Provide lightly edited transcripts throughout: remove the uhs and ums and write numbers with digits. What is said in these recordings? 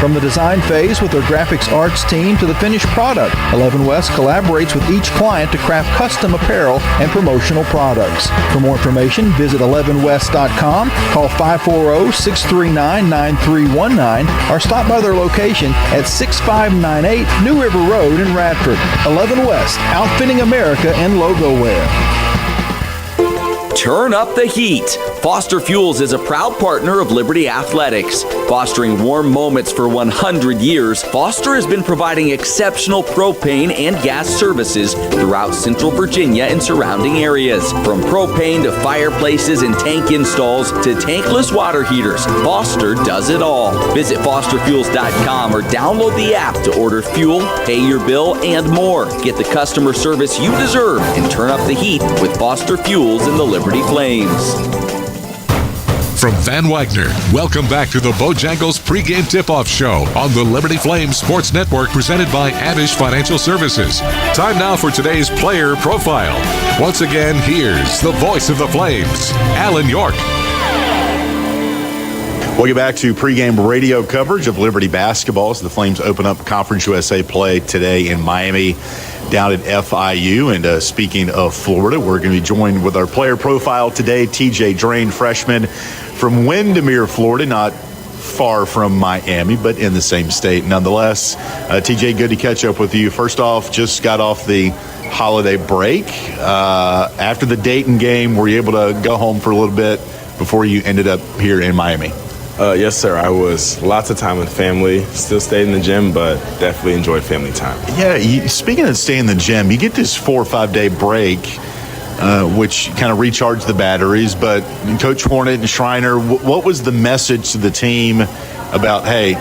From the design phase with their graphics arts team to the finished product, 11 West collaborates with each client to craft custom apparel and promotional products. For more information, visit 11west.com, call 540-639-9319, or stop by their location at 6598 New River Road in Radford. 11 West, outfitting America in logo wear. Turn up the heat. Foster Fuels is a proud partner of Liberty Athletics. Fostering warm moments for 100 years, Foster has been providing exceptional propane and gas services throughout Central Virginia and surrounding areas. From propane to fireplaces and tank installs to tankless water heaters, Foster does it all. Visit fosterfuels.com or download the app to order fuel, pay your bill, and more. Get the customer service you deserve and turn up the heat with Foster Fuels and the Liberty Flames. From Van Wagner, welcome back to the Bojangles pregame tip-off show on the Liberty Flames Sports Network, presented by Abish Financial Services. Time now for today's player profile. Once again, here's the voice of the Flames, Alan York. Welcome back to pregame radio coverage of Liberty basketball as the Flames open up Conference USA play today in Miami down at FIU. And speaking of Florida, we're going to be joined with our player profile today, TJ Drain, freshman from Windermere, Florida, not far from Miami, but in the same state nonetheless. TJ, good to catch up with you. First off, just got off the holiday break. After the Dayton game, were you able to go home for a little bit before you ended up here in Miami? Yes, sir. I was lots of time with family. Still stayed in the gym, but definitely enjoyed family time. Yeah, speaking of staying in the gym, you get this 4 or 5 day break, which kind of recharged the batteries. But Coach Hornet and Schreiner, what was the message to the team about, hey,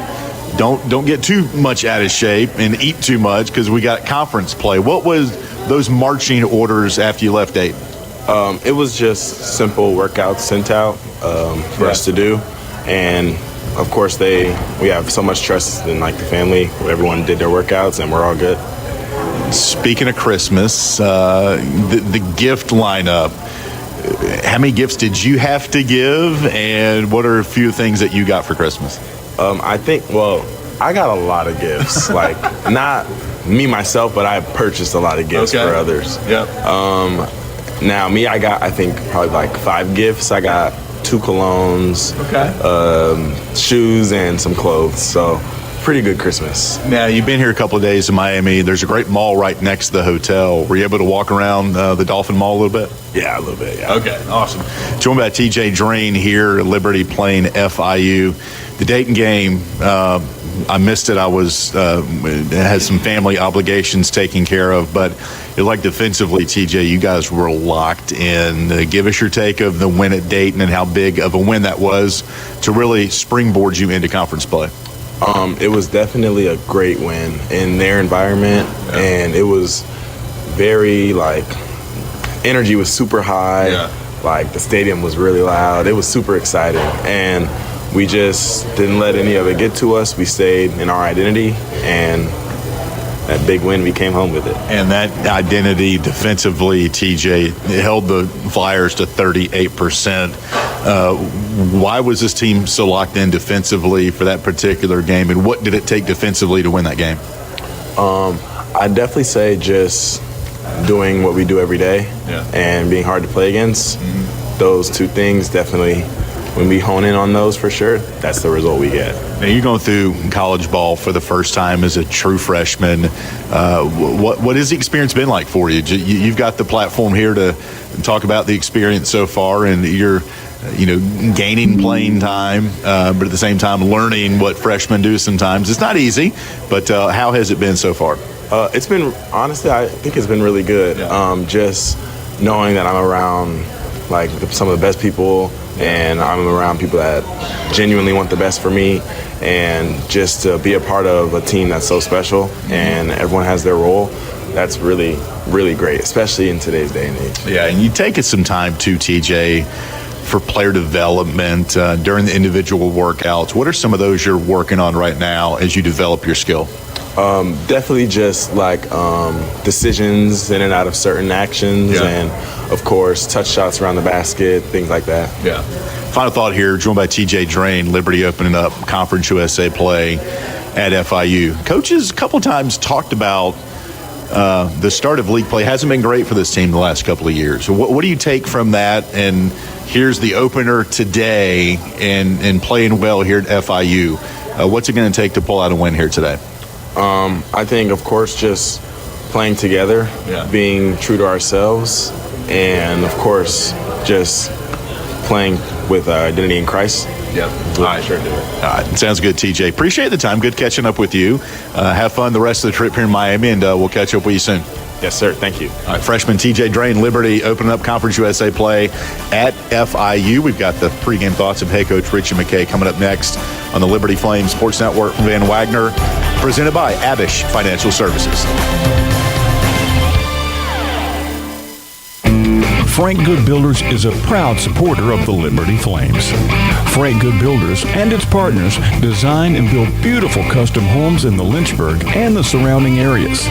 don't get too much out of shape and eat too much because we got conference play? What was those marching orders after you left Dayton? It was just simple workouts sent out for us to do. And of course, we have so much trust in the family. Everyone did their workouts, and we're all good. Speaking of Christmas, the gift lineup. How many gifts did you have to give, and what are a few things that you got for Christmas? I got a lot of gifts. Not me myself, but I purchased a lot of gifts for others. Yep. Now me, I got probably 5 gifts. I got 2 colognes, shoes, and some clothes. So pretty good Christmas. Now, you've been here a couple of days in Miami. There's a great mall right next to the hotel. Were you able to walk around the Dolphin Mall a little bit? Yeah, a little bit, yeah. Okay, awesome. Joined by TJ Drain here at Liberty playing FIU. The Dayton game, I missed it. I had some family obligations taken care of, but defensively, TJ, you guys were locked in. Give us your take of the win at Dayton and how big of a win that was to really springboard you into conference play. It was definitely a great win in their environment, and it was very energy was super high. Yeah. The stadium was really loud. It was super exciting, and we just didn't let any of it get to us. We stayed in our identity, and that big win, we came home with it. And that identity defensively, TJ, held the Flyers to 38%. Why was this team so locked in defensively for that particular game, and what did it take defensively to win that game? I'd definitely say just doing what we do every day and being hard to play against. Mm-hmm. Those two things definitely, when we hone in on those for sure, that's the result we get. Now, you're going through college ball for the first time as a true freshman. What has the experience been like for you? You've got the platform here to talk about the experience so far, and you're gaining playing time, but at the same time learning what freshmen do sometimes. It's not easy, but how has it been so far? It's been, honestly, I think it's been really good. Yeah. Just knowing that I'm around some of the best people, and I'm around people that genuinely want the best for me, and just to be a part of a team that's so special and everyone has their role, that's really, really great, especially in today's day and age. Yeah, and you take it some time too, TJ, for player development during the individual workouts. What are some of those you're working on right now as you develop your skill? Definitely just decisions in and out of certain actions, and of course touch shots around the basket, things like that. Yeah. Final thought here, joined by TJ Drain, Liberty opening up Conference USA play. at FIU. Coaches a couple times talked about the start of league play hasn't been great for this team the last couple of years. So what do you take from that? And here's the opener today and playing well here at FIU. What's it going to take to pull out a win here today? I think, of course, just playing together, being true to ourselves, and, of course, just playing with identity in Christ. Yep. All right. Sure do it. All right. Sounds good, TJ. Appreciate the time. Good catching up with you. Have fun the rest of the trip here in Miami, and we'll catch up with you soon. Yes, sir. Thank you. All right. Freshman TJ Drain, Liberty opening up Conference USA play at FIU. We've got the pregame thoughts of head coach Richie McKay coming up next on the Liberty Flames Sports Network from Van Wagner, presented by Abish Financial Services. Frank Good Builders is a proud supporter of the Liberty Flames. Frank Good Builders and its partners design and build beautiful custom homes in the Lynchburg and the surrounding areas.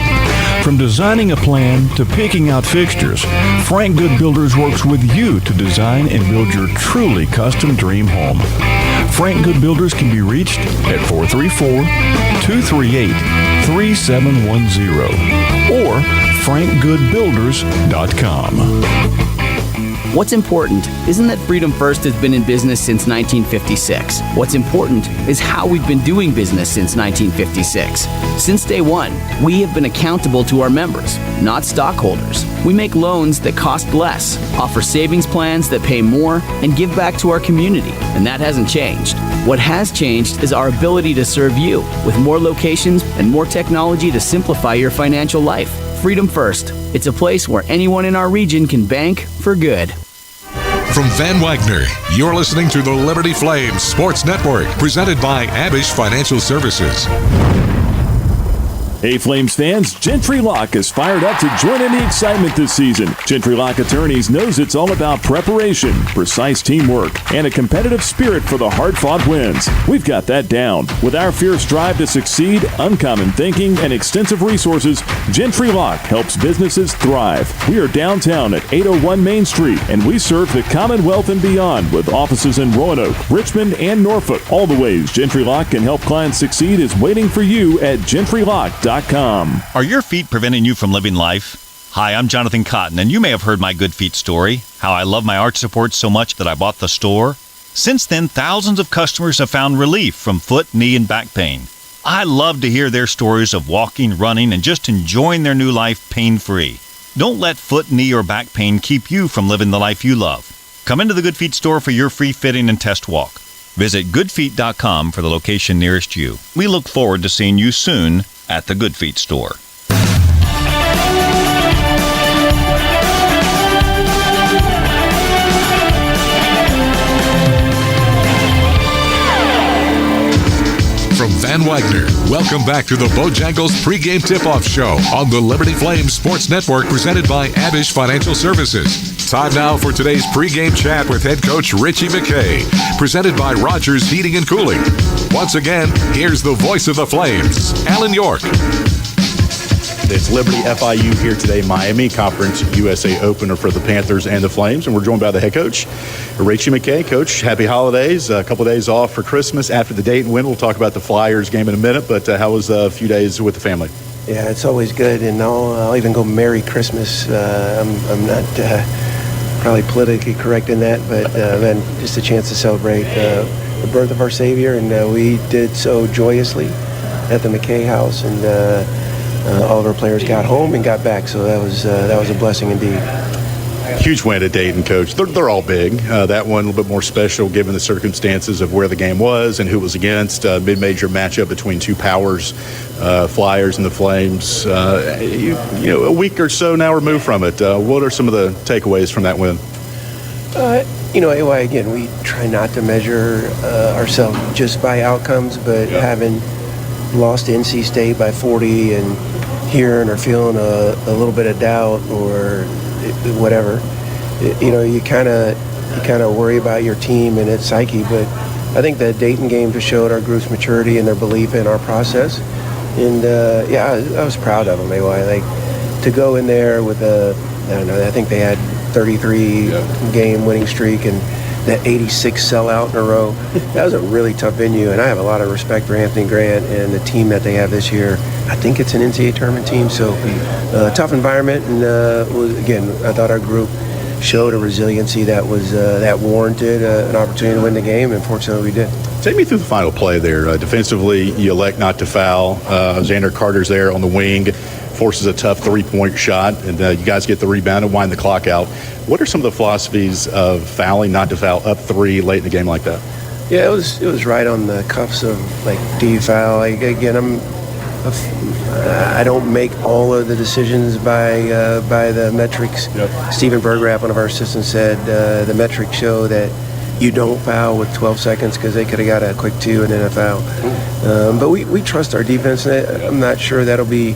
From designing a plan to picking out fixtures, Frank Good Builders works with you to design and build your truly custom dream home. Frank Good Builders can be reached at 434-238-3710 or frankgoodbuilders.com. What's important isn't that Freedom First has been in business since 1956. What's important is how we've been doing business since 1956. Since day one, we have been accountable to our members, not stockholders. We make loans that cost less, offer savings plans that pay more, and give back to our community, and that hasn't changed. What has changed is our ability to serve you with more locations and more technology to simplify your financial life. Freedom First. It's a place where anyone in our region can bank for good. From Van Wagner, you're listening to the Liberty Flames Sports Network, presented by Abish Financial Services. Hey Flames fans, Gentry Lock is fired up to join in the excitement this season. Gentry Lock Attorneys knows it's all about preparation, precise teamwork, and a competitive spirit for the hard-fought wins. We've got that down. With our fierce drive to succeed, uncommon thinking, and extensive resources, Gentry Lock helps businesses thrive. We are downtown at 801 Main Street, and we serve the Commonwealth and beyond with offices in Roanoke, Richmond, and Norfolk. All the ways Gentry Lock can help clients succeed is waiting for you at GentryLock.com. Are your feet preventing you from living life? Hi, I'm Jonathan Cotton, and you may have heard my Good Feet story, how I love my arch support so much that I bought the store. Since then, thousands of customers have found relief from foot, knee, and back pain. I love to hear their stories of walking, running, and just enjoying their new life pain-free. Don't let foot, knee, or back pain keep you from living the life you love. Come into the Good Feet store for your free fitting and test walk. Visit goodfeet.com for the location nearest you. We look forward to seeing you soon at the Good Feet store. From Van Wagner, welcome back to the Bojangles pregame tip-off show on the Liberty Flames Sports Network, presented by Abish Financial Services. Time now for today's pregame chat with head coach Richie McKay, presented by Rogers Heating and Cooling. Once again, here's the voice of the Flames, Alan York. It's Liberty FIU here today, Miami Conference USA opener for the Panthers and the Flames, and we're joined by the head coach, Richie McKay. Coach, happy holidays. A couple days off for Christmas after the Dayton win. We'll talk about the Flyers game in a minute, but how was a few days with the family? Yeah, it's always good, and I'll even go Merry Christmas. I'm not probably politically correct in that, but man, just a chance to celebrate the birth of our Savior, and we did so joyously at the McKay house, and all of our players got home and got back, so that was a blessing indeed. Huge win at Dayton, Coach. They're all big. That one a little bit more special given the circumstances of where the game was and who it was against. Mid-major matchup between two powers, Flyers and the Flames. You know, a week or so now removed from it. What are some of the takeaways from that win? AY, again, we try not to measure ourselves just by outcomes, but having lost to NC State by 40 and hearing or feeling a little bit of doubt or whatever, you kind of worry about your team and its psyche. But I think the Dayton game just showed our group's maturity and their belief in our process. And I was proud of them. Like to go in there with I think they had 33 game winning streak, and that 86 sellout in a row. That was a really tough venue, and I have a lot of respect for Anthony Grant and the team that they have this year. I think it's an NCAA tournament team, so tough environment. And again, I thought our group showed a resiliency that was that warranted an opportunity to win the game, and fortunately we did. Take me through the final play there. Defensively, you elect not to foul. Xander Carter's there on the wing, forces a tough three-point shot, and you guys get the rebound and wind the clock out. What are some of the philosophies of fouling, not to foul, up three late in the game like that? Yeah, it was right on the cuffs of, like, do you foul? Like, again, I don't make all of the decisions by the metrics. Yep. Stephen Bergerath, one of our assistants, said the metrics show that you don't foul with 12 seconds because they could have got a quick two and then a foul. But we trust our defense. I'm not sure that'll be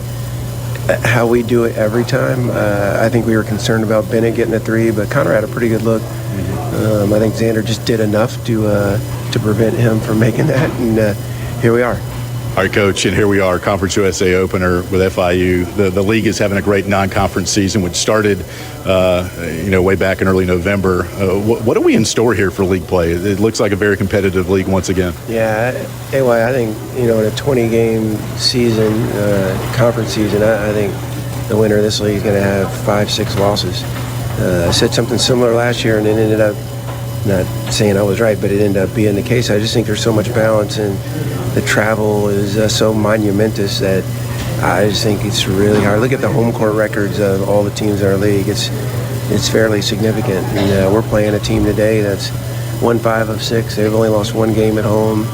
how we do it every time. I think we were concerned about Bennett getting a three, but Connor had a pretty good look. I think Xander just did enough to prevent him from making that, and here we are. All right, Coach, and here we are, Conference USA opener with FIU. The league is having a great non-conference season, which started, way back in early November. What are we in store here for league play? It looks like a very competitive league once again. Yeah, anyway, I think, in a 20-game season, conference season, I think the winner of this league is going to have 5-6 losses. I said something similar last year, and it ended up, not saying I was right, but it ended up being the case. I just think there's so much balance, and the travel is so monumentous that I just think it's really hard. Look at the home court records of all the teams in our league. It's fairly significant. And we're playing a team today that's won 5 of 6. They've only lost one game at home.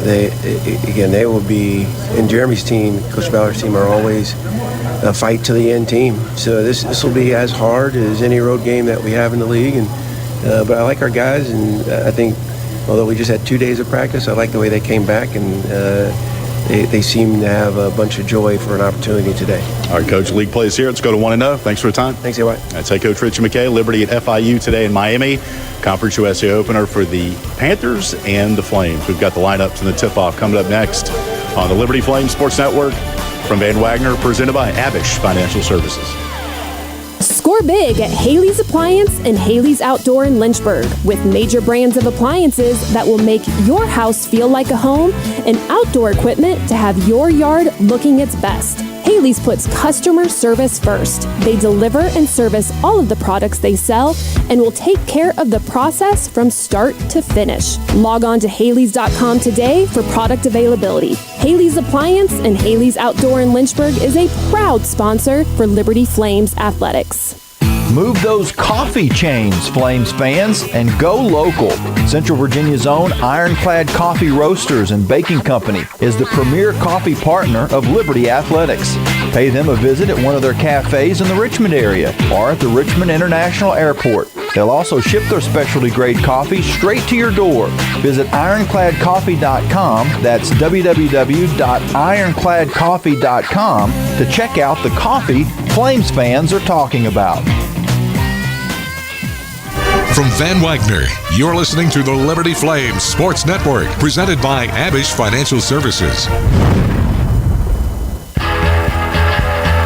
They will be, and Jeremy's team, Coach Ballard's team, are always a fight to the end team. So this will be as hard as any road game that we have in the league. And but I like our guys, and I think, although we just had 2 days of practice, I like the way they came back, and they seem to have a bunch of joy for an opportunity today. All right, Coach, league plays here. Let's go to 1-0. Thanks for the time. Thanks, A.Y. That's head coach Richie McKay. Liberty at FIU today in Miami. Conference USA opener for the Panthers and the Flames. We've got the lineups and the tip-off coming up next on the Liberty Flames Sports Network from Van Wagner, presented by Abish Financial Services. Score big at Haley's Appliance and Haley's Outdoor in Lynchburg with major brands of appliances that will make your house feel like a home and outdoor equipment to have your yard looking its best. Haley's puts customer service first. They deliver and service all of the products they sell and will take care of the process from start to finish. Log on to Haleys.com today for product availability. Haley's Appliance and Haley's Outdoor in Lynchburg is a proud sponsor for Liberty Flames Athletics. Move those coffee chains, Flames fans, and go local. Central Virginia's own Ironclad Coffee Roasters and Baking Company is the premier coffee partner of Liberty Athletics. Pay them a visit at one of their cafes in the Richmond area or at the Richmond International Airport. They'll also ship their specialty grade coffee straight to your door. Visit ironcladcoffee.com, that's www.ironcladcoffee.com, to check out the coffee Flames fans are talking about. From Van Wagner, you're listening to the Liberty Flames Sports Network, presented by Abish Financial Services.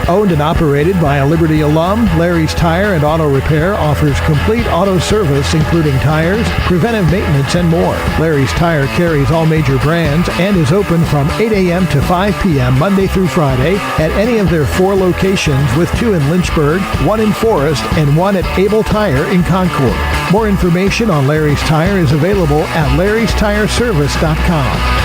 Owned and operated by a Liberty alum, Larry's Tire and Auto Repair offers complete auto service including tires, preventive maintenance, and more. Larry's Tire carries all major brands and is open from 8 a.m. to 5 p.m. Monday through Friday at any of their 4 locations, with 2 in Lynchburg, 1 in Forest, and 1 at Able Tire in Concord. More information on Larry's Tire is available at larrystireservice.com.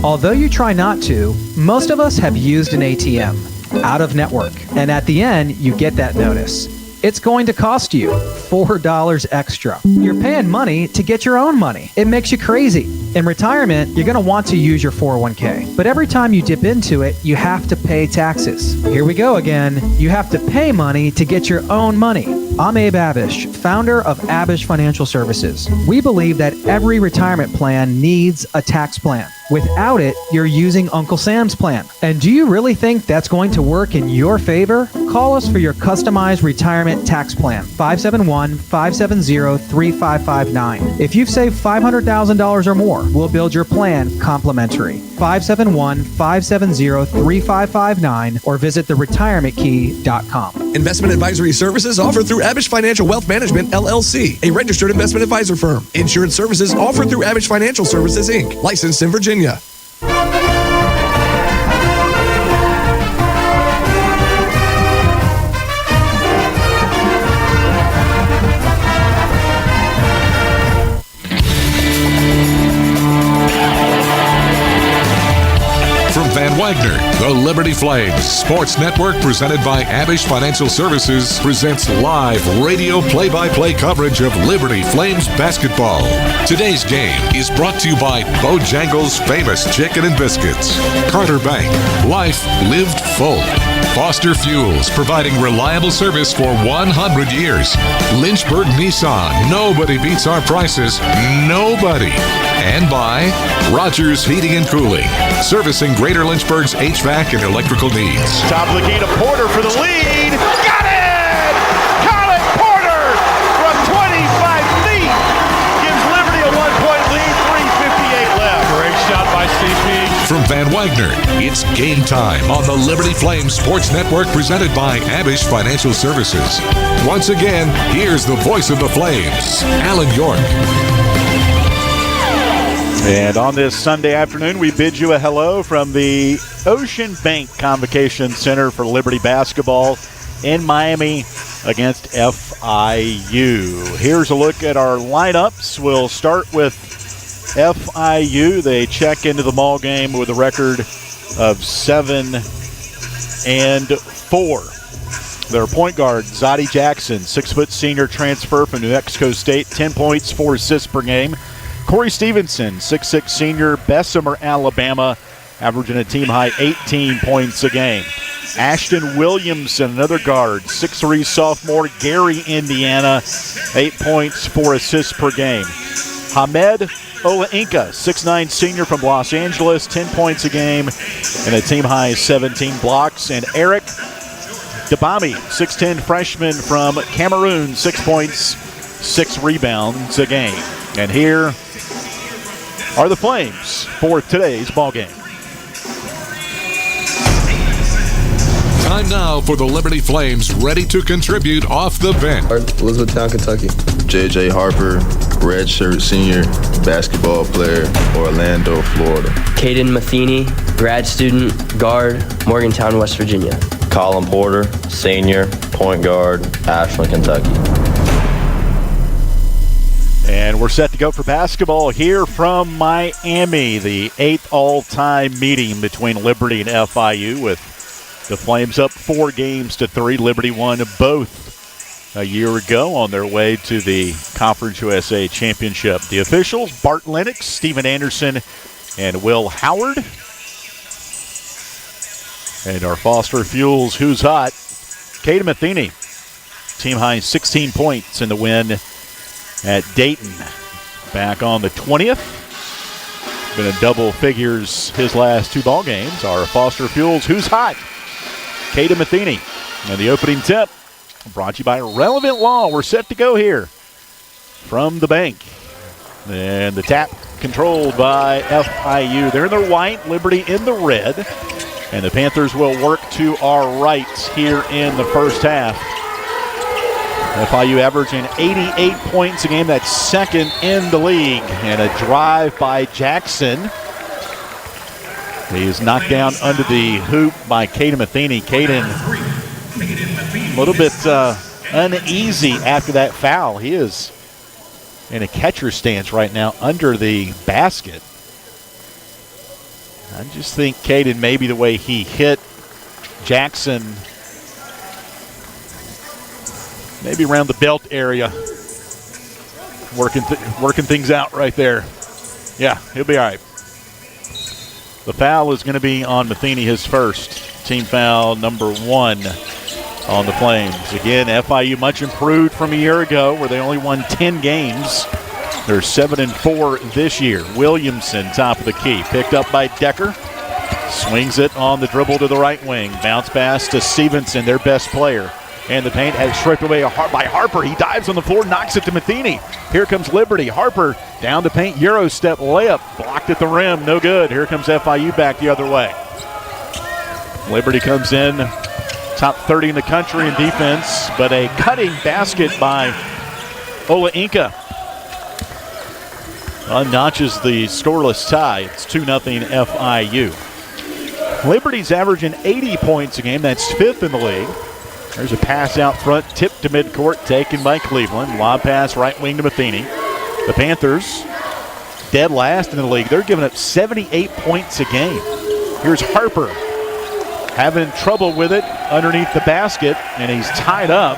Although you try not to, most of us have used an ATM out of network, and at the end, you get that notice. It's going to cost you $4 extra. You're paying money to get your own money. It makes you crazy. In retirement, you're going to want to use your 401k, but every time you dip into it, you have to pay taxes. Here we go again. You have to pay money to get your own money. I'm Abe Abish, founder of Abish Financial Services. We believe that every retirement plan needs a tax plan. Without it, you're using Uncle Sam's plan. And do you really think that's going to work in your favor? Call us for your customized retirement tax plan, 571-570-3559. If you've saved $500,000 or more, we'll build your plan complimentary. 571-570-3559 or visit theretirementkey.com. Investment advisory services offered through Abish Financial Wealth Management, LLC, a registered investment advisor firm. Insurance services offered through Abish Financial Services, Inc., licensed in Virginia. Van Wagner, the Liberty Flames Sports Network, presented by Abish Financial Services, presents live radio play-by-play coverage of Liberty Flames basketball. Today's game is brought to you by Bojangles' famous chicken and biscuits, Carter Bank, life lived full, Foster Fuels, providing reliable service for 100 years, Lynchburg Nissan, nobody beats our prices, nobody. And by Rogers Heating and Cooling, servicing Greater Lynchburg's HVAC and electrical needs. Top of the key to Porter for the lead. Got it! Colin Porter from 25 feet gives Liberty a 1-point lead, 3:58 left. Great shot by CP. From Van Wagner, it's game time on the Liberty Flames Sports Network, presented by Abish Financial Services. Once again, here's the voice of the Flames, Alan York. And on this Sunday afternoon, we bid you a hello from the Ocean Bank Convocation Center for Liberty basketball in Miami against FIU. Here's a look at our lineups. We'll start with FIU. They check into the ball game with a record of 7-4. Their point guard, Zodie Jackson, 6-foot senior transfer from New Mexico State, 10 points, 4 assists per game. Corey Stevenson, 6'6 senior, Bessemer, Alabama, averaging a team-high 18 points a game. Ashton Williamson, another guard, 6'3 sophomore, Gary, Indiana, 8 points, 4 assists per game. Hamed Olainka, 6'9 senior from Los Angeles, 10 points a game, and a team-high 17 blocks. And Eric Dabami, 6'10 freshman from Cameroon, 6 points, 6 rebounds a game. And here are the Flames for today's ball game. Time now for the Liberty Flames, ready to contribute off the bench. Elizabethtown, Kentucky. J.J. Harper, redshirt senior basketball player, Orlando, Florida. Caden Matheny, grad student, guard, Morgantown, West Virginia. Colin Porter, senior, point guard, Ashland, Kentucky. And we're set to go for basketball here from Miami, the 8th all-time meeting between Liberty and FIU, with the Flames up 4-3. Liberty won both a year ago on their way to the Conference USA Championship. The officials, Bart Lennox, Steven Anderson, and Will Howard. And our Foster Fuels Who's Hot, Caden Matheny, team-high 16 points in the win at Dayton back on the 20th. Been in double figures his last 2 ball games. Our Foster Fuels Who's Hot, Caden Matheny. And the opening tip brought to you by Relevant Law. We're set to go here from the bank. And the tap controlled by FIU. They're in their white, Liberty in the red. And the Panthers will work to our right here in the first half. FIU averaging 88 points a game. That's second in the league. And a drive by Jackson. He is knocked down under the hoop by Caden Matheny. Caden a little bit uneasy after that foul. He is in a catcher stance right now under the basket. I just think Caden, maybe the way he hit Jackson, maybe around the belt area, working things out right there. Yeah, he'll be all right. The foul is going to be on Matheny, his first. Team foul number 1 on the Flames. Again, FIU much improved from a year ago where they only won 10 games. They're 7-4 this year. Williamson, top of the key. Picked up by Decker. Swings it on the dribble to the right wing. Bounce pass to Stevenson, their best player. And the paint has stripped away by Harper. He dives on the floor, knocks it to Matheny. Here comes Liberty. Harper down the paint, Euro step layup. Blocked at the rim, no good. Here comes FIU back the other way. Liberty comes in top 30 in the country in defense, but a cutting basket by Ola Inca notches the scoreless tie. It's 2-0 FIU. Liberty's averaging 80 points a game. That's 5th in the league. There's a pass out front, tipped to midcourt, taken by Cleveland. Lob pass right wing to Matheny. The Panthers, dead last in the league. They're giving up 78 points a game. Here's Harper having trouble with it underneath the basket, and he's tied up.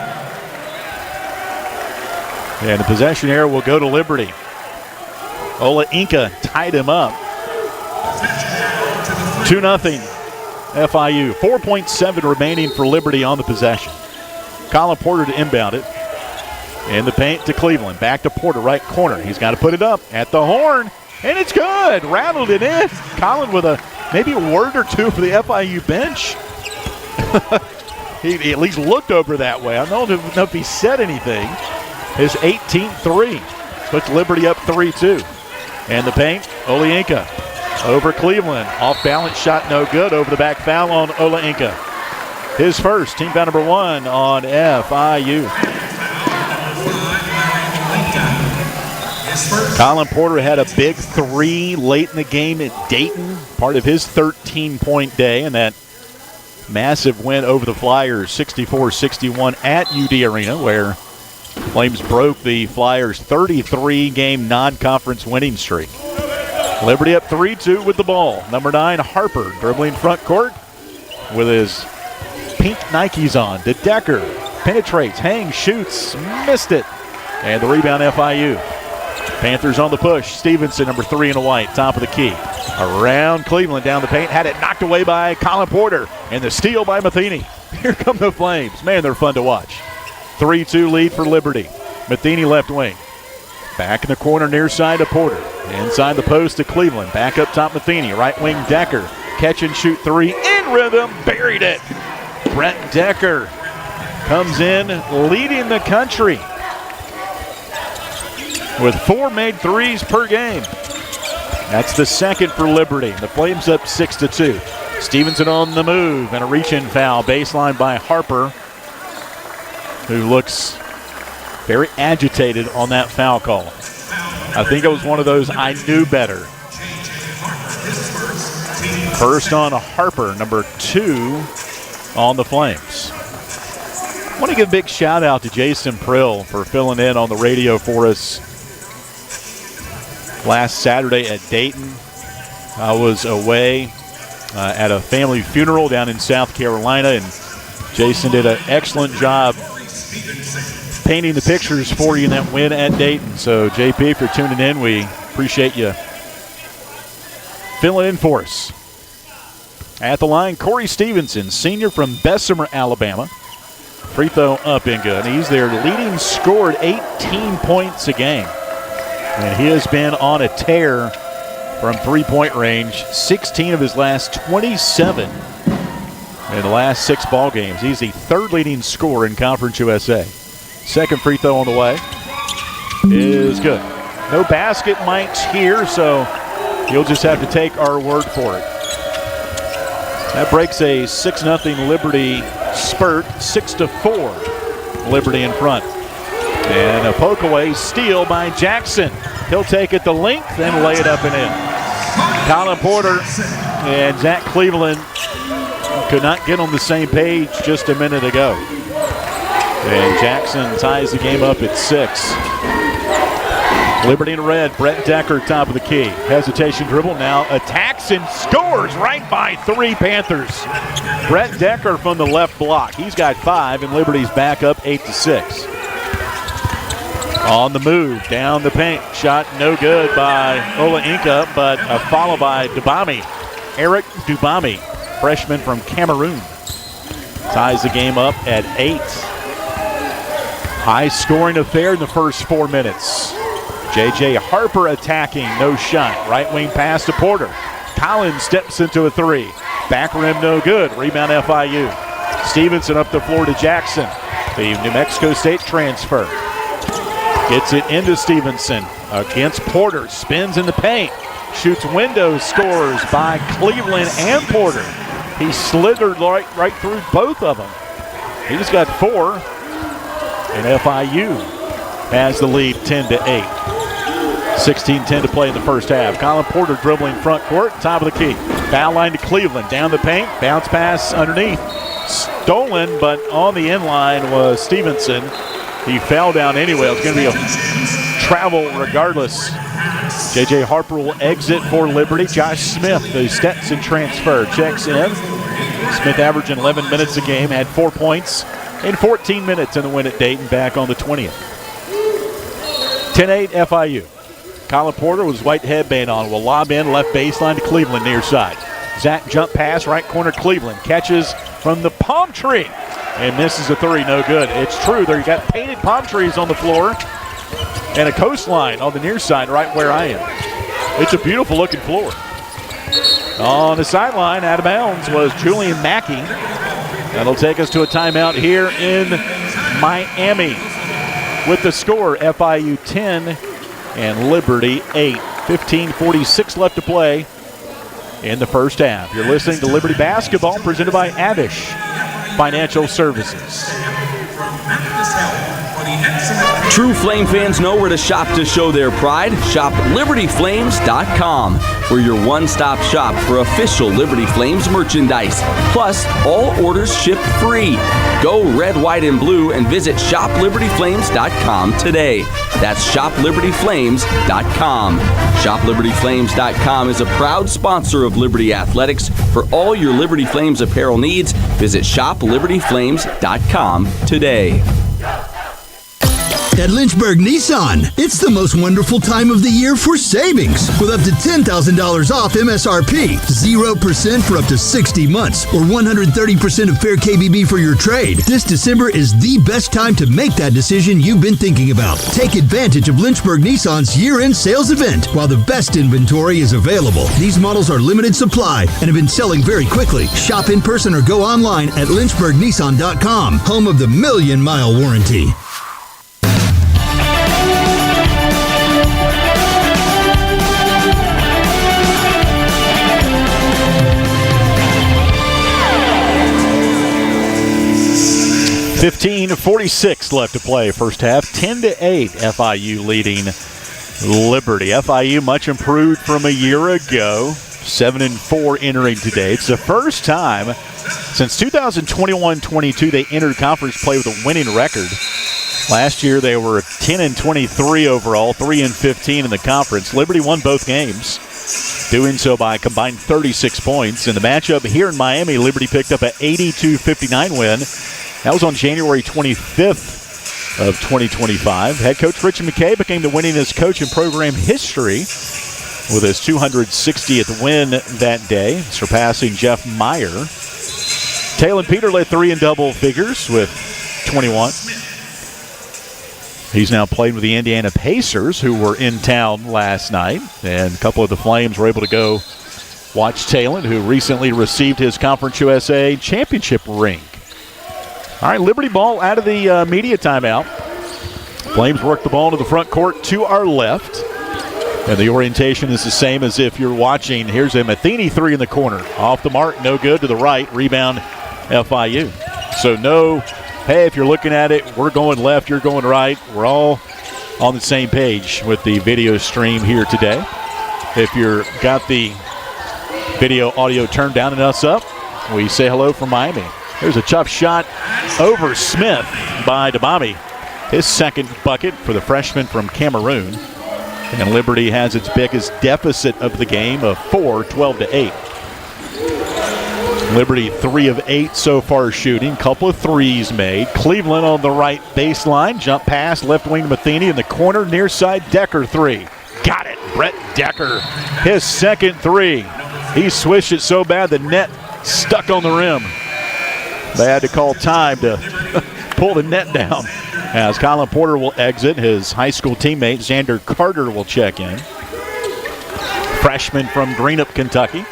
And the possession error will go to Liberty. Ola Inca tied him up. 2-0 FIU. 4.7 remaining for Liberty on the possession. Colin Porter to inbound it. In the paint to Cleveland. Back to Porter, right corner. He's got to put it up at the horn, and it's good. Rattled it in. Colin with maybe a word or two for the FIU bench. He at least looked over that way. I don't know if he said anything. His 18th three puts Liberty up 3-2. And the paint, Ola Inca over Cleveland. Off-balance shot, no good. Over the back foul on Ola Inca. His first, team foul number 1 on FIU. Colin Porter had a big 3 late in the game at Dayton, part of his 13-point day, and that massive win over the Flyers, 64-61 at UD Arena, where Flames broke the Flyers' 33-game non-conference winning streak. Liberty up 3-2 with the ball. Number 9, Harper, dribbling front court with his pink Nikes on. To Decker, penetrates, hangs, shoots, missed it. And the rebound, FIU. Panthers on the push. Stevenson, number 3 in a white, top of the key. Around Cleveland, down the paint. Had it knocked away by Colin Porter. And the steal by Matheny. Here come the Flames. Man, they're fun to watch. 3-2 lead for Liberty. Matheny left wing. Back in the corner near side to Porter. Inside the post to Cleveland. Back up top Matheny. Right wing Decker. Catch and shoot 3. In rhythm. Buried it. Brett Decker comes in leading the country with 4 made threes per game. That's the second for Liberty. The Flames up 6-2. Stevenson on the move and a reach-in foul. Baseline by Harper, who looks very agitated on that foul call. I think it was one of those I knew better. First on Harper, number 2 on the Flames. I want to give a big shout out to Jason Prill for filling in on the radio for us last Saturday at Dayton. I was away at a family funeral down in South Carolina, and Jason did an excellent job painting the pictures for you in that win at Dayton. So, JP, if you're tuning in, we appreciate you filling in for us. At the line, Corey Stevenson, senior from Bessemer, Alabama. Free throw up and good. He's their leading scorer at 18 points a game. And he has been on a tear from three-point range, 16 of his last 27 in the last 6 ball games. He's the 3rd leading scorer in Conference USA. Second free throw on the way is good. No basket mics here, so you'll just have to take our word for it. That breaks a 6-0 Liberty spurt, 6-4 Liberty in front. And a poke away steal by Jackson. He'll take it the length and lay it up and in. Colin Porter and Zach Cleveland could not get on the same page just a minute ago. And Jackson ties the game up at 6. Liberty in red. Brett Decker, top of the key. Hesitation dribble, now attacks and scores right by 3 Panthers. Brett Decker from the left block. He's got 5, and Liberty's back up 8-6. On the move, down the paint. Shot no good by Ola Inca, but a follow by Dubami. Eric Dubami, freshman from Cameroon. Ties the game up at 8. High scoring affair in the first 4 minutes. J.J. Harper attacking, no shot. Right wing pass to Porter. Collins steps into a 3. Back rim no good. Rebound FIU. Stevenson up the floor to Jackson, the New Mexico State transfer. Gets it into Stevenson against Porter. Spins in the paint. Shoots window. Scores by Cleveland and Porter. He slithered right through both of them. He's got 4. And FIU has the lead 10-8. 16-10 to play in the first half. Colin Porter dribbling front court, top of the key. Foul line to Cleveland, down the paint, bounce pass underneath. Stolen, but on the inline was Stevenson. He fell down anyway. It was going to be a travel regardless. J.J. Harper will exit for Liberty. Josh Smith, the Stetson transfer, checks in. Smith averaging 11 minutes a game, had 4 points in 14 minutes in the win at Dayton back on the 20th. 10-8 FIU. Colin Porter with his white headband on will lob in left baseline to Cleveland near side. Zach jump pass right corner Cleveland. Catches from the palm tree and misses a 3. No good. It's true. There you got painted palm trees on the floor and a coastline on the near side right where I am. It's a beautiful looking floor. On the sideline, out of bounds was Julian Mackey. That'll take us to a timeout here in Miami. With the score, FIU 10 and Liberty 8. 15:46 left to play in the first half. You're listening to Liberty Basketball presented by Abish Financial Services. True Flame fans know where to shop to show their pride. Shop LibertyFlames.com. We're your one-stop shop for official Liberty Flames merchandise. Plus, all orders ship free. Go red, white, and blue and visit ShopLibertyFlames.com today. That's ShopLibertyFlames.com. ShopLibertyFlames.com is a proud sponsor of Liberty Athletics. For all your Liberty Flames apparel needs, visit ShopLibertyFlames.com today. At Lynchburg Nissan, it's the most wonderful time of the year for savings. With up to $10,000 off MSRP, 0% for up to 60 months, or 130% of fair KBB for your trade. This December is the best time to make that decision you've been thinking about. Take advantage of Lynchburg Nissan's year-end sales event while the best inventory is available. These models are limited supply and have been selling very quickly. Shop in person or go online at lynchburgnissan.com, home of the million-mile warranty. $15:46 left to play first half. 10-8 FIU leading Liberty. FIU much improved from a year ago. 7-4 entering today. It's the first time since 2021-22 they entered conference play with a winning record. Last year they were 10-23 overall, 3-15 in the conference. Liberty won both games, doing so by a combined 36 points. In the matchup here in Miami, Liberty picked up an 82-59 win. That was on January 25th of 2025. Head coach Richard McKay became the winningest coach in program history with his 260th win that day, surpassing Jeff Meyer. Talon Peter led 3 in double figures with 21. He's now playing with the Indiana Pacers, who were in town last night, and a couple of the Flames were able to go watch Talon, who recently received his Conference USA championship ring. All right, Liberty ball out of the media timeout. Flames work the ball to the front court to our left. And the orientation is the same as if you're watching. Here's a Matheny 3 in the corner. Off the mark, no good, to the right. Rebound, FIU. So no, hey, if you're looking at it, we're going left, you're going right. We're all on the same page with the video stream here today. If you're got the video audio turned down and us up, we say hello from Miami. There's a tough shot over Smith by Dabami. His second bucket for the freshman from Cameroon. And Liberty has its biggest deficit of the game of 4, 12-8. Liberty 3 of 8 so far shooting. Couple of threes made. Cleveland on the right baseline. Jump pass, left wing to Matheny in the corner. Near side, Decker 3. Got it. Brett Decker. His second 3. He swished it so bad the net stuck on the rim. They had to call time to pull the net down. As Colin Porter will exit, his high school teammate Xander Carter will check in. Freshman from Greenup, Kentucky,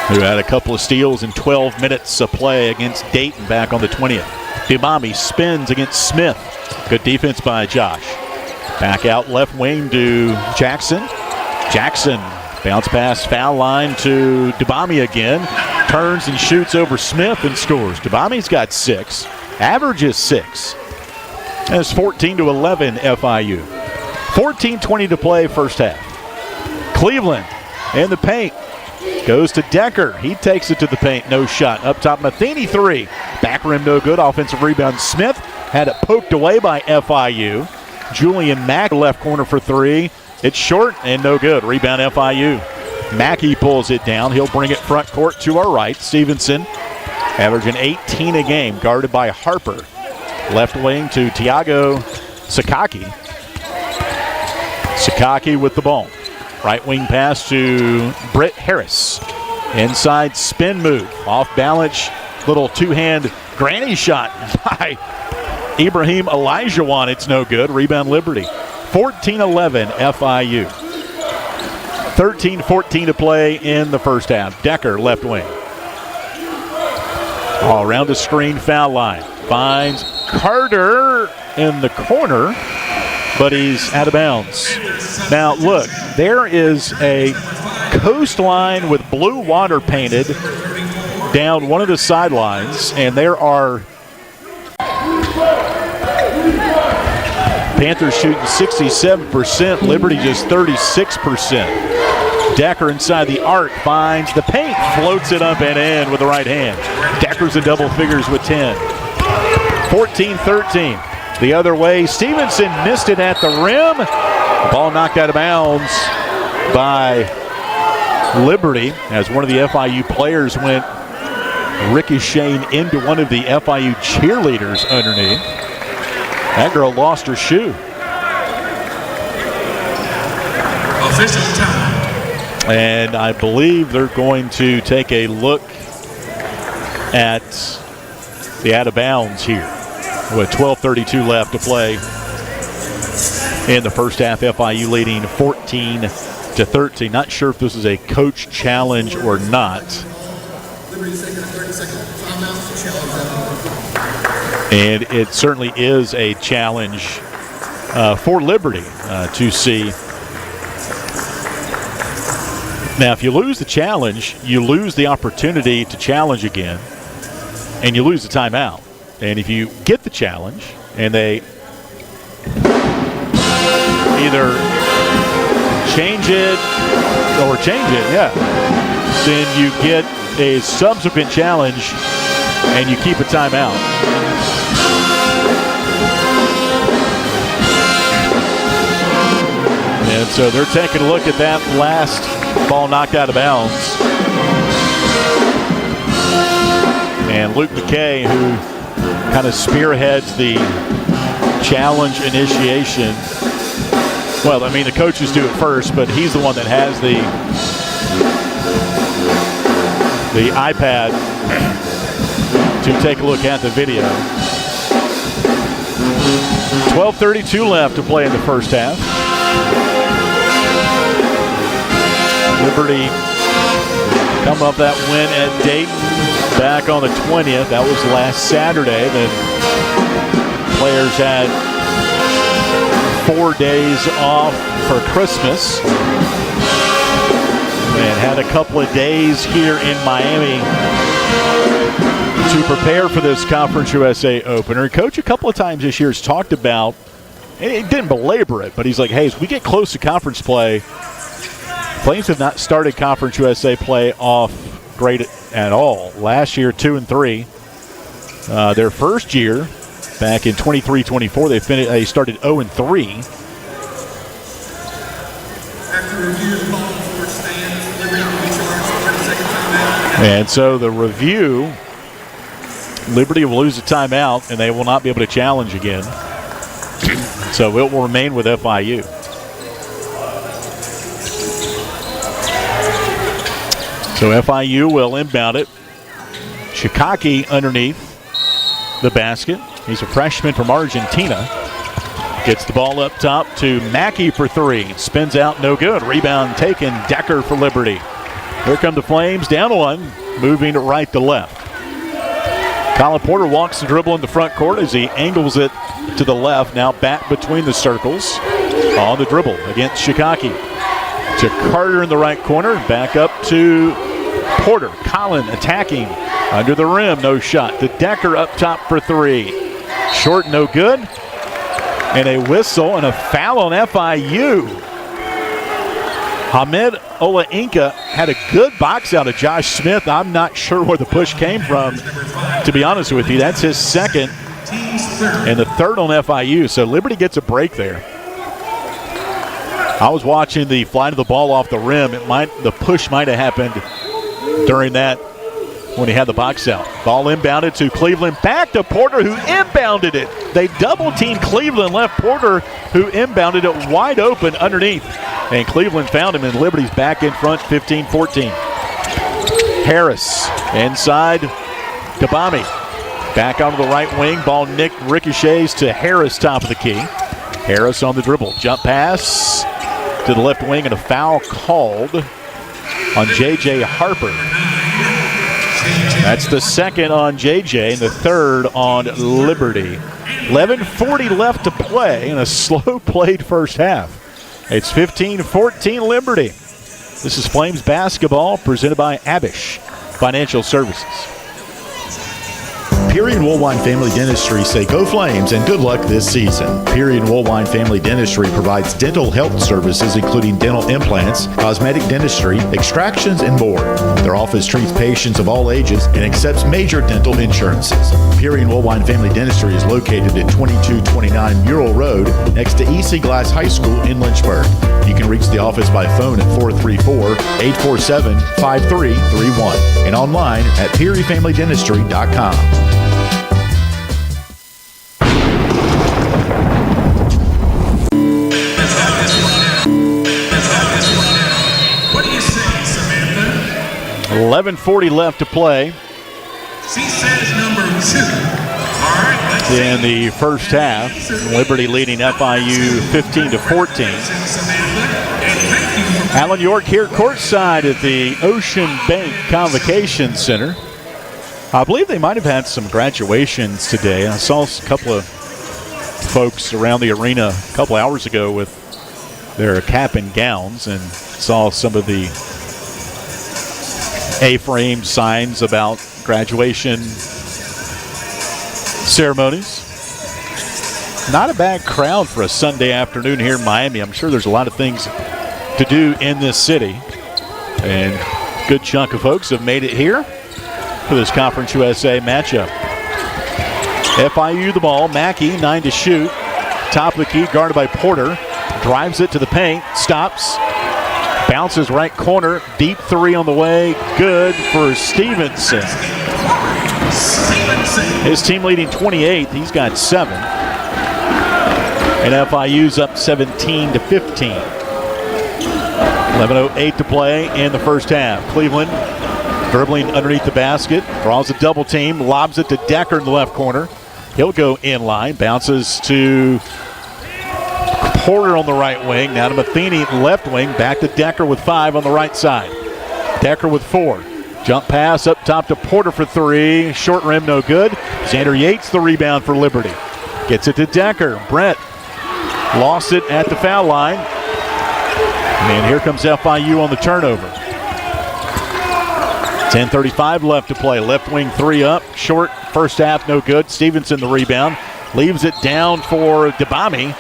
who had a couple of steals in 12 minutes of play against Dayton back on the 20th. Dubami spins against Smith. Good defense by Josh. Back out left wing to Jackson. Jackson bounce pass, foul line to Dubami again. Turns and shoots over Smith and scores. Dabami's got 6. Averages 6. And it's 14-11 FIU. 14:20 to play first half. Cleveland in the paint. Goes to Decker. He takes it to the paint. No shot. Up top, Matheny 3. Back rim no good. Offensive rebound. Smith had it poked away by FIU. Julian Mack left corner for 3. It's short and no good. Rebound FIU. Mackey pulls it down. He'll bring it front court to our right. Stevenson averaging 18 a game. Guarded by Harper. Left wing to Tiago Sakaki. Sakaki with the ball. Right wing pass to Britt Harris. Inside spin move. Off balance. Little two-hand granny shot by Ibrahim Elijahwan. It's no good. Rebound Liberty. 14-11 FIU. 13-14 to play in the first half. Decker left wing. All around the screen foul line. Finds Carter in the corner, but he's out of bounds. Now, look, there is a coastline with blue water painted down one of the sidelines, and there are Panthers shooting 67%, Liberty just 36%. Decker inside the arc finds the paint, floats it up and in with the right hand. Decker's in double figures with 10. 14-13. The other way, Stevenson missed it at the rim. The ball knocked out of bounds by Liberty as one of the FIU players went ricocheting into one of the FIU cheerleaders underneath. That girl lost her shoe. Official time. And I believe they're going to take a look at the out of bounds here with 12:32 left to play in the first half. FIU leading 14-13. Not sure if this is a coach challenge or not. And it certainly is a challenge for Liberty to see. Now, if you lose the challenge, you lose the opportunity to challenge again, and you lose the timeout. And if you get the challenge and they either change it, then you get a subsequent challenge and you keep a timeout. And so they're taking a look at that last ball knocked out of bounds. And Luke McKay, who kind of spearheads the challenge initiation. Well, I mean, the coaches do it first, but he's the one that has the iPad to take a look at the video. 12:32 left to play in the first half. Liberty come up that win at Dayton back on the 20th. That was last Saturday. Then players had 4 days off for Christmas and had a couple of days here in Miami to prepare for this Conference USA opener. Coach a couple of times this year has talked about, and he didn't belabor it, but he's like, hey, as we get close to conference play, Flames have not started Conference USA play off great at all. Last year, 2-3. Their first year, back in 23-24, they started 0-3. And so the review, Liberty will lose a timeout, and they will not be able to challenge again. So it will remain with FIU. So FIU will inbound it. Shikaki underneath the basket. He's a freshman from Argentina. Gets the ball up top to Mackey for 3. Spins out, no good. Rebound taken, Decker for Liberty. Here come the Flames, down 1, moving right to left. Colin Porter walks the dribble in the front court as he angles it to the left. Now back between the circles on the dribble against Shikaki. To Carter in the right corner, back up to Porter, Collin attacking under the rim, no shot. To Decker up top for three. Short, no good. And a whistle and a foul on FIU. Hamed Ola-Inka had a good box out of Josh Smith. I'm not sure where the push came from, to be honest with you. That's his second and the third on FIU. So Liberty gets a break there. I was watching the flight of the ball off the rim. The push might have happened during that when he had the box out. Ball inbounded to Cleveland. Back to Porter, who inbounded it. They double-teamed Cleveland, left Porter, who inbounded it wide open underneath. And Cleveland found him, and Liberty's back in front, 15-14. Harris inside. Kabami back onto the right wing. Ball ricochets to Harris, top of the key. Harris on the dribble. Jump pass to the left wing, and a foul called on J.J. Harper. That's the second on J.J. and the third on Liberty. 11:40 left to play in a slow-played first half. It's 15-14 Liberty. This is Flames basketball presented by Abish Financial Services. Peary and Woolwine Family Dentistry say go Flames and good luck this season. Peary and Woolwine Family Dentistry provides dental health services including dental implants, cosmetic dentistry, extractions, and more. Their office treats patients of all ages and accepts major dental insurances. Peary and Woolwine Family Dentistry is located at 2229 Mural Road next to EC Glass High School in Lynchburg. You can reach the office by phone at 434-847-5331 and online at PearyFamilyDentistry.com. What do you say, Samantha? 11:40 left to play. She says number 2. All right, let's in the first half. Liberty leading FIU 15-14. Alan York here courtside at the Ocean Bank Convocation Center. I believe they might have had some graduations today. I saw a couple of folks around the arena a couple hours ago with their cap and gowns, and saw some of the A-frame signs about graduation ceremonies. Not a bad crowd for a Sunday afternoon here in Miami. I'm sure there's a lot of things to do in this city, and a good chunk of folks have made it here for this Conference USA matchup. FIU the ball. Mackey, 9 to shoot. Top of the key, guarded by Porter. Drives it to the paint, stops, bounces right corner, deep three on the way, good for Stevenson. His team leading 28, he's got 7. And FIU's up 17-15. 11:08 to play in the first half. Cleveland dribbling underneath the basket, draws a double team, lobs it to Decker in the left corner. He'll go in line, bounces to Porter on the right wing, now to Matheny left wing, back to Decker with 5 on the right side. Decker with 4. Jump pass up top to Porter for 3. Short rim, no good. Xander Yates the rebound for Liberty. Gets it to Decker. Brett lost it at the foul line. And here comes FIU on the turnover. 10:35 left to play. Left wing 3 up. Short, first half, no good. Stevenson the rebound. Leaves it down for Dabami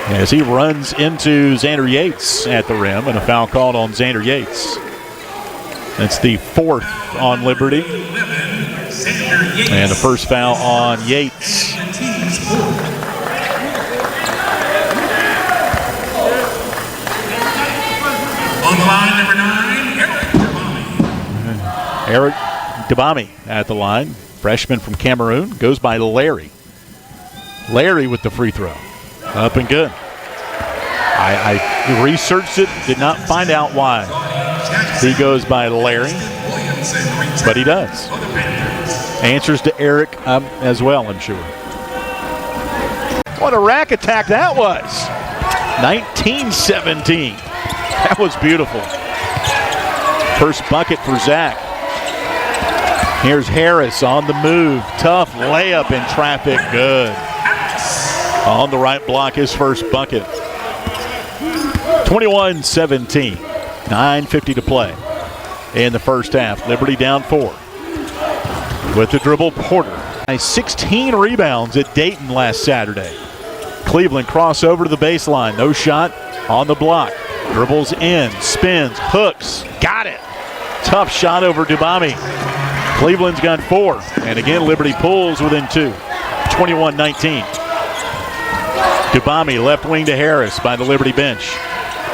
as he runs into Xander Yates at the rim, and a foul called on Xander Yates. That's the 4th on Liberty. And the first foul on Yates. On line number 9, Eric Dabami at the line. Freshman from Cameroon. Goes by Larry. Larry with the free throw. Up and good. I researched it, did not find out why he goes by Larry, but he does. Answers to Eric as well, I'm sure. What a rack attack that was. 19-17. That was beautiful. First bucket for Zach. Here's Harris on the move. Tough layup in traffic. Good. On the right block, his first bucket. 21-17. 9:50 to play. in the first half. Liberty down 4. With the dribble, Porter. 16 rebounds at Dayton last Saturday. Cleveland crossover to the baseline. No shot on the block. Dribbles in, spins, hooks. Got it. Tough shot over Dubami. Cleveland's got 4. And again, Liberty pulls within 2. 21-19. Dubami left wing to Harris by the Liberty bench.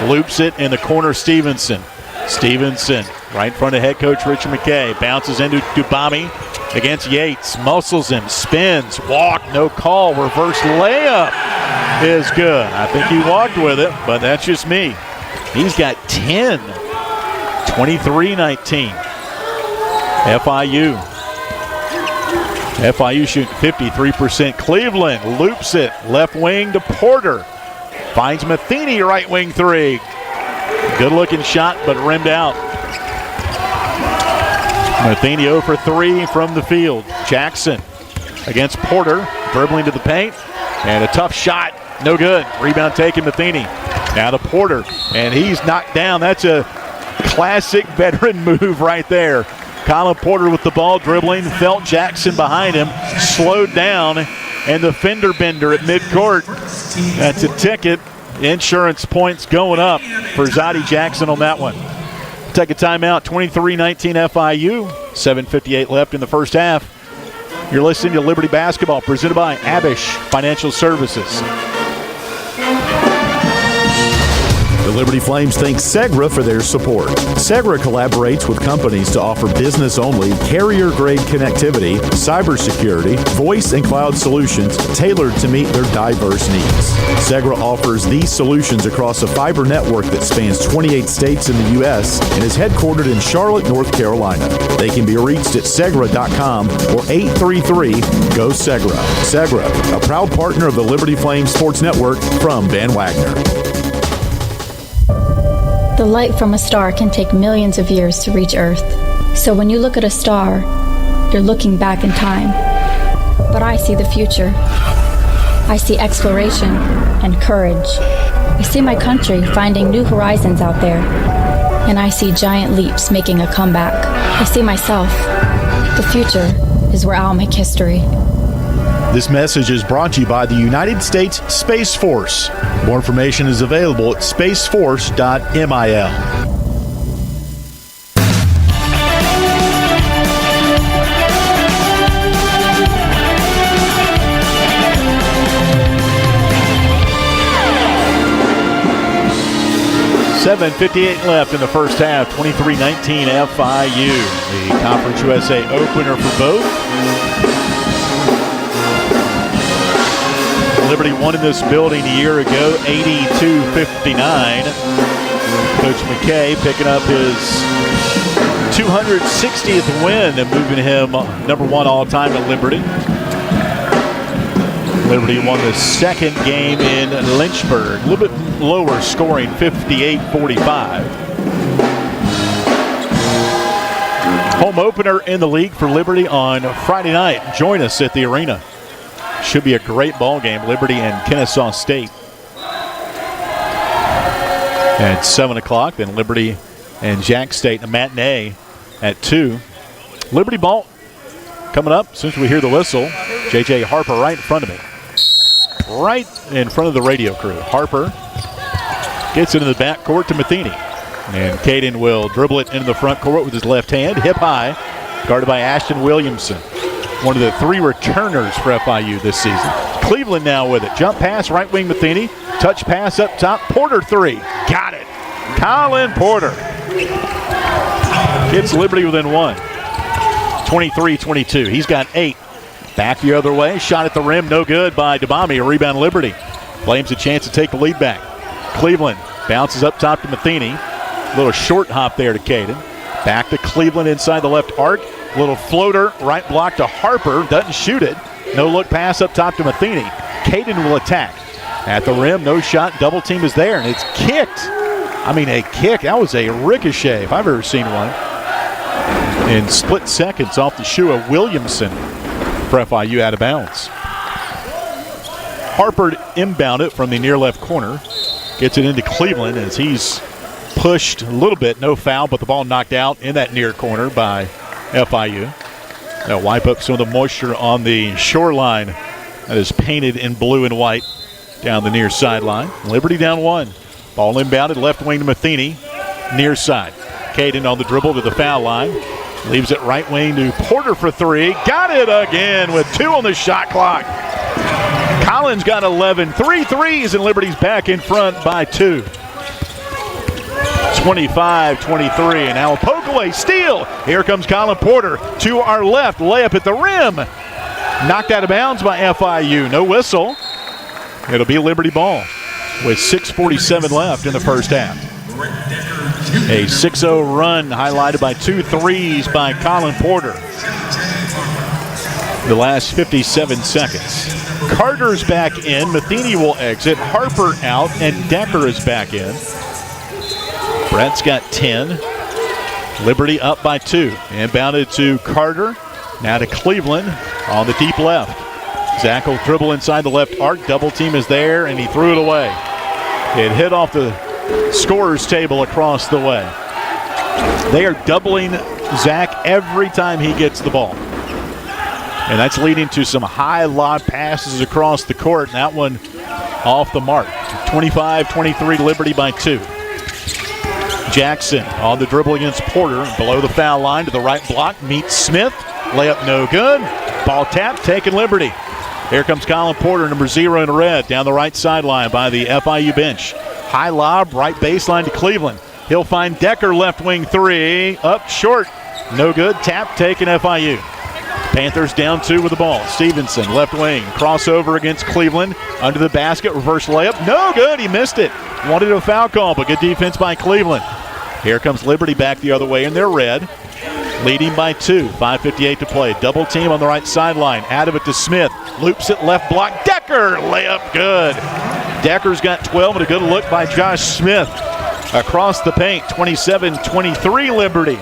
Loops it in the corner, Stevenson. Stevenson right in front of head coach Richard McKay. Bounces into Dubami against Yates. Muscles him, spins, walk, no call. Reverse layup is good. I think he walked with it, but that's just me. He's got 10. 23-19. FIU shooting 53%. Cleveland loops it left wing to Porter. Finds Matheny right wing 3. Good looking shot, but rimmed out. Matheny 0 for 3 from the field. Jackson against Porter, dribbling to the paint, and a tough shot, no good. Rebound taken, Matheny. Now to Porter, and he's knocked down. That's a classic veteran move right there. Colin Porter with the ball, dribbling, felt Jackson behind him, slowed down, and the fender bender at midcourt. That's a ticket. Insurance points going up for Zadie Jackson on that one. Take a timeout, 23-19 FIU, 7:58 left in the first half. You're listening to Liberty Basketball, presented by Abish Financial Services. The Liberty Flames thank Segra for their support. Segra collaborates with companies to offer business-only, carrier-grade connectivity, cybersecurity, voice and cloud solutions tailored to meet their diverse needs. Segra offers these solutions across a fiber network that spans 28 states in the U.S. and is headquartered in Charlotte, North Carolina. They can be reached at Segra.com or 833-GO-SEGRA. Segra, a proud partner of the Liberty Flames Sports Network from Van Wagner. The light from a star can take millions of years to reach Earth. So when you look at a star, you're looking back in time. But I see the future. I see exploration and courage. I see my country finding new horizons out there. And I see giant leaps making a comeback. I see myself. The future is where I'll make history. This message is brought to you by the United States Space Force. More information is available at spaceforce.mil. $7:58 left in the first half. 23-19 FIU. The Conference USA opener for both. Liberty won in this building a year ago, 82-59. Coach McKay picking up his 260th win and moving him number 1 all-time at Liberty. Liberty won the second game in Lynchburg, a little bit lower scoring, 58-45. Home opener in the league for Liberty on Friday night. Join us at the arena. Should be a great ball game, Liberty and Kennesaw State. At 7 o'clock, then Liberty and Jack State, a matinee at 2. Liberty ball coming up as soon as we hear the whistle. J.J. Harper right in front of me. Right in front of the radio crew. Harper gets it in the backcourt to Matheny. And Caden will dribble it into the front court with his left hand, hip high, guarded by Ashton Williamson. One of the 3 returners for FIU this season. Cleveland now with it. Jump pass, right wing Matheny. Touch pass up top. Porter 3. Got it. Colin Porter gets Liberty within 1. 23-22. He's got 8. Back the other way. Shot at the rim. No good by Dubami. A rebound Liberty. Flames a chance to take the lead back. Cleveland bounces up top to Matheny. A little short hop there to Caden. Back to Cleveland inside the left arc. Little floater, right block to Harper, doesn't shoot it. No look pass up top to Matheny. Caden will attack. At the rim, no shot, double team is there, and it's kicked. I mean, a kick, that was a ricochet if I've ever seen one. In split seconds off the shoe of Williamson for FIU out of bounds. Harper inbound it from the near left corner. Gets it into Cleveland as he's pushed a little bit, no foul, but the ball knocked out in that near corner by FIU. They'll wipe up some of the moisture on the shoreline that is painted in blue and white down the near sideline. Liberty down 1. Ball inbounded, left wing to Matheny, near side. Caden on the dribble to the foul line. Leaves it right wing to Porter for 3. Got it again with 2 on the shot clock. Collins got 11. 3 threes, and Liberty's back in front by 2. 25-23, and now a poke away steal. Here comes Colin Porter to our left. Layup at the rim. Knocked out of bounds by FIU. No whistle. It'll be Liberty ball with 6:47 left in the first half. A 6-0 run highlighted by 2 threes by Colin Porter. The last 57 seconds. Carter's back in. Matheny will exit. Harper out, and Decker is back in. Brett's got 10. Liberty up by 2. Inbounded to Carter. Now to Cleveland on the deep left. Zach will dribble inside the left arc. Double team is there, and he threw it away. It hit off the scorer's table across the way. They are doubling Zach every time he gets the ball. And that's leading to some high lob passes across the court. And that one off the mark. 25-23, Liberty by 2. Jackson on the dribble against Porter. Below the foul line to the right block. Meets Smith. Layup no good. Ball tapped, taking Liberty. Here comes Colin Porter, number 0 in red, down the right sideline by the FIU bench. High lob, right baseline to Cleveland. He'll find Decker, left wing 3. Up short. No good. Tap taken FIU. Panthers down 2 with the ball. Stevenson, left wing. Crossover against Cleveland. Under the basket. Reverse layup. No good. He missed it. Wanted a foul call, but good defense by Cleveland. Here comes Liberty back the other way in their red. Leading by 2. 5:58 to play. Double team on the right sideline. Out of it to Smith. Loops it left block. Decker. Layup good. Decker's got 12 and a good look by Josh Smith. Across the paint. 27-23 Liberty.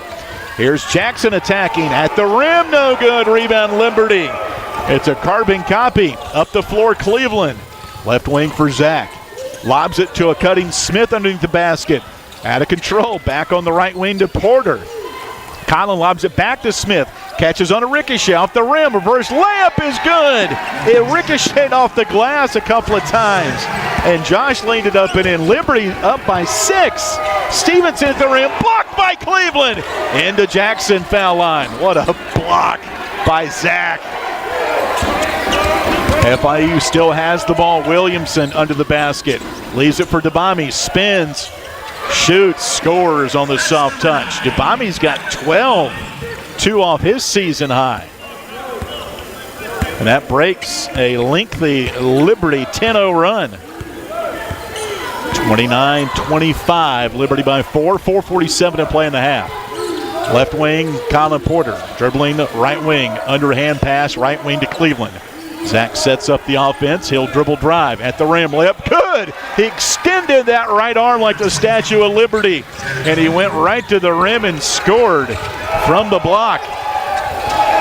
Here's Jackson attacking at the rim. No good. Rebound Liberty. It's a carbon copy. Up the floor Cleveland. Left wing for Zach. Lobs it to a cutting Smith underneath the basket. Out of control. Back on the right wing to Porter. Colin lobs it back to Smith. Catches on a ricochet off the rim. Reverse layup is good. It ricocheted off the glass a couple of times. And Josh leaned it up and in. Liberty up by 6. Stevenson at the rim. Blocked by Cleveland. Into Jackson foul line. What a block by Zach. FIU still has the ball. Williamson under the basket. Leaves it for Debami. Spins. Shoots, scores on the soft touch. Debami's got 12, 2 off his season high. And that breaks a lengthy Liberty 10-0 run. 29-25, Liberty by 4, 4:47 to play in the half. Left wing, Colin Porter, dribbling right wing, underhand pass, right wing to Cleveland. Zach sets up the offense. He'll dribble drive at the rim. Layup good. He extended that right arm like the Statue of Liberty. And he went right to the rim and scored from the block.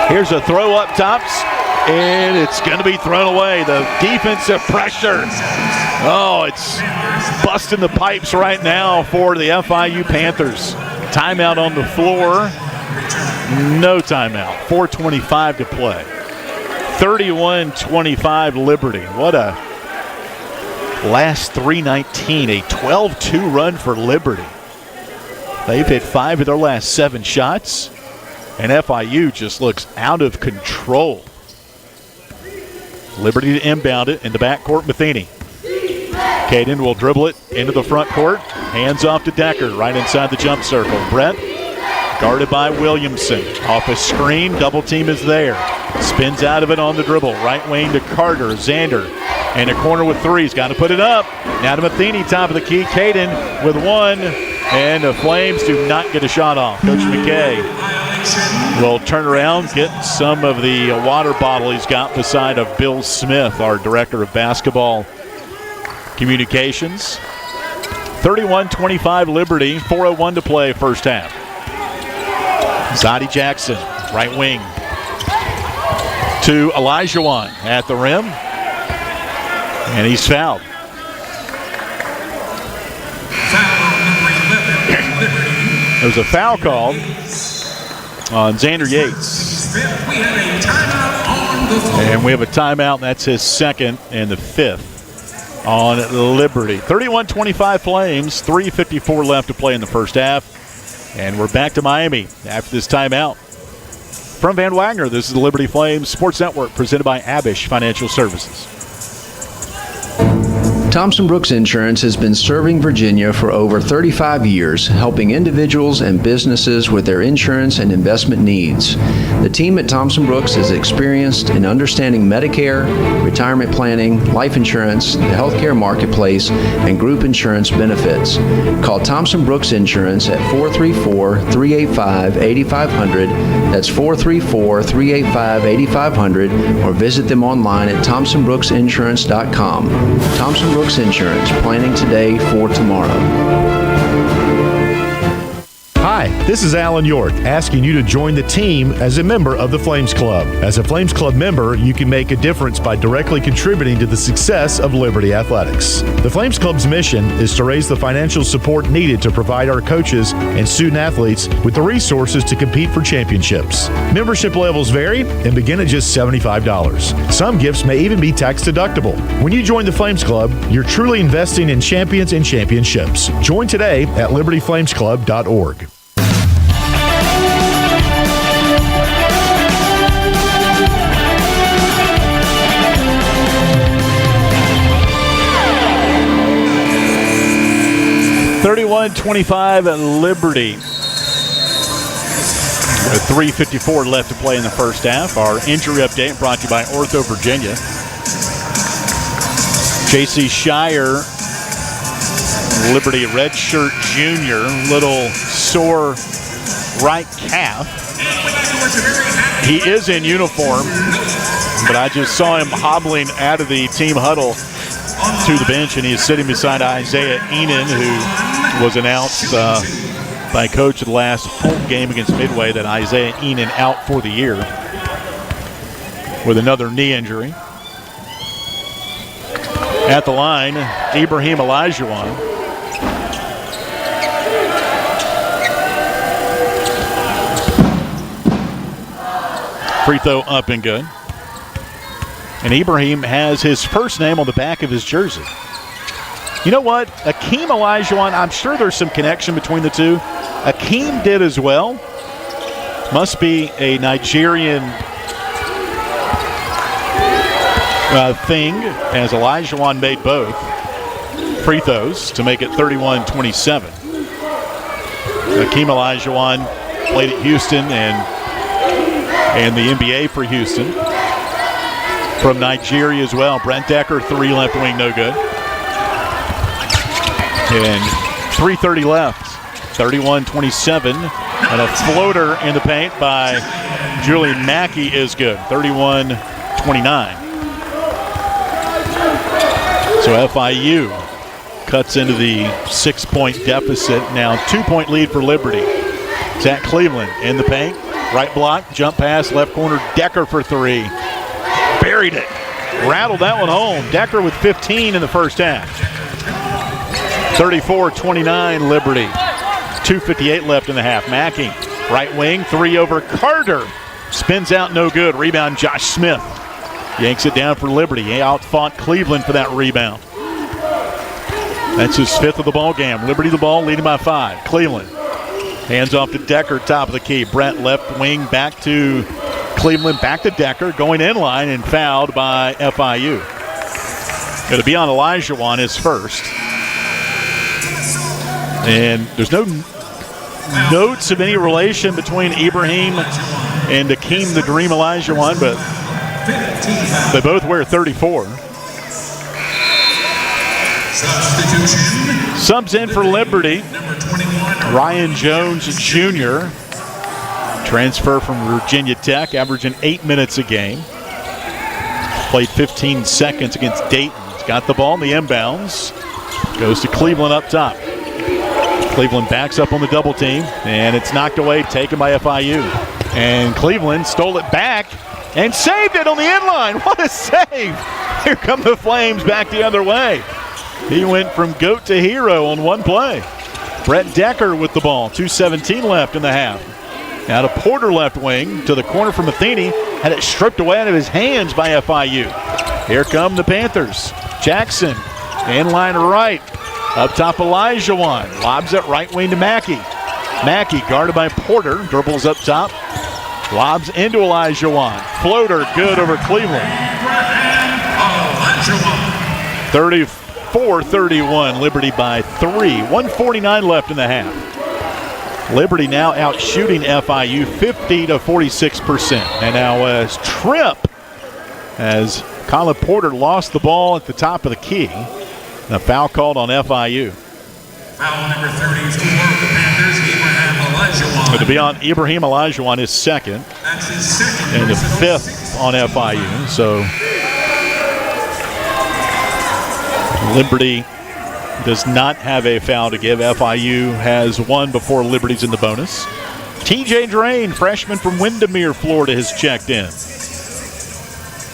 Here's a throw up tops. And it's going to be thrown away. The defensive pressure. Oh, it's busting the pipes right now for the FIU Panthers. Timeout on the floor. No timeout. 4:25 to play. 31-25 Liberty. What a last 3:19, a 12-2 run for Liberty. They've hit 5 of their last 7 shots, and FIU just looks out of control. Liberty to inbound it in the backcourt. Matheny. Caden will dribble it into the front court. Hands off to Decker right inside the jump circle. Brett guarded by Williamson. Off a screen, double team is there. Spins out of it on the dribble. Right wing to Carter. Xander in a corner with 3. He's got to put it up. Now to Matheny, top of the key. Caden with 1. And the Flames do not get a shot off. Coach McKay will turn around, get some of the water bottle he's got beside of Bill Smith, our director of basketball communications. 31-25 Liberty. 4:01 to play first half. Zadie Jackson, right wing to Elijah at the rim. And he's fouled. There's a foul called on Xander Yates. And we have a timeout, and that's his second and the fifth on Liberty. 31-25 Flames, 3:54 left to play in the first half. And we're back to Miami after this timeout. From Van Wagner, this is the Liberty Flames Sports Network presented by Abish Financial Services. Thompson Brooks Insurance has been serving Virginia for over 35 years, helping individuals and businesses with their insurance and investment needs. The team at Thompson Brooks is experienced in understanding Medicare, retirement planning, life insurance, the healthcare marketplace, and group insurance benefits. Call Thompson Brooks Insurance at 434-385-8500. That's 434-385-8500, or visit them online at thompsonbrooksinsurance.com. Thompson Brooks Insurance, planning today for tomorrow. Hi, this is Alan York, asking you to join the team as a member of the Flames Club. As a Flames Club member, you can make a difference by directly contributing to the success of Liberty Athletics. The Flames Club's mission is to raise the financial support needed to provide our coaches and student athletes with the resources to compete for championships. Membership levels vary and begin at just $75. Some gifts may even be tax deductible. When you join the Flames Club, you're truly investing in champions and championships. Join today at libertyflamesclub.org. (31-25) at Liberty. 3:54 left to play in the first half. Our injury update brought to you by Ortho Virginia. J.C. Shire, Liberty redshirt junior, little sore right calf. He is in uniform, but I just saw him hobbling out of the team huddle to the bench, and he is sitting beside Isaiah Enan, who was announced by coach of the last home game against Midway that Isaiah Enan out for the year with another knee injury. At the line, Ibrahim Olajuwon. Free throw up and good. And Ibrahim has his first name on the back of his jersey. You know what? Akeem Olajuwon, I'm sure there's some connection between the two. Akeem did as well. Must be a Nigerian thing, as Olajuwon made both free throws to make it 31-27. Akeem Olajuwon played at Houston and the NBA for Houston. From Nigeria as well. Brent Decker, three left wing, no good. And 3:30 left. 31-27. And a floater in the paint by Julian Mackey is good. 31-29. So FIU cuts into the 6-point deficit. Now 2-point lead for Liberty. Zach Cleveland in the paint. Right block, jump pass, left corner, Decker for three. Buried it. Rattled that one home. Decker with 15 in the first half. 34-29 Liberty. 2:58 left in the half. Mackey, right wing, three over Carter. Spins out, no good. Rebound, Josh Smith. Yanks it down for Liberty. He out-fought Cleveland for that rebound. That's his fifth of the ball game. Liberty the ball, leading by 5. Cleveland. Hands off to Decker, top of the key. Brent left wing, back to Cleveland, back to Decker, going in line and fouled by FIU. Going to be on Olajuwon, his first. And there's no notes of any relation between Ibrahim and Akeem the Dream Olajuwon, but they both wear 34. Subs in for Liberty. Ryan Jones Jr., transfer from Virginia Tech, averaging 8 minutes a game. Played 15 seconds against Dayton. He's got the ball in the inbounds. Goes to Cleveland up top. Cleveland backs up on the double team, and it's knocked away, taken by FIU. And Cleveland stole it back and saved it on the inline. What a save! Here come the Flames back the other way. He went from goat to hero on one play. Brett Decker with the ball. 2:17 left in the half. Now to Porter left wing to the corner for Matheny. Had it stripped away out of his hands by FIU. Here come the Panthers. Jackson in line right. Up top Elijah lobs it right wing to Mackey. Mackey guarded by Porter. Dribbles up top. Lobs into Elijah Floater good over Cleveland. 34-31. Liberty by 3. 1:49 left in the half. Liberty now out shooting FIU 50-46%. And now as Tripp, as Colin Porter lost the ball at the top of the key. And a foul called on FIU. Foul number 34 of the Panthers, Ibrahim Olajuwon. But to be on Ibrahim Olajuwon is second. That's his second. And the fifth on FIU. So Liberty does not have a foul to give. FIU has one before Liberty's in the bonus. TJ Drain, freshman from Windermere, Florida, has checked in.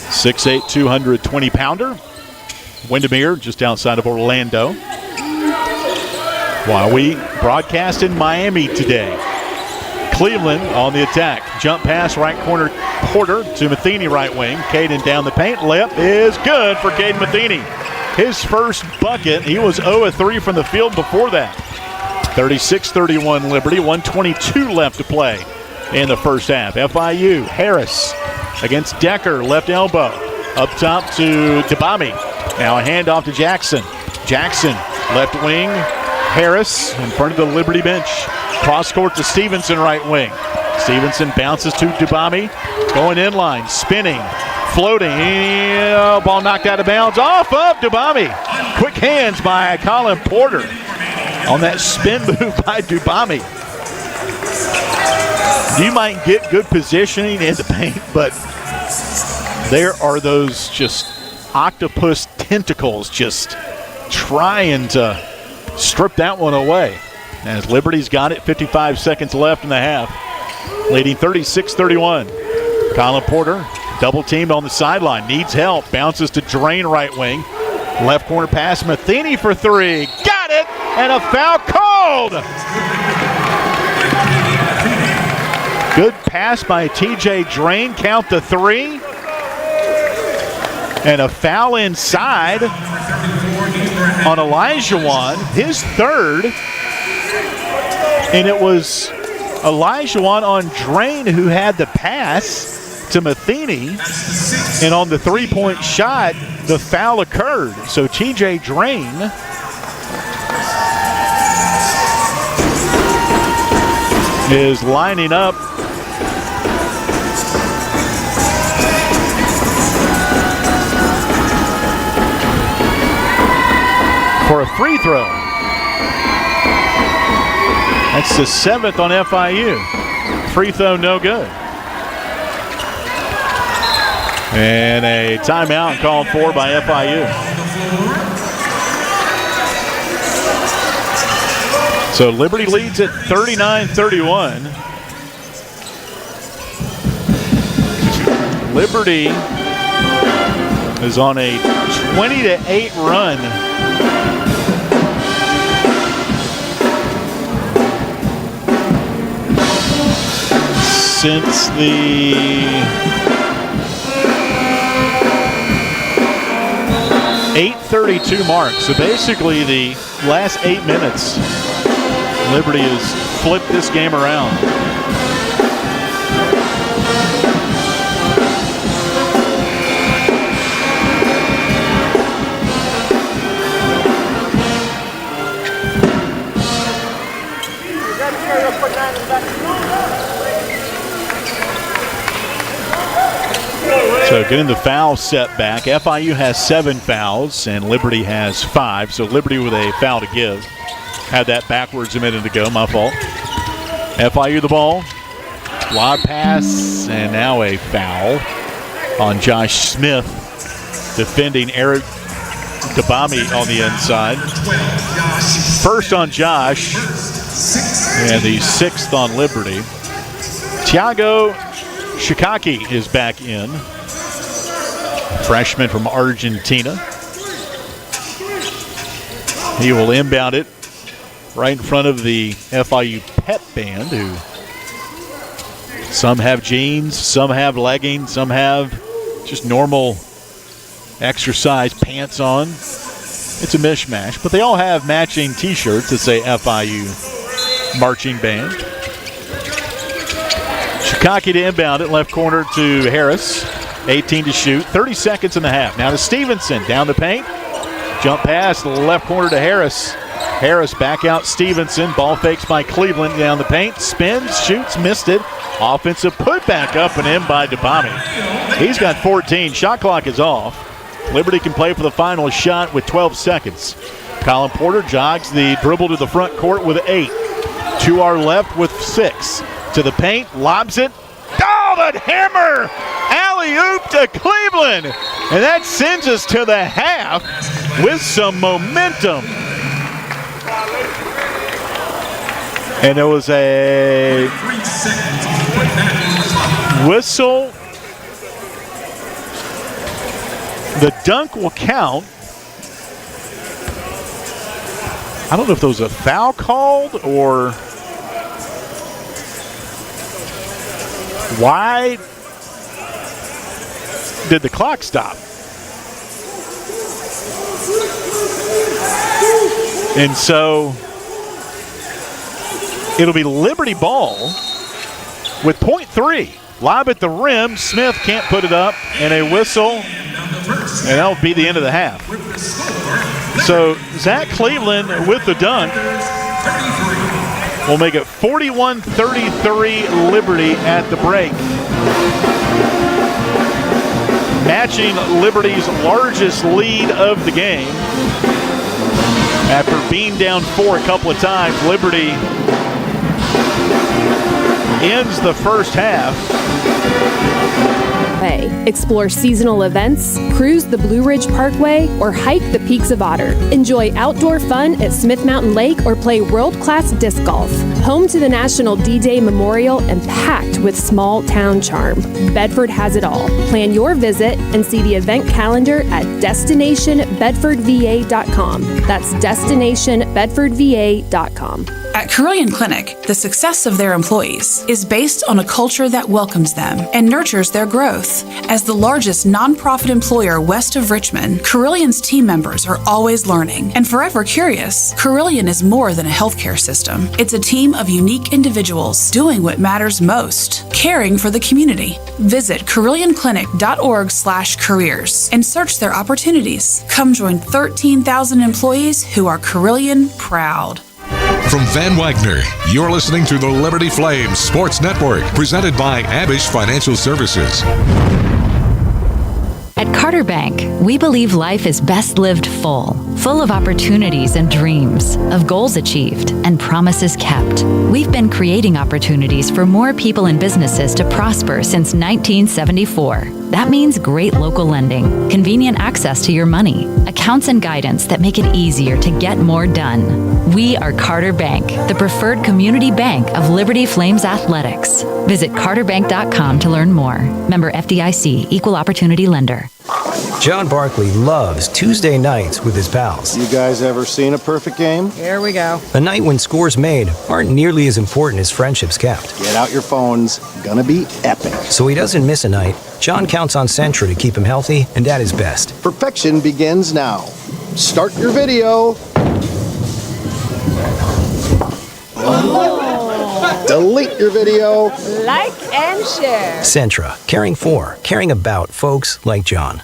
6'8", 220-pounder. Windermere, just outside of Orlando. While we broadcast in Miami today. Cleveland on the attack. Jump pass, right corner, Porter to Matheny, right wing. Caden down the paint. Layup is good for Caden Matheny. His first bucket. He was 0-3 from the field before that. 36-31 Liberty. 1:22 left to play in the first half. FIU, Harris against Decker, left elbow. Up top to Debami. Now a handoff to Jackson. Jackson, left wing. Harris in front of the Liberty bench. Cross court to Stevenson, right wing. Stevenson bounces to Debami. Going inline, spinning, floating. Ball knocked out of bounds. Off of Debami. Quick hands by Colin Porter on that spin move by Debami. You might get good positioning in the paint, but there are those just octopus tentacles just trying to strip that one away. As Liberty's got it, 55 seconds left in the half, leading 36-31. Colin Porter, double teamed on the sideline, needs help, bounces to Drain, right wing. Left corner pass, Matheny for three. Got it, and a foul called. Good pass by TJ Drain, count the three. And a foul inside on Olajuwon, his third. And it was Olajuwon on Drain who had the pass to Matheny. And on the three-point shot, the foul occurred. So TJ Drain is lining up for a free throw. That's the 7th on FIU. Free throw no good. And a timeout called for by FIU. So Liberty leads at 39-31. Liberty is on a 20-8 run. Since the .832 mark. So basically the last 8 minutes, Liberty has flipped this game around. So getting the foul set back. FIU has 7 fouls and Liberty has 5. So Liberty with a foul to give. Had that backwards a minute ago, my fault. FIU the ball. Lob pass and now a foul on Josh Smith. Defending Eric Debami on the inside. First on Josh and the 6th on Liberty. Thiago Shikaki is back in. Freshman from Argentina. He will inbound it right in front of the FIU pep band, who some have jeans, some have leggings, some have just normal exercise pants on. It's a mishmash, but they all have matching T-shirts that say FIU marching band. Shikaki to inbound it, left corner to Harris. 18 to shoot, 30 seconds in the half. Now to Stevenson, down the paint. Jump pass, left corner to Harris. Harris back out Stevenson. Ball fakes by Cleveland down the paint. Spins, shoots, missed it. Offensive putback up and in by DeBami. He's got 14. Shot clock is off. Liberty can play for the final shot with 12 seconds. Colin Porter jogs the dribble to the front court with 8. To our left with 6. To the paint, lobs it. Oh, that hammer! Alley-oop to Cleveland. And that sends us to the half with some momentum. And there was a whistle. The dunk will count. I don't know if there was a foul called or why did the clock stop? And so it'll be Liberty ball with .3. Lob at the rim. Smith can't put it up. And a whistle. And that'll be the end of the half. So Zach Cleveland with the dunk will make it 41-33 Liberty at the break. Matching Liberty's largest lead of the game. After being down 4 a couple of times, Liberty ends the first half. Explore seasonal events, cruise the Blue Ridge Parkway, or hike the peaks of Otter. Enjoy outdoor fun at Smith Mountain Lake or play world-class disc golf. Home to the National D-Day Memorial and packed with small town charm, Bedford has it all. Plan your visit and see the event calendar at destinationbedfordva.com. That's destinationbedfordva.com. At Carilion Clinic, the success of their employees is based on a culture that welcomes them and nurtures their growth. As the largest nonprofit employer west of Richmond, Carillion's team members are always learning and forever curious. Carilion is more than a healthcare system. It's a team of unique individuals doing what matters most, caring for the community. Visit CarillionClinic.org/careers and search their opportunities. Come join 13,000 employees who are Carilion proud. From Van Wagner, you're listening to the Liberty Flames Sports Network, presented by Abish Financial Services. At Carter Bank, we believe life is best lived full of opportunities and dreams, of goals achieved and promises kept. We've been creating opportunities for more people and businesses to prosper since 1974. That means great local lending, convenient access to your money, accounts and guidance that make it easier to get more done. We are Carter Bank, the preferred community bank of Liberty Flames Athletics. Visit carterbank.com to learn more. Member FDIC, Equal Opportunity Lender. John Barkley loves Tuesday nights with his pals. You guys ever seen a perfect game? Here we go. A night when scores made aren't nearly as important as friendships kept. Get out your phones. Gonna be epic. So he doesn't miss a night. John counts on Sentra to keep him healthy and at his best. Perfection begins now. Start your video. Delete your video. Like and share. Sentra, caring for, caring about folks like John.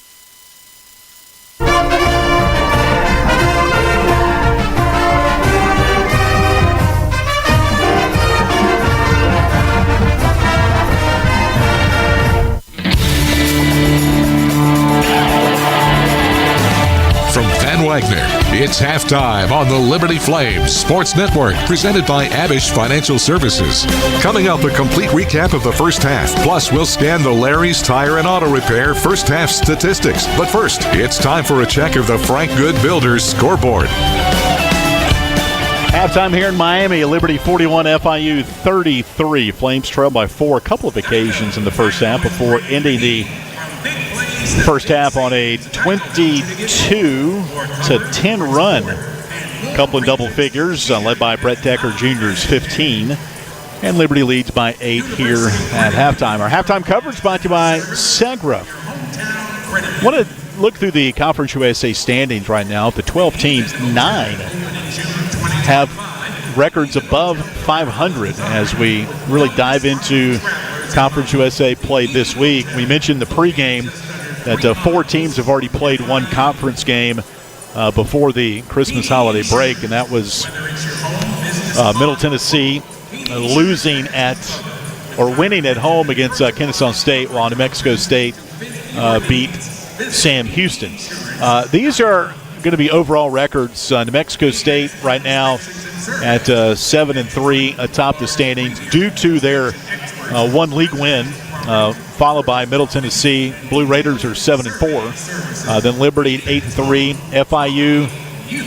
From Van Wagner, it's halftime on the Liberty Flames Sports Network, presented by Abish Financial Services. Coming up, a complete recap of the first half. Plus, we'll scan the Larry's Tire and Auto Repair first half statistics. But first, it's time for a check of the Frank Good Builders scoreboard. Halftime here in Miami, Liberty 41, FIU 33. Flames trail by 4 a couple of occasions in the first half before ending the first half on a 22-10 run Couple in double figures, led by Brett Decker Jr.'s 15. And Liberty leads by 8 here at halftime. Our halftime coverage brought to you by Segra. I want to look through the Conference USA standings right now. The 12 teams, 9 have records above 500 as we really dive into Conference USA play this week. We mentioned the pregame that 4 teams have already played one conference game before the Christmas holiday break, and that was Middle Tennessee winning at home against Kennesaw State, while New Mexico State beat Sam Houston. These are going to be overall records. New Mexico State right now at 7-3 atop the standings due to their one league win, followed by Middle Tennessee. Blue Raiders are 7-4. Then Liberty 8-3. FIU,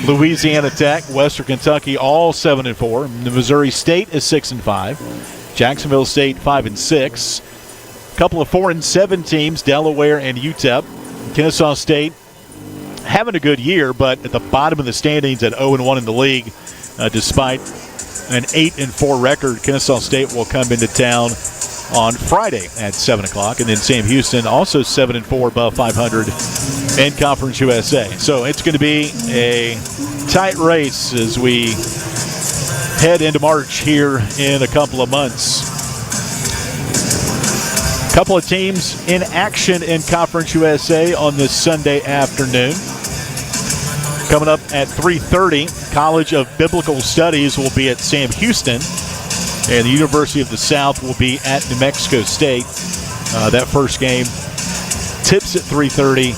Louisiana Tech, Western Kentucky, all 7-4. Missouri State is 6-5. Jacksonville State 5-6. A couple of 4-7 teams, Delaware and UTEP. Kennesaw State having a good year, but at the bottom of the standings at 0-1 in the league, despite an 8-4 record. Kennesaw State will come into town on Friday at 7 o'clock. And then Sam Houston also 7-4 above 500 in Conference USA. So it's going to be a tight race as we head into March here in a couple of months. A couple of teams in action in Conference USA on this Sunday afternoon. Coming up at 3:30, College of Biblical Studies will be at Sam Houston, and the University of the South will be at New Mexico State. That first game tips at 3:30,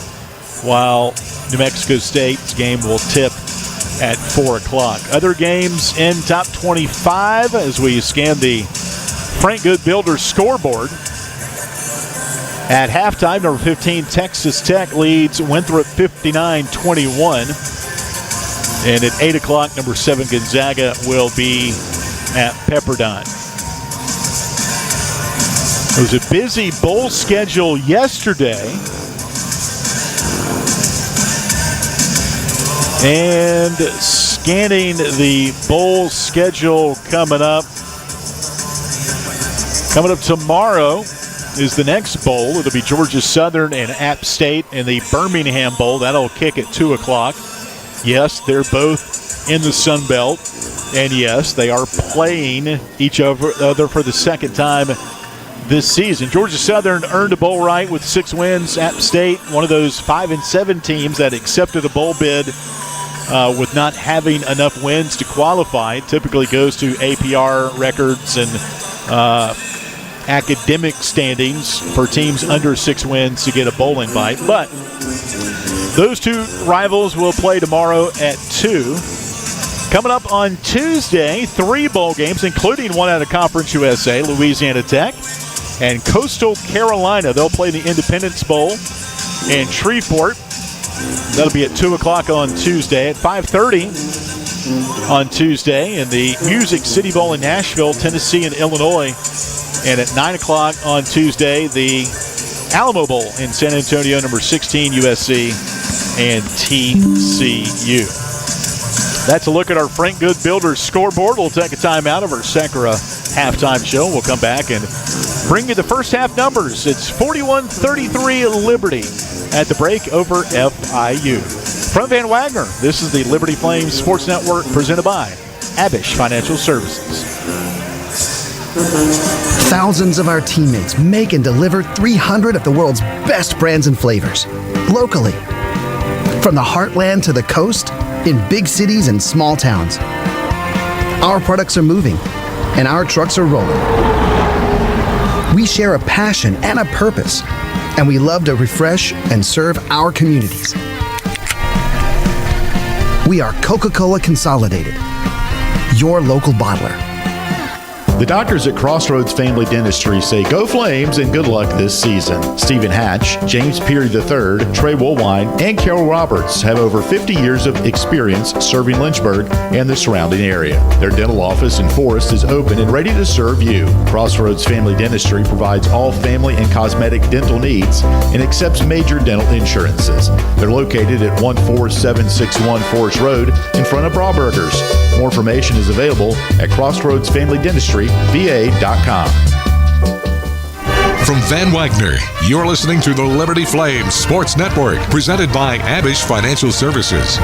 while New Mexico State's game will tip at 4 o'clock. Other games in top 25 as we scan the Frank Good Builders scoreboard. At halftime, number 15, Texas Tech leads Winthrop 59-21. And at 8 o'clock, number 7, Gonzaga will be at Pepperdine. It was a busy bowl schedule yesterday. And scanning the bowl schedule coming up. Coming up tomorrow is the next bowl. It'll be Georgia Southern and App State in the Birmingham Bowl. That'll kick at 2 o'clock. Yes, they're both in the Sun Belt. And yes, they are playing each other for the second time this season. Georgia Southern earned a bowl right with 6 wins. App State, one of those 5-7 teams that accepted a bowl bid with not having enough wins to qualify. It typically goes to APR records and academic standings for teams under 6 wins to get a bowl invite. But those two rivals will play tomorrow at 2. Coming up on Tuesday, 3 bowl games, including one out of Conference USA, Louisiana Tech and Coastal Carolina. They'll play the Independence Bowl in Shreveport. That'll be at 2 o'clock on Tuesday. At 5:30 on Tuesday in the Music City Bowl in Nashville, Tennessee and Illinois. And at 9 o'clock on Tuesday, the Alamo Bowl in San Antonio, number 16, USC and TCU. That's a look at our Frank Good Builders scoreboard. We'll take a time out of our Segra halftime show. We'll come back and bring you the first half numbers. It's 41-33 Liberty at the break over FIU. From Van Wagner, this is the Liberty Flames Sports Network presented by Abish Financial Services. Thousands of our teammates make and deliver 300 of the world's best brands and flavors, locally. From the heartland to the coast, in big cities and small towns. Our products are moving, and our trucks are rolling. We share a passion and a purpose, and we love to refresh and serve our communities. We are Coca-Cola Consolidated, your local bottler. The doctors at Crossroads Family Dentistry say go Flames and good luck this season. Stephen Hatch, James Peary III, Trey Woolwine, and Carol Roberts have over 50 years of experience serving Lynchburg and the surrounding area. Their dental office in Forest is open and ready to serve you. Crossroads Family Dentistry provides all family and cosmetic dental needs and accepts major dental insurances. They're located at 14761 Forest Road in front of Brauburgers. More information is available at crossroadsfamilydentistryva.com. From Van Wagner, you're listening to the Liberty Flames Sports Network, presented by Abish Financial Services.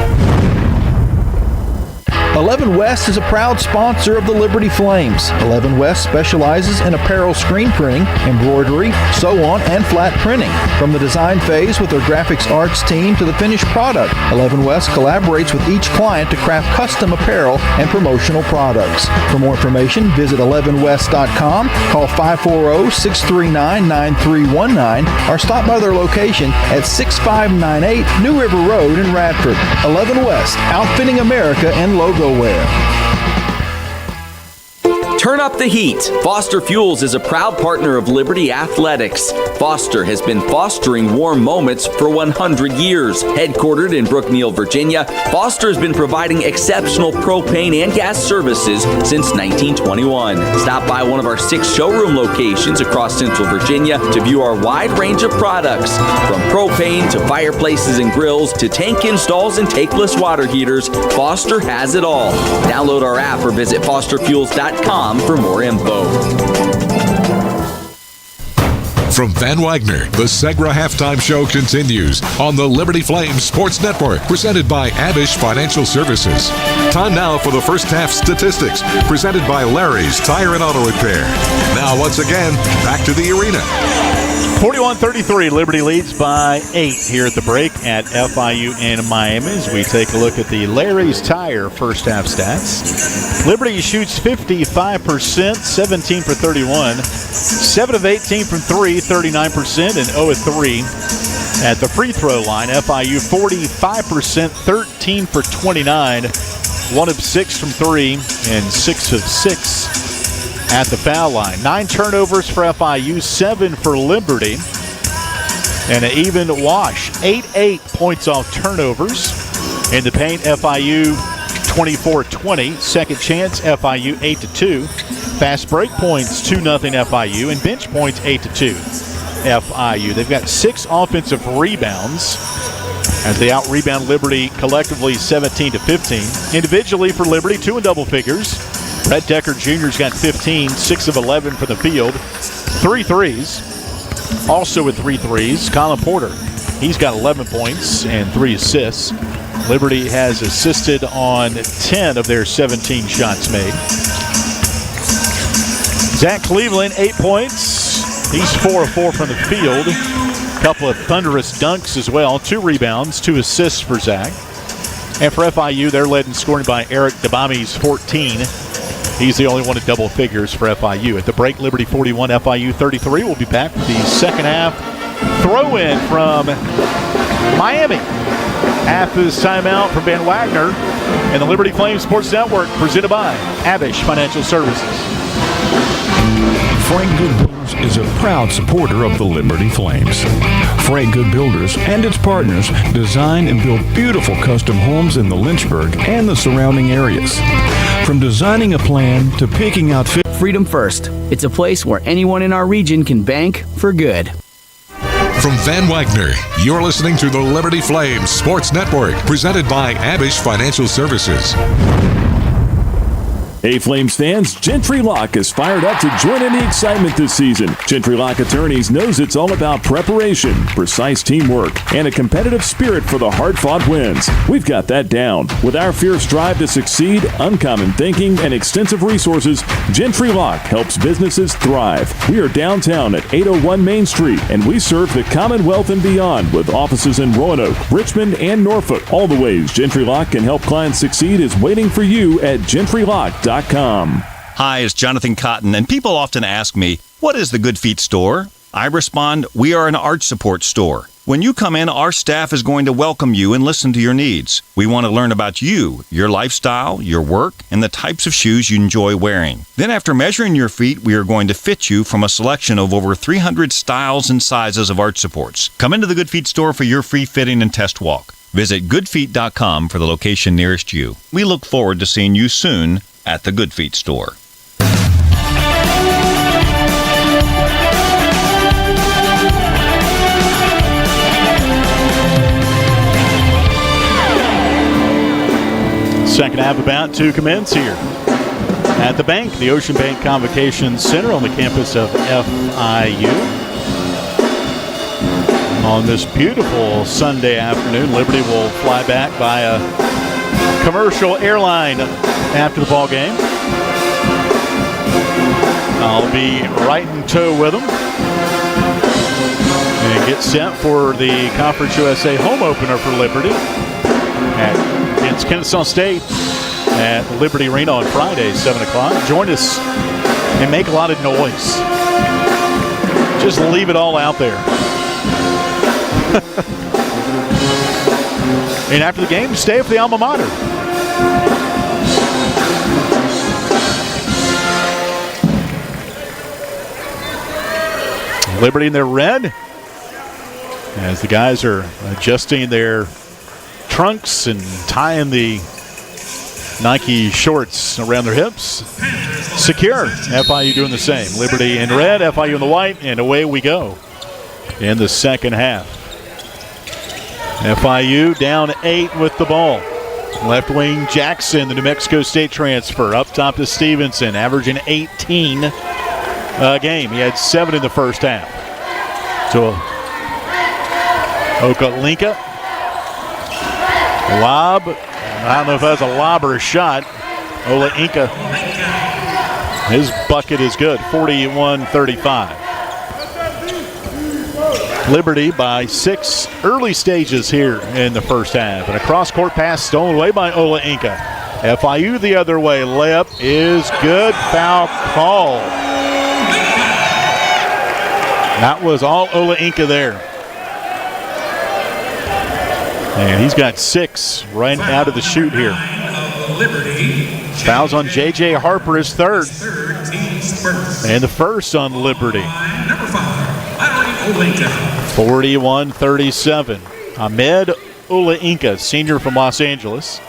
11 West is a proud sponsor of the Liberty Flames. 11 West specializes in apparel screen printing, embroidery, sew-on, and flat printing. From the design phase with their graphics arts team to the finished product, 11 West collaborates with each client to craft custom apparel and promotional products. For more information, visit 11west.com, call 540-639-9319, or stop by their location at 6598 New River Road in Radford. 11 West, outfitting America and logo wear. Turn up the heat. Foster Fuels is a proud partner of Liberty Athletics. Foster has been fostering warm moments for 100 years. Headquartered in Brookneal, Virginia, Foster has been providing exceptional propane and gas services since 1921. Stop by one of our 6 showroom locations across Central Virginia to view our wide range of products. From propane to fireplaces and grills to tank installs and tankless water heaters, Foster has it all. Download our app or visit fosterfuels.com for more info. From Van Wagner, the Segra Halftime Show continues on the Liberty Flames Sports Network, presented by Abish Financial Services. Time now for the first half statistics, presented by Larry's Tire and Auto Repair. Now, once again, back to the arena. 41-33, Liberty leads by 8 here at the break at FIU and Miami as we take a look at the Larry's Tire first half stats. Liberty shoots 55%, 17 for 31, 7 of 18 from 3, 39%, and 0 of 3 at the free throw line. FIU 45%, 13 for 29, 1 of 6 from 3, and 6 of 6 at the foul line. 9 turnovers for FIU, 7 for Liberty, and an even wash. 8 points off turnovers. In the paint, FIU 24-20. Second chance, FIU 8-2. Fast break points 2-0 FIU, and bench points 8-2 FIU. They've got 6 offensive rebounds as they out-rebound Liberty collectively 17-15. Individually for Liberty, 2 in double figures. Brett Decker Jr.'s got 15, 6 of 11 for the field. 3 threes. Also with 3 threes, Colin Porter. He's got 11 points and 3 assists. Liberty has assisted on 10 of their 17 shots made. Zach Cleveland, 8 points. He's 4 of 4 from the field. A couple of thunderous dunks as well. 2 rebounds, 2 assists for Zach. And for FIU, they're led in scoring by Eric Dabami's 14. He's the only one in double figures for FIU. At the break, Liberty 41, FIU 33. We'll be back with the second half throw-in from Miami. Half this timeout from Van Wagner and the Liberty Flames Sports Network, presented by Abish Financial Services. Frank Good Builders is a proud supporter of the Liberty Flames. Frank Good Builders and its partners design and build beautiful custom homes in the Lynchburg and the surrounding areas. From designing a plan to picking out Freedom First. It's a place where anyone in our region can bank for good. From Van Wagner, you're listening to the Liberty Flames Sports Network, presented by Abish Financial Services. Hey Flames fans, Gentry Lock is fired up to join in the excitement this season. Gentry Lock Attorneys knows it's all about preparation, precise teamwork, and a competitive spirit for the hard-fought wins. We've got that down. With our fierce drive to succeed, uncommon thinking, and extensive resources, Gentry Lock helps businesses thrive. We are downtown at 801 Main Street, and we serve the Commonwealth and beyond with offices in Roanoke, Richmond, and Norfolk. All the ways Gentry Lock can help clients succeed is waiting for you at GentryLock.com. Hi, it's Jonathan Cotton, and people often ask me, what is the Good Feet store? I respond, we are an arch support store. When you come in, our staff is going to welcome you and listen to your needs. We want to learn about you, your lifestyle, your work, and the types of shoes you enjoy wearing. Then after measuring your feet, we are going to fit you from a selection of over 300 styles and sizes of arch supports. Come into the Good Feet store for your free fitting and test walk. Visit goodfeet.com for the location nearest you. We look forward to seeing you soon at the Good Feet store. Second half about to commence here at the bank, the Ocean Bank Convocation Center on the campus of FIU. On this beautiful Sunday afternoon, Liberty will fly back by a commercial airline after the ball game. I'll be right in tow with them and get set for the Conference USA home opener for Liberty against Kennesaw State at Liberty Arena on Friday, 7 o'clock. Join us and make a lot of noise. Just leave it all out there. And after the game, stay for the alma mater. Liberty in their red as the guys are adjusting their trunks and tying the Nike shorts around their hips. Secure. FIU doing the same. Liberty in red, FIU in the white, and away we go in the second half. FIU down 8 with the ball. Left wing Jackson, the New Mexico State transfer, up top to Stevenson, averaging 18 a game. He had 7 in the first half. So Okalinka. Lob. I don't know if that's a lob or a shot. Ola Inca. His bucket is good. 41-35. Liberty by 6 early stages here in the first half. And a cross-court pass stolen away by Ola Inca. FIU the other way. Layup is good. Foul call. That was all Ola Inca there. And he's got 6 right out of the chute here. Fouls on J.J. Harper, his third. And the first on Liberty. 41-37. Ahmed Ola Inca, senior from Los Angeles.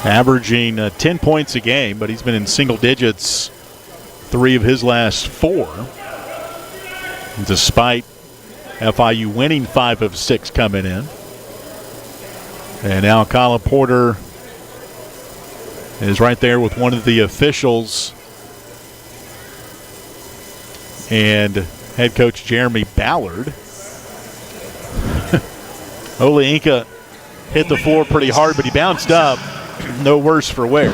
Averaging 10 points a game, but he's been in single digits 3 of his last 4. Despite FIU winning 5 of 6 coming in. And now Colin Porter is right there with one of the officials and head coach Jeremy Ballard. Ola Inca hit the floor pretty hard, but he bounced up. No worse for wear.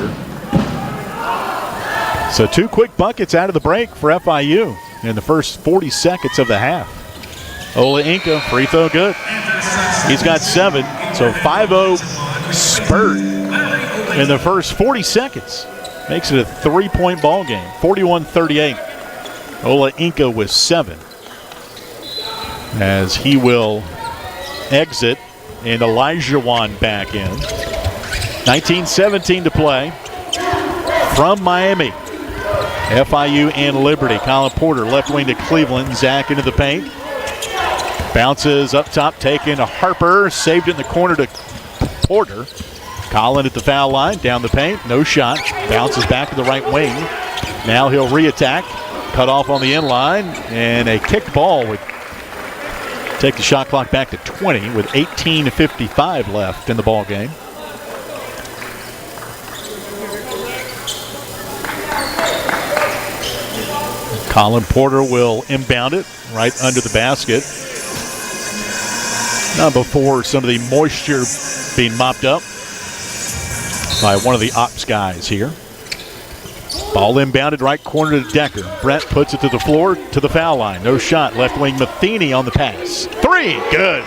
So 2 quick buckets out of the break for FIU in the first 40 seconds of the half. Ola Inca, free throw good. He's got 7, so 5-0 spurt in the first 40 seconds. Makes it a 3-point ball game, 41-38. Ola Inca with 7 as he will exit and Elijah Wan back in. 19:17 to play from Miami. FIU and Liberty. Colin Porter left wing to Cleveland. Zach into the paint. Bounces up top, taken to Harper. Saved it in the corner to Porter. Colin at the foul line, down the paint, no shot. Bounces back to the right wing. Now he'll re-attack. Cut off on the end line, and a kicked ball would take the shot clock back to 20 with 18:55 left in the ball game. Colin Porter will inbound it right under the basket. Now before some of the moisture being mopped up by one of the ops guys here. Ball inbounded right corner to Decker. Brett puts it to the floor to the foul line. No shot. Left wing Matheny on the pass. 3, good.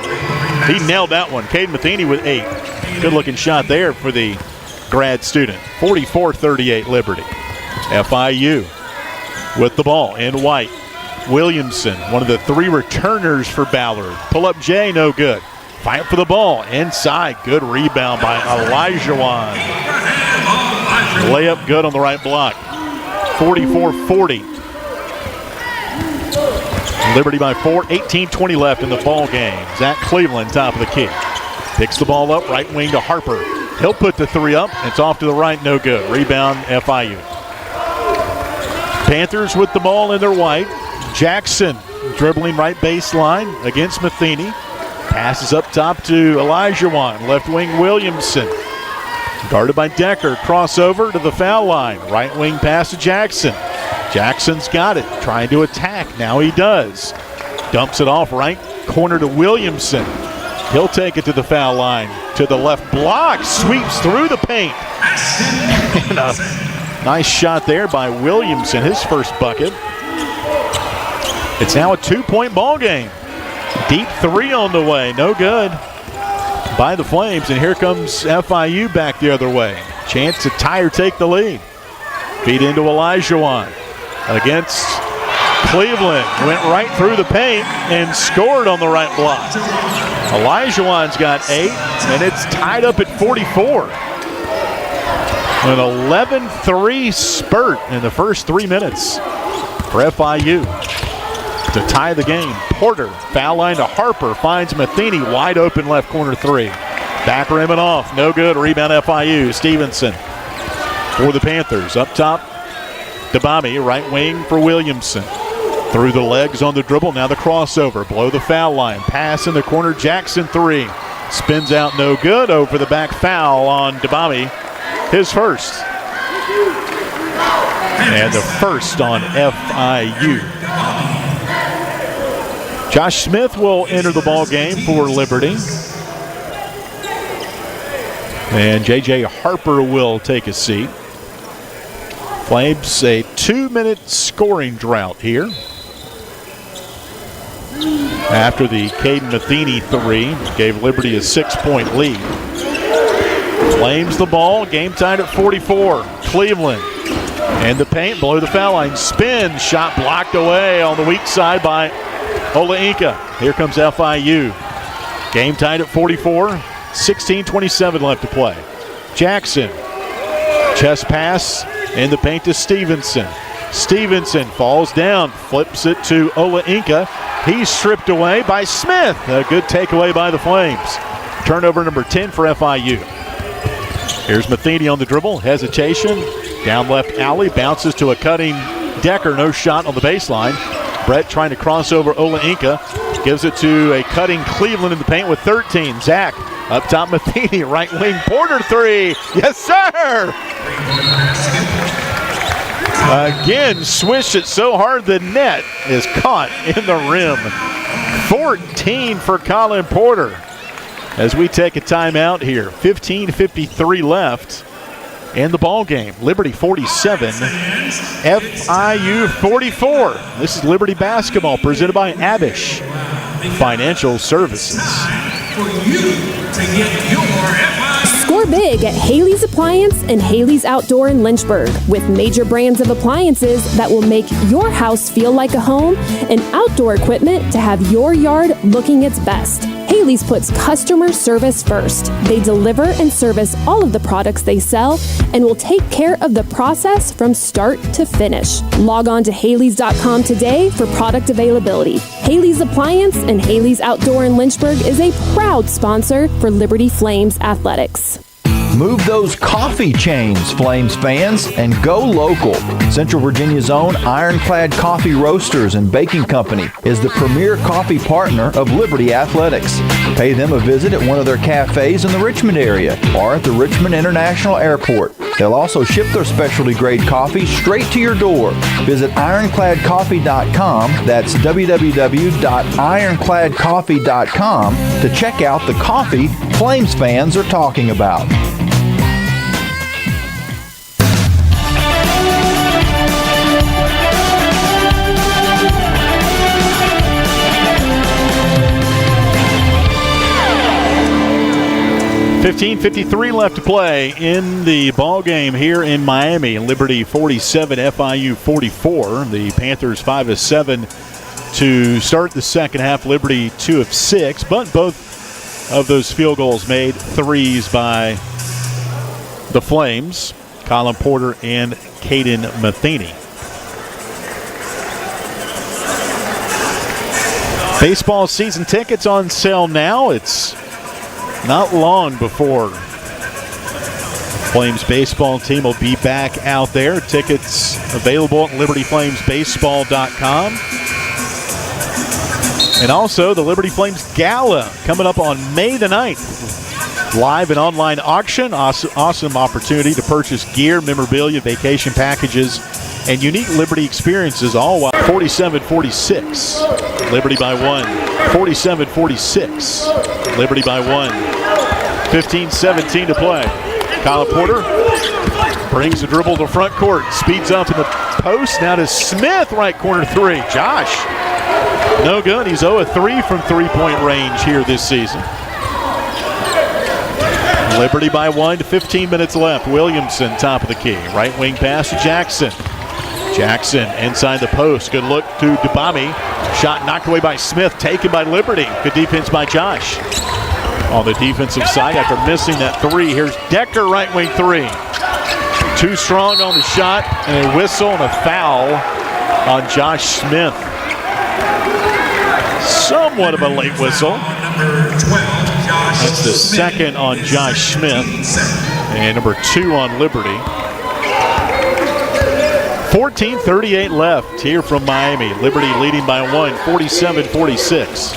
He nailed that one. Caden Matheny with 8. Good looking shot there for the grad student. 44-38 Liberty. FIU with the ball in white. Williamson, one of the 3 returners for Ballard. Pull up Jay, no good. Fight for the ball. Inside, good rebound by Elijah. Layup good on the right block. 44-40. Liberty by 4, 18-20 left in the ball game. Zach Cleveland, top of the key. Picks the ball up, right wing to Harper. He'll put the 3 up. It's off to the right, no good. Rebound, FIU. Panthers with the ball in their white. Jackson dribbling right baseline against Matheny. Passes up top to Elijah. Left wing Williamson. Guarded by Decker. Crossover to the foul line. Right wing pass to Jackson. Jackson's got it. Trying to attack. Now he does. Dumps it off right corner to Williamson. He'll take it to the foul line. To the left block. Sweeps through the paint. And a nice shot there by Williamson. His first bucket. It's now a 2-point ball game. Deep 3 on the way. No good by the Flames. And here comes FIU back the other way. Chance to tie or take the lead. Feed into Elijah against Cleveland. Went right through the paint and scored on the right block. Elijah's got 8, and it's tied up at 44. An 11-3 spurt in the first 3 minutes for FIU to tie the game. Porter, foul line to Harper, finds Matheny, wide open left corner 3. Back rim and off, no good. Rebound FIU. Stevenson for the Panthers. Up top, Dabami, right wing for Williamson. Through the legs on the dribble, now the crossover. Below the foul line, pass in the corner, Jackson 3. Spins out, no good. Over the back, foul on Dabami. His first. And the first on FIU. Josh Smith will enter the ball game for Liberty. And J.J. Harper will take a seat. Flames a 2-minute scoring drought here. After the Caden Matheny 3 gave Liberty a 6-point lead. Flames the ball, game tied at 44. Cleveland and the paint below the foul line. Spin, shot blocked away on the weak side by Ola Inca. Here comes FIU. Game tied at 44. 16:27 left to play. Jackson. Chest pass in the paint to Stevenson. Stevenson falls down. Flips it to Ola Inca. He's stripped away by Smith. A good takeaway by the Flames. Turnover number 10 for FIU. Here's Matheny on the dribble. Hesitation. Down left alley. Bounces to a cutting Decker. No shot on the baseline. Brett trying to cross over Ola Inca. Gives it to a cutting Cleveland in the paint with 13. Zach up top Matheny. Right wing Porter 3. Yes, sir! Again, swish it so hard the net is caught in the rim. 14 for Colin Porter. As we take a timeout here. 15:53 left in the ball game. Liberty 47, FIU 44. This is Liberty basketball presented by Abish Financial Services. Score big at Haley's Appliance and Haley's Outdoor in Lynchburg with major brands of appliances that will make your house feel like a home and outdoor equipment to have your yard looking its best. Haley's puts customer service first. They deliver and service all of the products they sell and will take care of the process from start to finish. Log on to Haleys.com today for product availability. Haley's Appliance and Haley's Outdoor in Lynchburg is a proud sponsor for Liberty Flames Athletics. Move those coffee chains, Flames fans, and go local. Central Virginia's own Ironclad Coffee Roasters and Baking Company is the premier coffee partner of Liberty Athletics. Pay them a visit at one of their cafes in the Richmond area or at the Richmond International Airport. They'll also ship their specialty grade coffee straight to your door. Visit ironcladcoffee.com, that's www.ironcladcoffee.com, to check out the coffee Flames fans are talking about. $15:53 left to play in the ball game here in Miami. Liberty 47, FIU 44. The Panthers 5-7 to start the second half. Liberty 2 of 6, but both of those field goals made threes by the Flames, Colin Porter and Caden Matheny. Baseball season tickets on sale now. It's not long before Flames baseball team will be back out there. Tickets available at libertyflamesbaseball.com. And also the Liberty Flames Gala coming up on May the 9th. Live and online auction. Awesome opportunity to purchase gear, memorabilia, vacation packages, and unique Liberty experiences, all while 47-46. Liberty by 1. 47-46. Liberty by 1. 15-17 to play. Colin Porter brings the dribble to front court. Speeds up in the post. Now to Smith, right corner three. Josh, no good. He's 0-3 from three-point range here this season. Liberty by 1, 15 minutes left. Williamson, top of the key. Right wing pass to Jackson. Jackson inside the post. Good look to Dubami. Shot knocked away by Smith. Taken by Liberty. Good defense by Josh. On the defensive side after missing that three. Here's Decker, right wing three. Too strong on the shot. And a whistle and a foul on Josh Smith. Somewhat of a late whistle. That's the second on Josh Smith. And number 2 on Liberty. 14:38 left here from Miami. Liberty leading by 1, 47-46.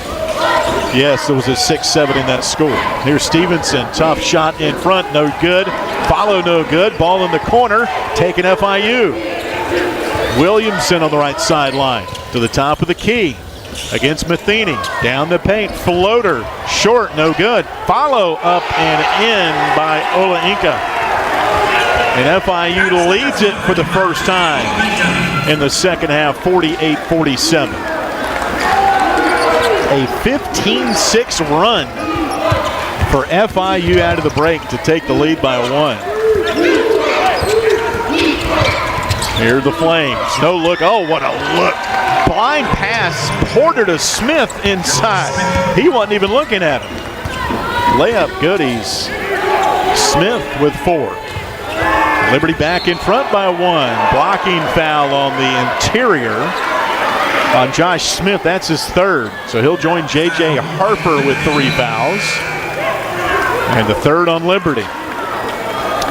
Yes, there was a 6-7 in that score. Here's Stevenson, tough shot in front, no good. Follow, no good. Ball in the corner, taking FIU. Williamson on the right sideline to the top of the key against Matheny. Down the paint, floater, short, no good. Follow up and in by Ola Inca. And FIU leads it for the first time in the second half, 48-47. A 15-6 run for FIU out of the break to take the lead by 1. Here are the Flames. No look. Oh, what a look. Blind pass. Porter to Smith inside. He wasn't even looking at him. Layup goodies. Smith with 4. Liberty back in front by 1. Blocking foul on the interior on Josh Smith. That's his 3rd. So he'll join J.J. Harper with 3 fouls. And the 3rd on Liberty.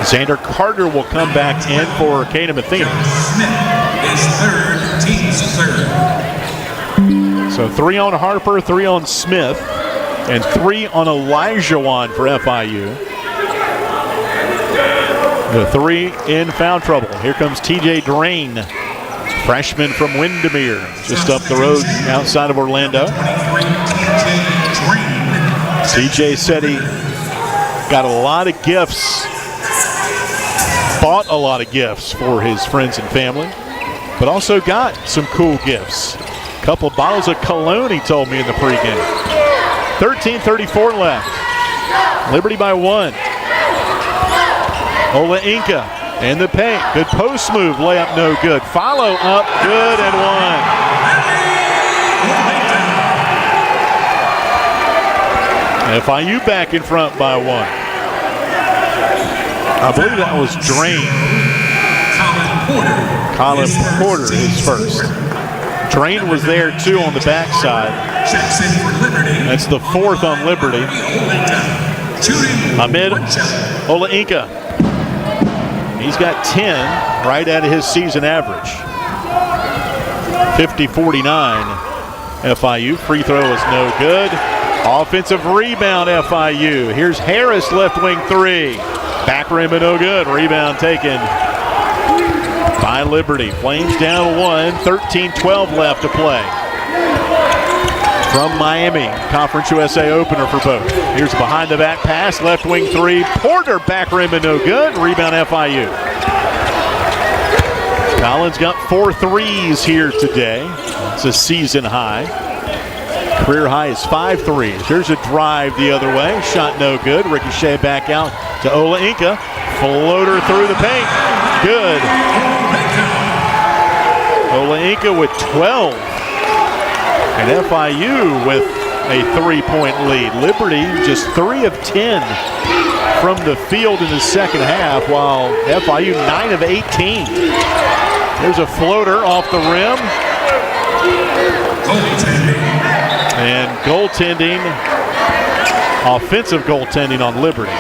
Xander Carter will come back in for Caden Matheny. His 3rd, team's 3rd. So 3 on Harper, 3 on Smith, and 3 on Elijah for FIU. The 3 in foul trouble. Here comes TJ Drain, freshman from Windermere, just up the road outside of Orlando. TJ said he got a lot of gifts, bought a lot of gifts for his friends and family, but also got some cool gifts. A couple bottles of cologne, he told me in the pregame. 13:34 left. Liberty by 1. Ola Inca in the paint. Good post move. Layup no good. Follow up. Good and 1. FIU back in front by 1. I believe that was Drain. Colin Porter is first. Drain was there too on the backside. That's the 4th on Liberty. Ahmed Ola Inca. He's got 10 right out of his season average. 50-49 FIU. Free throw is no good. Offensive rebound FIU. Here's Harris, left wing 3. Back rim no good. Rebound taken by Liberty. Flames down 1. 13-12 left to play. From Miami, Conference USA opener for both. Here's behind the back pass, left wing 3. Porter, back rim no good. Rebound FIU. Collins got 4 threes here today. It's a season high. Career high is 5 threes. Here's a drive the other way. Shot no good. Ricochet back out to Ola Inca. Floater through the paint. Good. Ola Inca with 12. And FIU with a 3-point lead. Liberty just 3 of 10 from the field in the second half, while FIU 9 of 18. There's a floater off the rim. And goaltending, offensive goaltending on Liberty.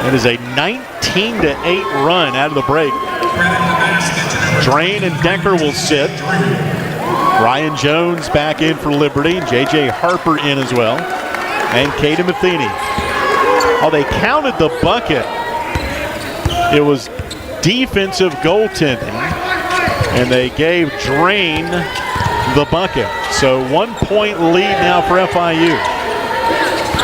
It is a 19-8 run out of the break. Drain and Decker will sit. Ryan Jones back in for Liberty. J.J. Harper in as well. And Caden Matheny. Oh, they counted the bucket. It was defensive goaltending, and they gave Drain the bucket. So 1-point lead now for FIU.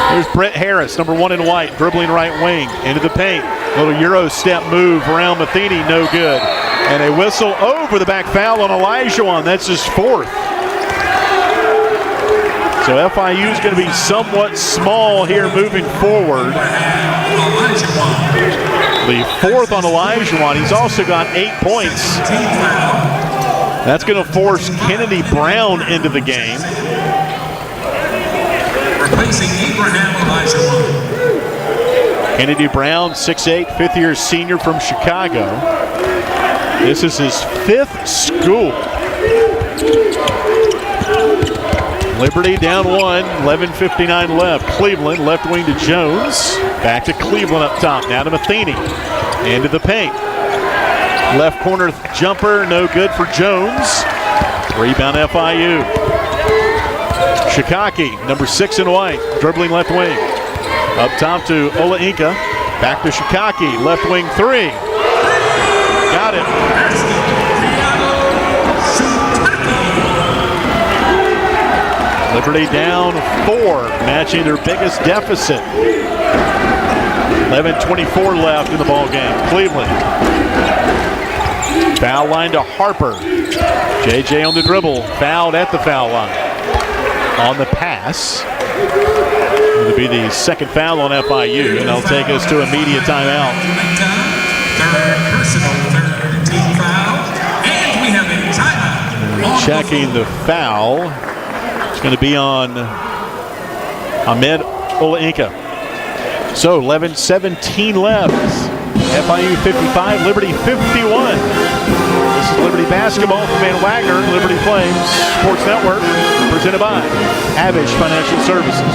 There's Brett Harris, number 1 in white, dribbling right wing into the paint. Little Euro step move around Matheny, no good. And a whistle over the back foul on Elijah. That's his 4th. So FIU is going to be somewhat small here moving forward. The 4th on Elijah. He's also got 8 points. That's going to force Kennedy Brown into the game. Replacing Abraham Elijah. Kennedy Brown, 6'8", 5th-year senior from Chicago. This is his 5th school. Liberty down 1, 11:59 left. Cleveland left wing to Jones. Back to Cleveland up top. Now to Matheny. Into the paint. Left corner jumper, no good for Jones. Rebound FIU. Shikaki, number 6 in white, dribbling left wing. Up top to Ola Inca. Back to Shikaki, left wing 3. Got it. Liberty down 4, matching their biggest deficit. 11:24 left in the ball game. Cleveland. Foul line to Harper. JJ on the dribble, fouled at the foul line. On the pass. It'll be the second foul on FIU, and they'll take us to immediate timeout. Third personal, third team foul, and we have a timeout. Checking the foul. It's going to be on Ahmed Ola Inca. So 11:17 left. FIU 55, Liberty 51. This is Liberty basketball from Van Wagner, Liberty Flames Sports Network, presented by Avish Financial Services.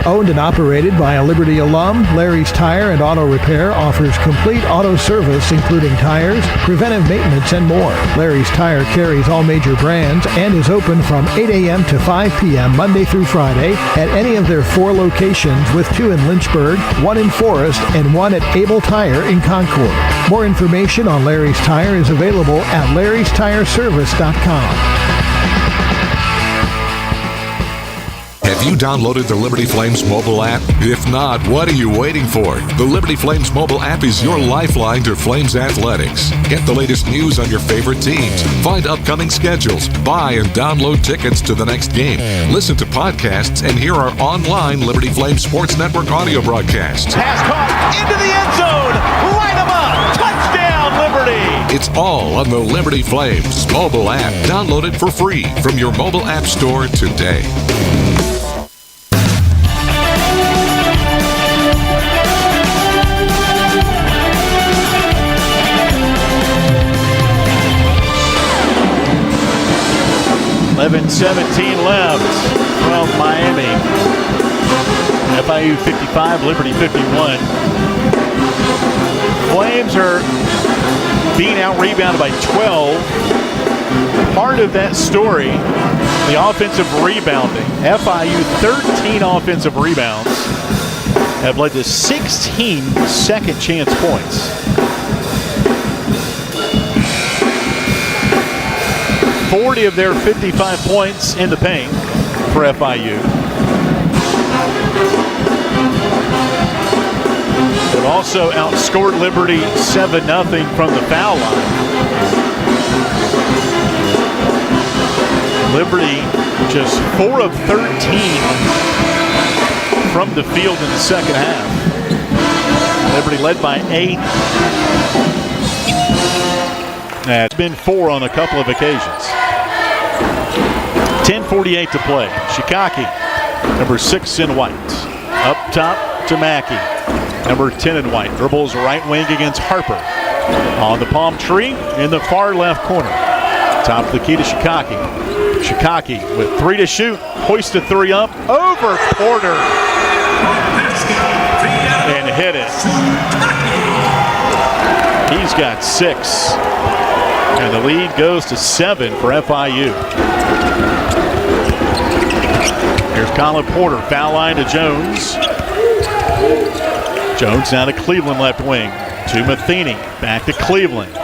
Owned and operated by a Liberty alum, Larry's Tire and Auto Repair offers complete auto service including tires, preventive maintenance, and more. Larry's Tire carries all major brands and is open from 8 a.m. to 5 p.m. Monday through Friday at any of their 4 locations, with 2 in Lynchburg, 1 in Forest, and 1 at Able Tire in Concord. More information on Larry's Tire is available at larrystireservice.com. Have you downloaded the Liberty Flames mobile app? If not, what are you waiting for? The Liberty Flames mobile app is your lifeline to Flames athletics. Get the latest news on your favorite teams. Find upcoming schedules. Buy and download tickets to the next game. Listen to podcasts and hear our online Liberty Flames Sports Network audio broadcasts. Pass caught into the end zone. Light 'em up. Touchdown, Liberty. It's all on the Liberty Flames mobile app. Download it for free from your mobile app store today. $11:17 left from Miami. FIU 55, Liberty 51. Flames are being out-rebounded by 12. Part of that story, the offensive rebounding. FIU 13 offensive rebounds have led to 16 second chance points. 40 of their 55 points in the paint for FIU. They've also outscored Liberty 7-0 from the foul line. Liberty just 4 of 13 from the field in the second half. Liberty led by 8. It's been 4 on a couple of occasions. 10:48 to play. Shikaki, number 6 in white. Up top to Mackey, number 10 in white. Dribbles right wing against Harper. On the palm tree in the far left corner. Top of the key to Shikaki. Shikaki with 3 to shoot. Hoisted 3 up. Over Porter. And hit it. He's got 6. And the lead goes to 7 for FIU. Here's Colin Porter. Foul line to Jones. Jones now to Cleveland left wing. To Matheny. Back to Cleveland.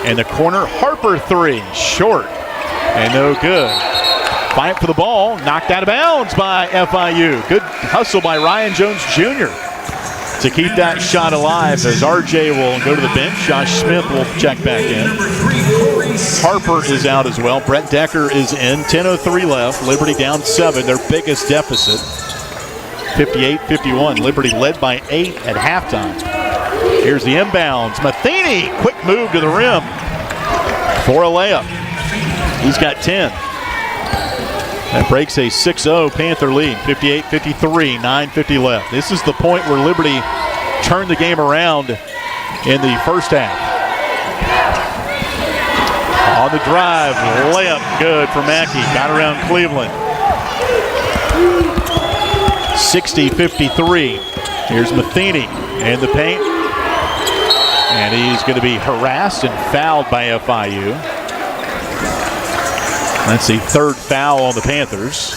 And the corner, Harper 3. Short. And no good. Fight for the ball. Knocked out of bounds by FIU. Good hustle by Ryan Jones Jr. to keep that shot alive as RJ will go to the bench. Josh Smith will check back in. Harper is out as well. Brett Decker is in. 10:03 left. Liberty down 7, their biggest deficit. 58-51. Liberty led by 8 at halftime. Here's the inbounds. Matheny, quick move to the rim for a layup. He's got 10. That breaks a 6-0 Panther lead. 58-53, 9:50 left. This is the point where Liberty turned the game around in the first half. On the drive, layup good for Mackey. Got around Cleveland. 60-53. Here's Matheny in the paint. And he's going to be harassed and fouled by FIU. That's the 3rd foul on the Panthers.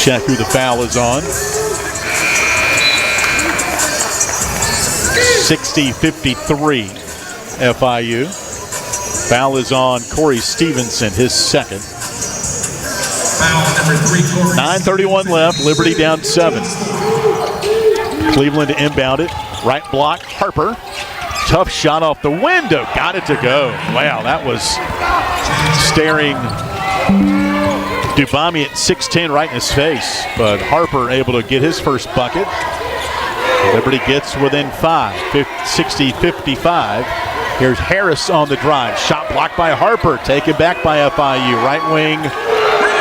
Check who the foul is on. 60-53 FIU. Foul is on Corey Stevenson, his 2nd. 9:31 left, Liberty down 7. Cleveland to inbound it. Right block, Harper. Tough shot off the window. Got it to go. Wow, that was staring Dubami at 6'10" right in his face. But Harper able to get his first bucket. Liberty gets within 5. 60-55. Here's Harris on the drive. Shot blocked by Harper. Taken back by FIU. Right wing,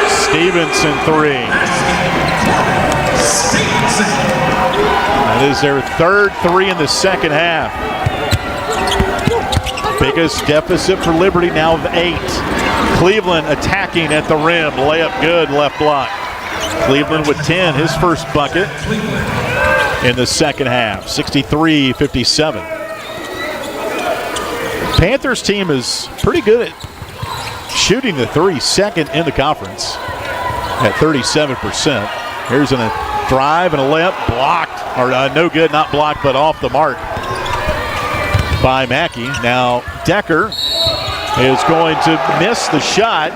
Stevenson 3. That is their 3rd 3 in the second half. Biggest deficit for Liberty now of 8. Cleveland attacking at the rim. Layup good, left block. Cleveland with 10, his first bucket in the second half. 63-57. Panthers team is pretty good at shooting the 3, 2nd in the conference at 37%. Here's a drive and a layup blocked, or no good, not blocked, but off the mark by Mackey. Now Decker is going to miss the shot,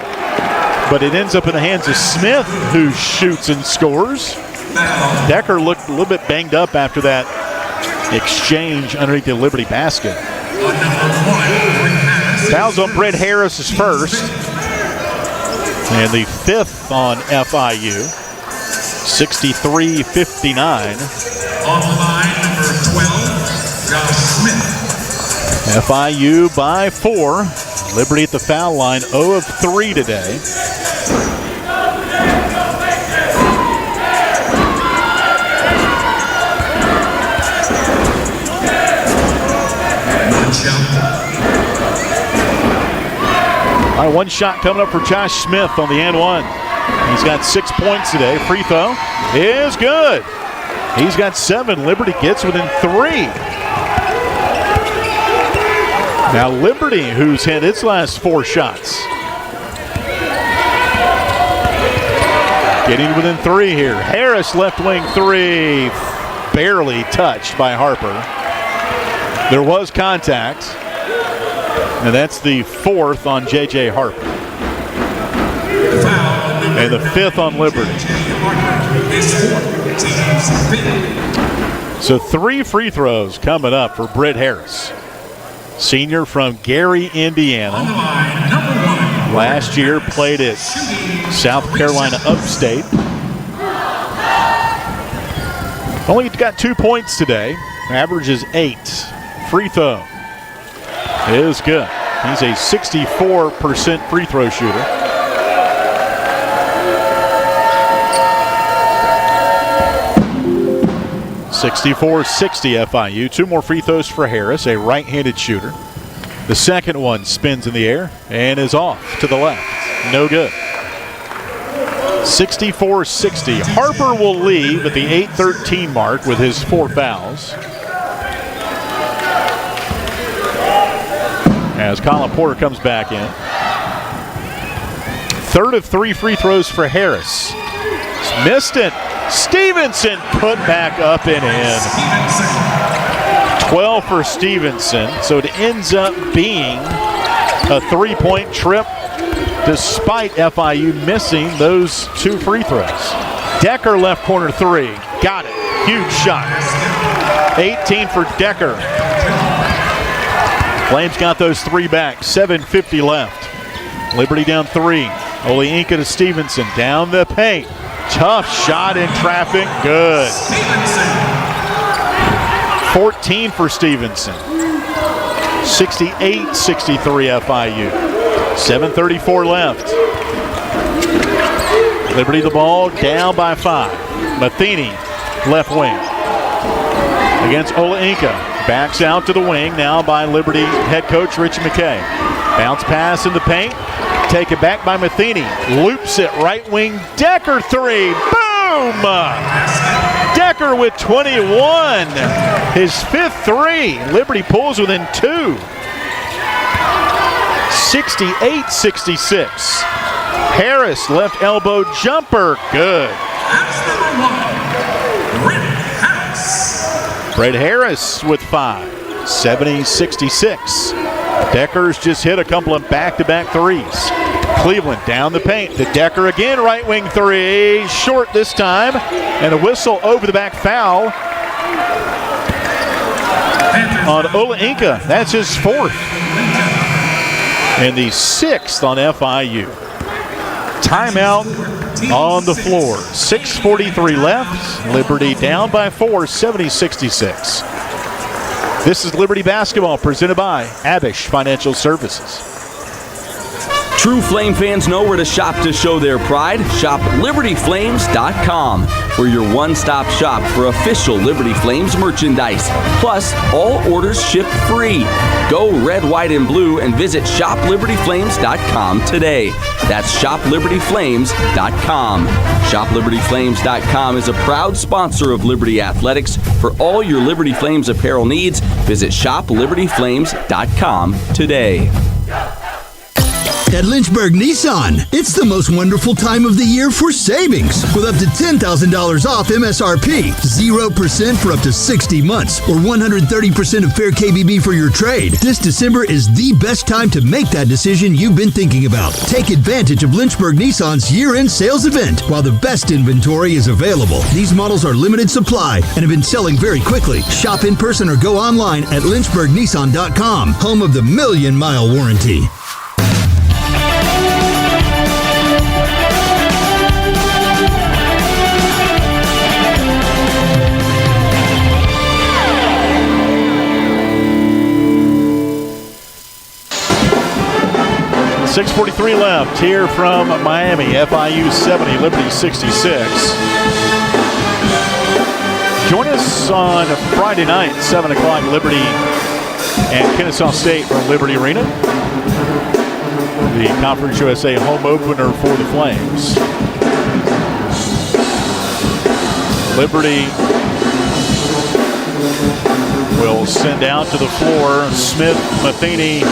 but it ends up in the hands of Smith, who shoots and scores. Decker looked a little bit banged up after that exchange underneath the Liberty basket. Fouls on Brett Harris is first, and the 5th on FIU. 63-59. On the line, number 12, Josh Smith. FIU by 4. Liberty at the foul line, 0 of 3 today. All right, one shot coming up for Josh Smith on the and 1. He's got 6 points today. Free throw is good. He's got 7. Liberty gets within 3. Now Liberty, who's hit its last 4 shots. Getting within 3 here. Harris left wing 3. Barely touched by Harper. There was contact. And that's the 4th on J.J. Harper. And the 5th on Liberty. So 3 free throws coming up for Britt Harris. Senior from Gary, Indiana. Last year played at South Carolina Upstate. Only got 2 points today. averages 8. Free throw is good. He's a 64% free throw shooter. .64-60 FIU. 2 more free throws for Harris, a right-handed shooter. The second one spins in the air and is off to the left. No good. 64-60. Harper will leave at the 8:13 mark with his 4 fouls. As Colin Porter comes back in. Third of 3 free throws for Harris. Missed it. Stevenson put back up and in. 12 for Stevenson. So it ends up being a 3-point trip despite FIU missing those 2 free throws. Decker left corner 3. Got it. Huge shot. 18 for Decker. Flames got those 3 back. 7:50 left. Liberty down 3. Oleinka to Stevenson. Down the paint. Tough shot in traffic. Good. 14 for Stevenson. 68-63 FIU. 7:34 left. Liberty the ball down by 5. Matheny left wing against Oleinka. Backs out to the wing now by Liberty head coach Richie McKay. Bounce pass in the paint. Taken back by Matheny. Loops it right wing. Decker 3. Boom! Decker with 21. His 5th 3. Liberty pulls within 2. 68-66. Harris left elbow jumper. Good. Brett Harris with 5. 70-66. Decker's just hit a couple of back-to-back threes. Cleveland down the paint to Decker again. Right wing 3. Short this time. And a whistle over the back foul on Oleinka. That's his 4th. And the 6th on FIU. Timeout on the floor. 6:43 left. Liberty down by 4, 70-66. This is Liberty Basketball presented by Abish Financial Services. True Flame fans know where to shop to show their pride. Shop LibertyFlames.com. We're your one-stop shop for official Liberty Flames merchandise. Plus, all orders ship free. Go red, white, and blue and visit ShopLibertyFlames.com today. That's ShopLibertyFlames.com. ShopLibertyFlames.com is a proud sponsor of Liberty Athletics. For all your Liberty Flames apparel needs, visit ShopLibertyFlames.com today. At Lynchburg Nissan, it's the most wonderful time of the year for savings. With up to $10,000 off MSRP, 0% for up to 60 months, or 130% of fair KBB for your trade. This December is the best time to make that decision you've been thinking about. Take advantage of Lynchburg Nissan's year-end sales event while the best inventory is available. These models are limited supply and have been selling very quickly. Shop in person or go online at lynchburgnissan.com, home of the million-mile warranty. .643 left here from Miami. FIU 70, Liberty 66. Join us on Friday night, 7 o'clock, Liberty and Kennesaw State from Liberty Arena. The Conference USA home opener for the Flames. Liberty will send out to the floor Smith, Matheny,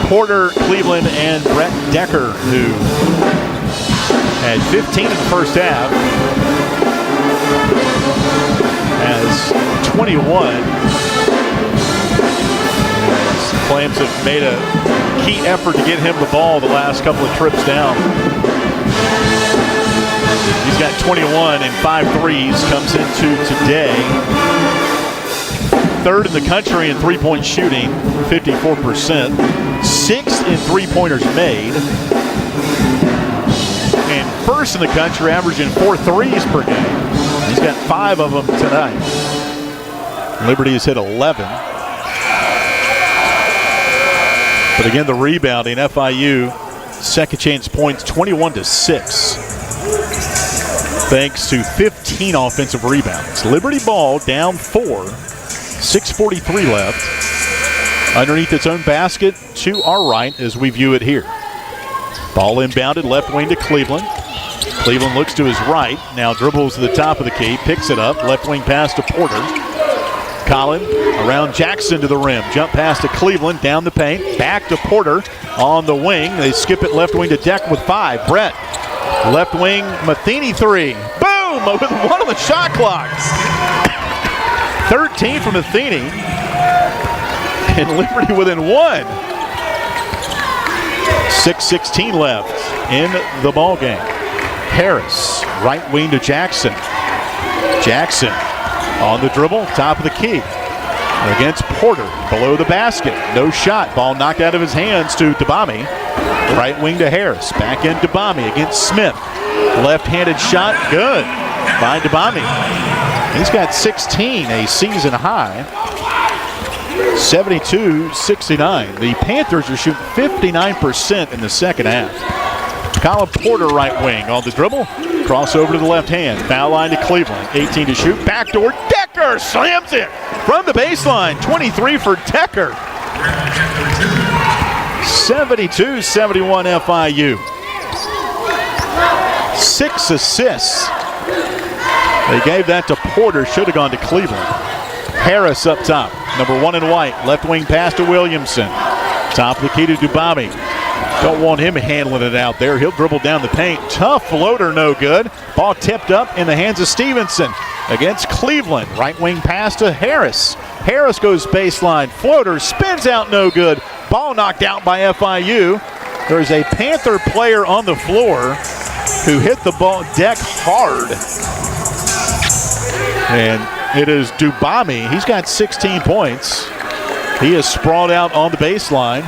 Porter, Cleveland, and Brett Decker, who had 15 in the first half, has 21. As the Flames have made a key effort to get him the ball the last couple of trips down. He's got 21 and 5 threes, comes into today. 3rd in the country in three-point shooting, 54%. 6th in three-pointers made. And 1st in the country, averaging 4 threes per game. He's got 5 of them tonight. Liberty has hit 11. But again, the rebounding, FIU, second chance points 21-6. Thanks to 15 offensive rebounds. Liberty ball down 4, 6:43 left. Underneath its own basket to our right as we view it here. Ball inbounded left wing to Cleveland. Cleveland looks to his right, now dribbles to the top of the key, picks it up, left wing pass to Porter. Collin around Jackson to the rim. Jump pass to Cleveland, down the paint, back to Porter on the wing. They skip it left wing to Deck with 5. Brett, left wing, Matheny 3. Boom! With 1 on the shot clock. 13 from Matheny. And Liberty within 1. 6:16 left in the ball game. Harris, right wing to Jackson. Jackson on the dribble, top of the key. Against Porter, below the basket. No shot. Ball knocked out of his hands to Debami. Right wing to Harris. Back in Debami against Smith. Left-handed shot, good by Debami. He's got 16, a season high. 72-69. The Panthers are shooting 59% in the second half. Colin Porter, right wing on the dribble. Crossover to the left hand. Foul line to Cleveland. 18 to shoot. Backdoor. Decker slams it from the baseline. 23 for Decker. 72-71 FIU. 6 assists. They gave that to Porter. Should have gone to Cleveland. Harris up top. Number 1 in white. Left wing pass to Williamson. Top of the key to Dubami. Don't want him handling it out there. He'll dribble down the paint. Tough floater, no good. Ball tipped up in the hands of Stevenson against Cleveland. Right wing pass to Harris. Harris goes baseline. Floater spins out, no good. Ball knocked out by FIU. There's a Panther player on the floor who hit the ball deck hard. And it is Dubami. He's got 16 points. He is sprawled out on the baseline.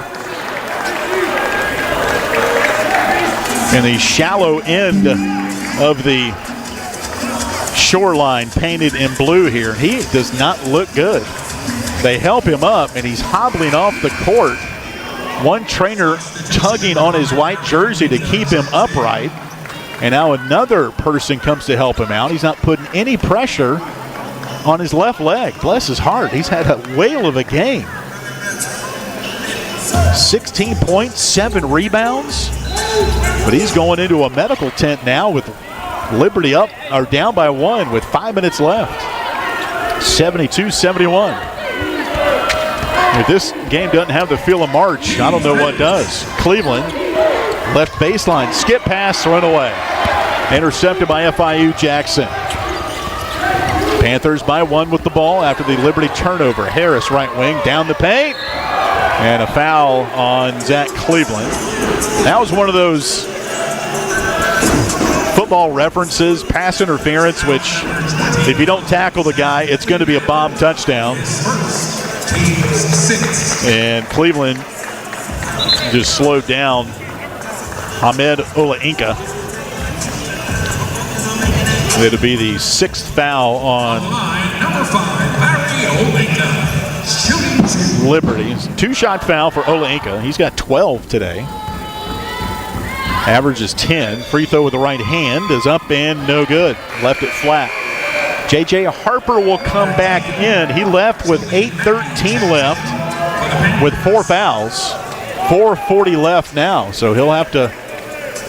In the shallow end of the shoreline, painted in blue here. He does not look good. They help him up, and he's hobbling off the court. One trainer tugging on his white jersey to keep him upright. And now another person comes to help him out. He's not putting any pressure on his left leg. Bless his heart. He's had a whale of a game. 16 points, 7 rebounds. But he's going into a medical tent now with Liberty up or down by 1 with 5 minutes left. 72-71. If this game doesn't have the feel of March, I don't know what does. Cleveland, left baseline, skip pass, thrown away. Intercepted by FIU Jackson. Panthers by 1 with the ball after the Liberty turnover. Harris, right wing, down the paint. And a foul on Zach Cleveland. That was one of those football references, pass interference, which if you don't tackle the guy, it's going to be a bomb touchdown. And Cleveland just slowed down Ahmed Olainka. It'll be the 6th foul on Liberty. 2-shot foul for Olainka. He's got 12 today. Average is 10. Free throw with the right hand is up and no good. Left it flat. J.J. Harper will come back in. He left with 8:13 left with 4 fouls. 4:40 left now, so he'll have to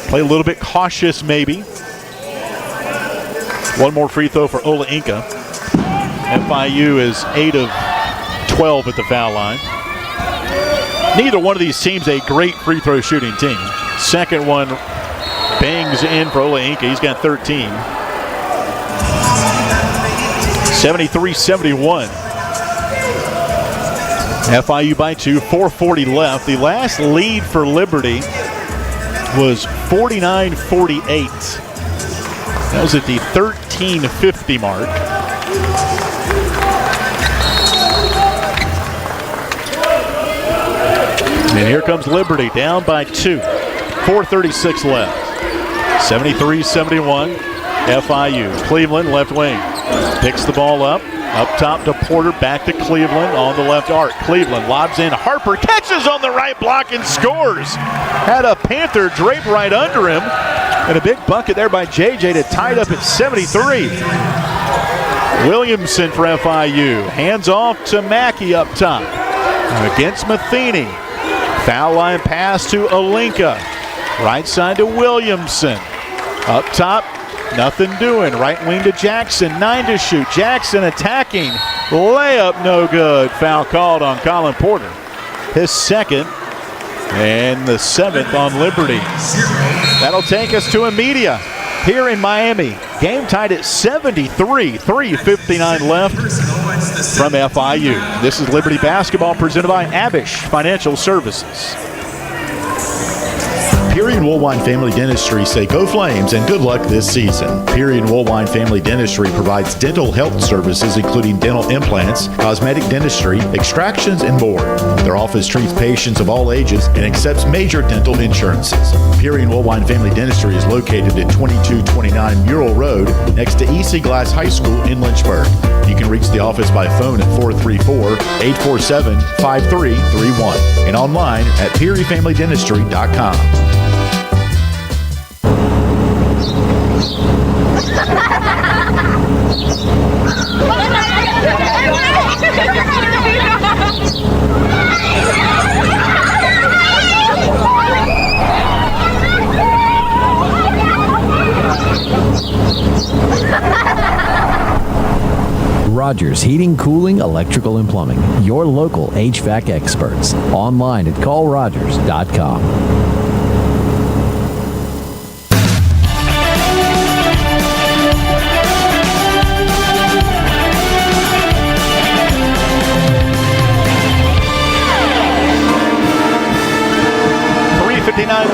play a little bit cautious maybe. One more free throw for Olainka. FIU is 8 of 12 at the foul line. Neither one of these teams a great free throw shooting team. Second one bangs in for Olainka. He's got 13. 73-71. FIU by 2, 4:40 left. The last lead for Liberty was 49-48. That was at the 13:50 mark. And here comes Liberty down by 2. 4:36 left. 73-71. FIU. Cleveland left wing. Picks the ball up. Up top to Porter, back to Cleveland on the left arc. Cleveland lobs in. Harper catches on the right block and scores. Had a Panther draped right under him. And a big bucket there by JJ to tie it up at 73. Williamson for FIU. Hands off to Mackey up top. Against Matheny. Foul line pass to Olinka. Right side to Williamson. Up top, nothing doing. Right wing to Jackson. 9 to shoot. Jackson attacking. Layup no good. Foul called on Colin Porter. His second and the 7th on Liberty. That'll take us to a media here in Miami. Game tied at 73. 3:59 left from FIU. This is Liberty basketball presented by Abish Financial Services. Peary and Woolwine Family Dentistry say go Flames and good luck this season. Peary and Woolwine Family Dentistry provides dental health services including dental implants, cosmetic dentistry, extractions, and more. Their office treats patients of all ages and accepts major dental insurances. Peary and Woolwine Family Dentistry is located at 2229 Mural Road next to EC Glass High School in Lynchburg. You can reach the office by phone at 434-847-5331 and online at PearyFamilyDentistry.com. Rogers Heating, Cooling, Electrical, and Plumbing. Your local HVAC experts. Online at callrogers.com.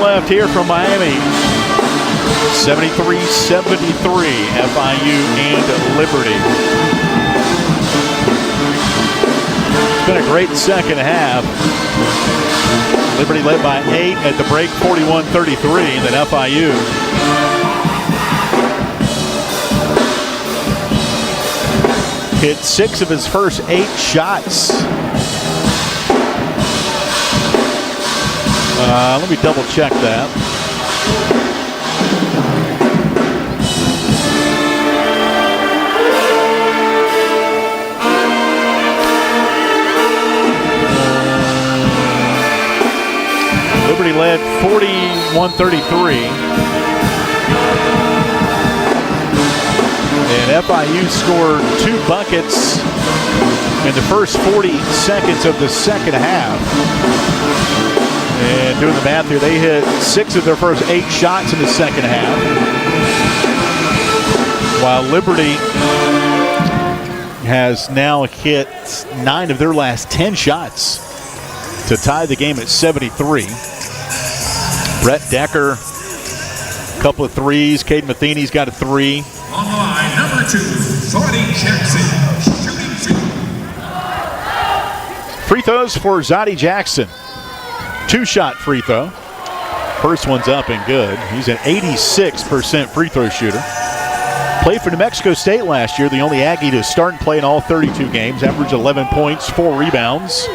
Left here from Miami. 73-73, FIU and Liberty. It's been a great second half. Liberty led by 8 at the break, 41-33, and then FIU hit 6 of his first 8 shots. Let me double check that. Liberty led 41-33. And FIU scored 2 buckets in the first 40 seconds of the second half. And doing the math here, they hit 6 of their first 8 shots in the second half. While Liberty has now hit 9 of their last 10 shots to tie the game at 73. Brett Decker, a couple of threes. Caden Matheny's got a 3. On the line, number 2, Zodie Jackson, shooting 2. Free throws for Zodie Jackson. 2-shot free throw. First one's up and good. He's an 86% free throw shooter. Played for New Mexico State last year, the only Aggie to start and play in all 32 games. Averaged 11 points, 4 rebounds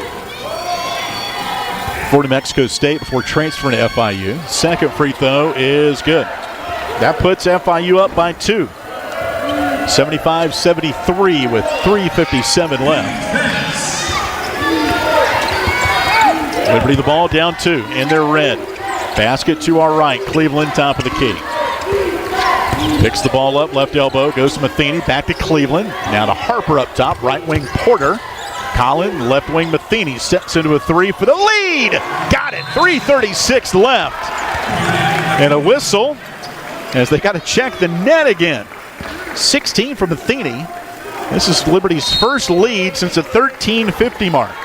for New Mexico State before transferring to FIU. Second free throw is good. That puts FIU up by 2. 75-73 with 3:57 left. Liberty the ball down 2 in their red. Basket to our right. Cleveland top of the key. Picks the ball up, left elbow, goes to Matheny, back to Cleveland. Now to Harper up top, right wing Porter. Collin, left wing Matheny, steps into a 3 for the lead. Got it, 3:36 left. And a whistle as they got to check the net again. 16 from Matheny. This is Liberty's first lead since the 13:50 mark.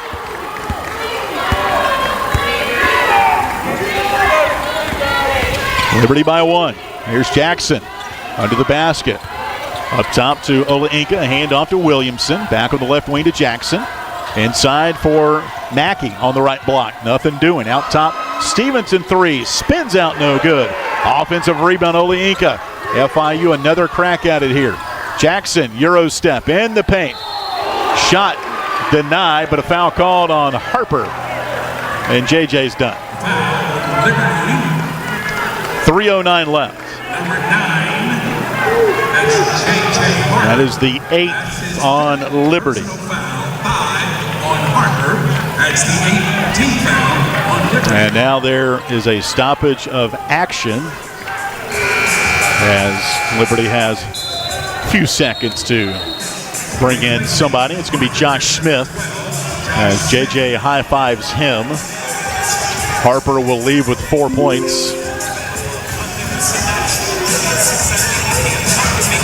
Liberty by 1. Here's Jackson under the basket. Up top to Olainka, a handoff to Williamson. Back on the left wing to Jackson. Inside for Mackey on the right block. Nothing doing. Out top, Stevenson 3. Spins out, no good. Offensive rebound, Olainka. FIU another crack at it here. Jackson, Euro step in the paint. Shot denied, but a foul called on Harper. And JJ's done. 3:09 left. That is the 8th on Liberty. And now there is a stoppage of action as Liberty has a few seconds to bring in somebody. It's going to be Josh Smith as JJ high-fives him. Harper will leave with 4 points.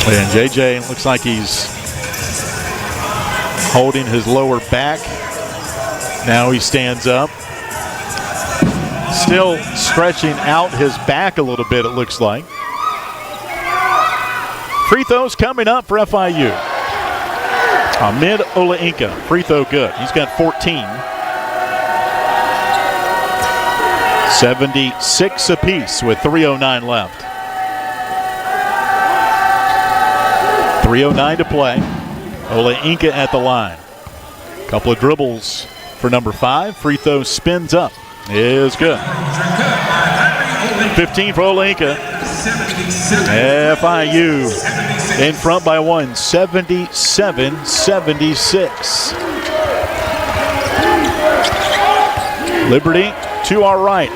And JJ looks like he's holding his lower back. Now he stands up. Still stretching out his back a little bit, it looks like. Free throws coming up for FIU. Ahmed Olainka, free throw good. He's got 14. 76 apiece with 3:09 left. 3:09 to play. Olainka at the line. Couple of dribbles for number 5. Free throw spins up. Is good. 15 for Olainka. FIU in front by 1, 77-76. Liberty to our right.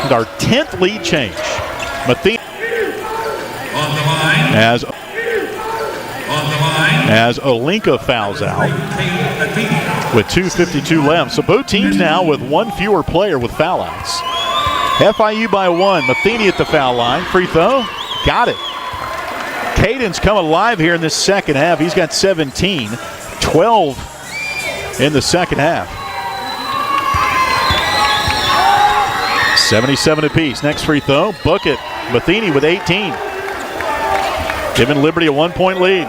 And our 10th lead change. Matheny as Olainka fouls out with 2:52 left. So both teams now with one fewer player with foul outs. FIU by 1. Matheny at the foul line. Free throw. Got it. Caden's come alive here in this second half. He's got 17. 12 in the second half. 77 apiece. Next free throw. Book it. Matheny with 18. Giving Liberty a 1-point lead.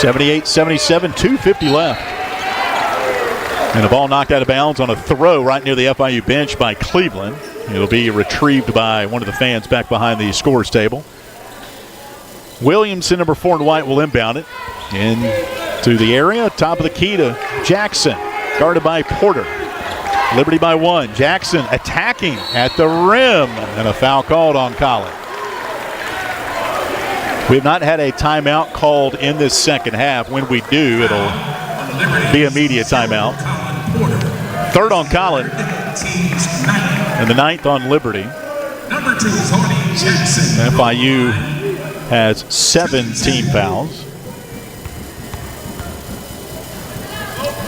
78-77. 2:50 left. And the ball knocked out of bounds on a throw right near the FIU bench by Cleveland. It'll be retrieved by one of the fans back behind the scores table. Williamson, number 4 in white, will inbound it into the area. Top of the key to Jackson, guarded by Porter. Liberty by 1. Jackson attacking at the rim, and a foul called on Collin. We have not had a timeout called in this second half. When we do, it'll be immediate timeout. 3rd on Collin, and the 9th on Liberty. FIU has 7 team fouls.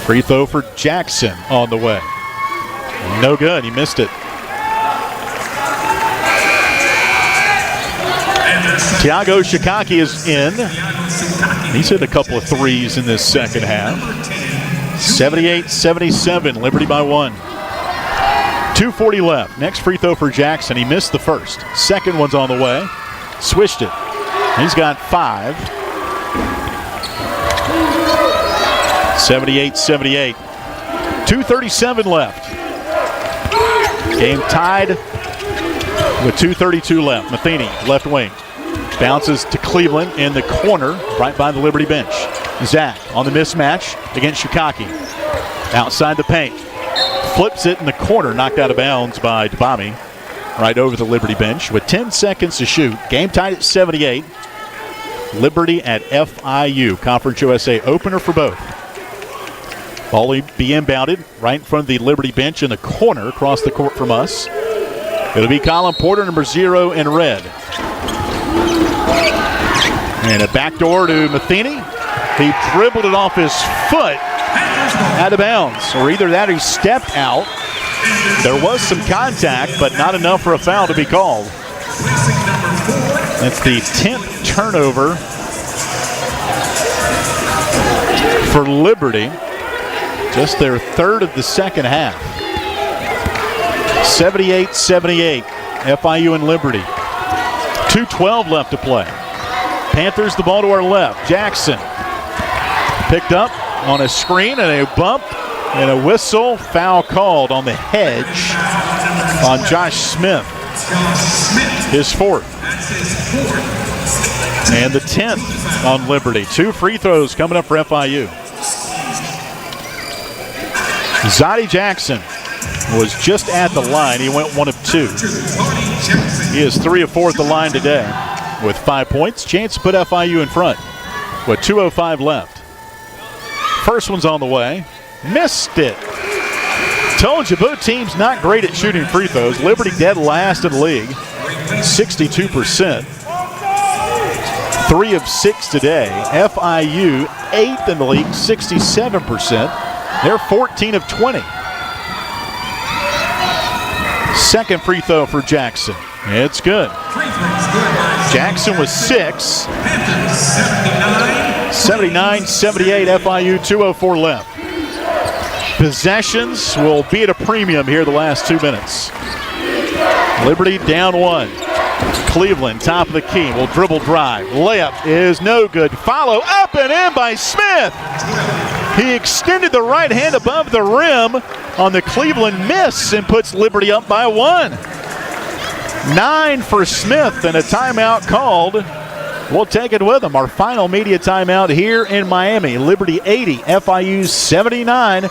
Free throw for Jackson on the way. No good. He missed it. Tiago Shikaki is in. He's hit a couple of threes in this second half. 78-77. Liberty by 1. 2:40 left. Next free throw for Jackson. He missed the first. Second one's on the way. Swished it. He's got 5. 78-78. 2:37 left. Game tied with 2:32 left. Matheny, left wing. Bounces to Cleveland in the corner, right by the Liberty bench. Zach on the mismatch against Shikaki. Outside the paint. Flips it in the corner, knocked out of bounds by Debami. Right over the Liberty bench with 10 seconds to shoot. Game tied at 78. Liberty at FIU. Conference USA opener for both. Ball will be inbounded right in front of the Liberty bench in the corner across the court from us. It'll be Colin Porter, number 0 in red. And a backdoor to Matheny. He dribbled it off his foot out of bounds. Or either that or he stepped out. There was some contact, but not enough for a foul to be called. That's the 10th turnover for Liberty. Just their 3rd of the second half. 78-78. FIU and Liberty. 2:12 left to play. Panthers the ball to our left. Jackson picked up on a screen and a bump and a whistle. Foul called on the hedge on Josh Smith. His 4th. And the 10th on Liberty. 2 free throws coming up for FIU. Zoddy Jackson was just at the line. He went 1 of 2. He is 3 of 4 at the line today with 5 points. Chance to put FIU in front with 2:05 left. First one's on the way. Missed it. Told you, both teams not great at shooting free throws. Liberty dead last in the league, 62%. 3 of 6 today. FIU 8th in the league, 67%. They're 14 of 20. Second free throw for Jackson. It's good. Jackson was 6. 79-78 FIU, 2:04 left. Possessions will be at a premium here the last 2 minutes. Liberty down 1. Cleveland, top of the key, will dribble drive. Layup is no good. Follow up and in by Smith. He extended the right hand above the rim on the Cleveland miss and puts Liberty up by 1. 9 for Smith and a timeout called. We'll take it with them. Our final media timeout here in Miami. Liberty 80, FIU 79.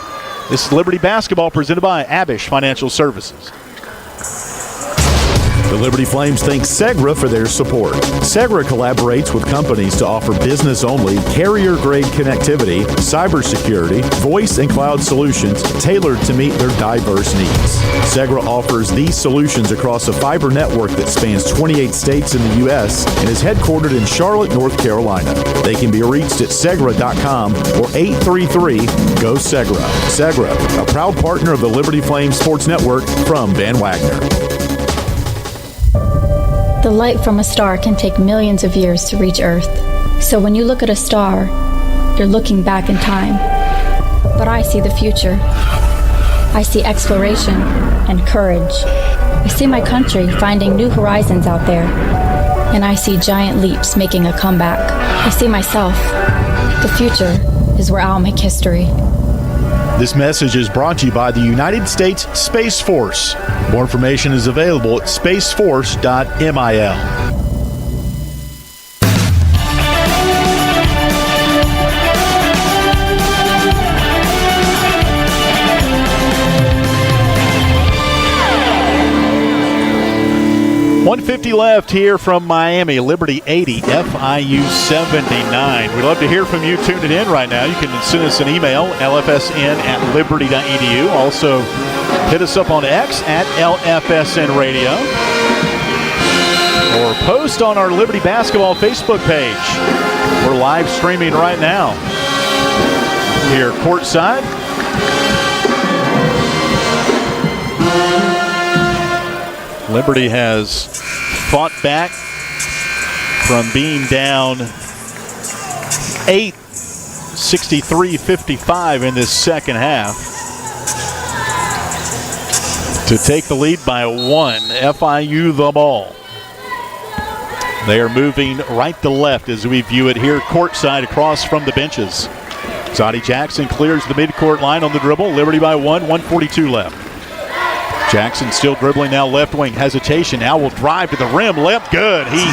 This is Liberty Basketball presented by Abish Financial Services. The Liberty Flames thank Segra for their support. Segra collaborates with companies to offer business-only, carrier-grade connectivity, cybersecurity, voice and cloud solutions tailored to meet their diverse needs. Segra offers these solutions across a fiber network that spans 28 states in the U.S. and is headquartered in Charlotte, North Carolina. They can be reached at segra.com or 833-GO-SEGRA. Segra, a proud partner of the Liberty Flames Sports Network from Van Wagner. The light from a star can take millions of years to reach Earth. So when you look at a star, you're looking back in time. But I see the future. I see exploration and courage. I see my country finding new horizons out there. And I see giant leaps making a comeback. I see myself. The future is where I'll make history. This message is brought to you by the United States Space Force. More information is available at spaceforce.mil. 150 left here from Miami. Liberty 80, FIU 79. We'd love to hear from you tuning in right now. You can send us an email, lfsn@liberty.edu. Also, hit us up on X at LFSN Radio. Or post on our Liberty Basketball Facebook page. We're live streaming right now here courtside. Liberty has fought back from being down 8, 63-55 in this second half to take the lead by 1. FIU the ball. They are moving right to left as we view it here courtside across from the benches. Zoddy Jackson clears the midcourt line on the dribble. Liberty by 1, 1:42 left. Jackson still dribbling now left wing. Hesitation. Now will drive to the rim. Left good. He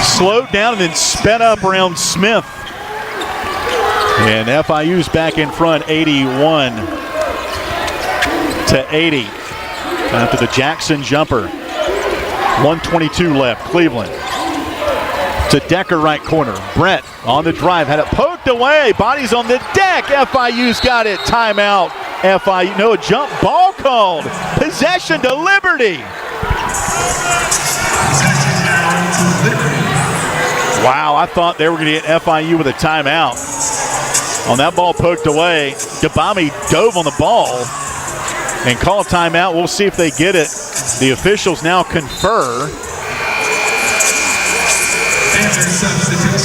slowed down and then sped up around Smith. And FIU's back in front, 81-80. After the Jackson jumper. 1:22 left. Cleveland. To Decker, right corner. Brett on the drive. Had it poked away. Bodies on the deck. FIU's got it. Timeout. FIU. No, a jump ball called. Possession to Liberty. Wow, I thought they were going to get FIU with a timeout. On that ball poked away, Gabami dove on the ball and call a timeout. We'll see if they get it. The officials now confer.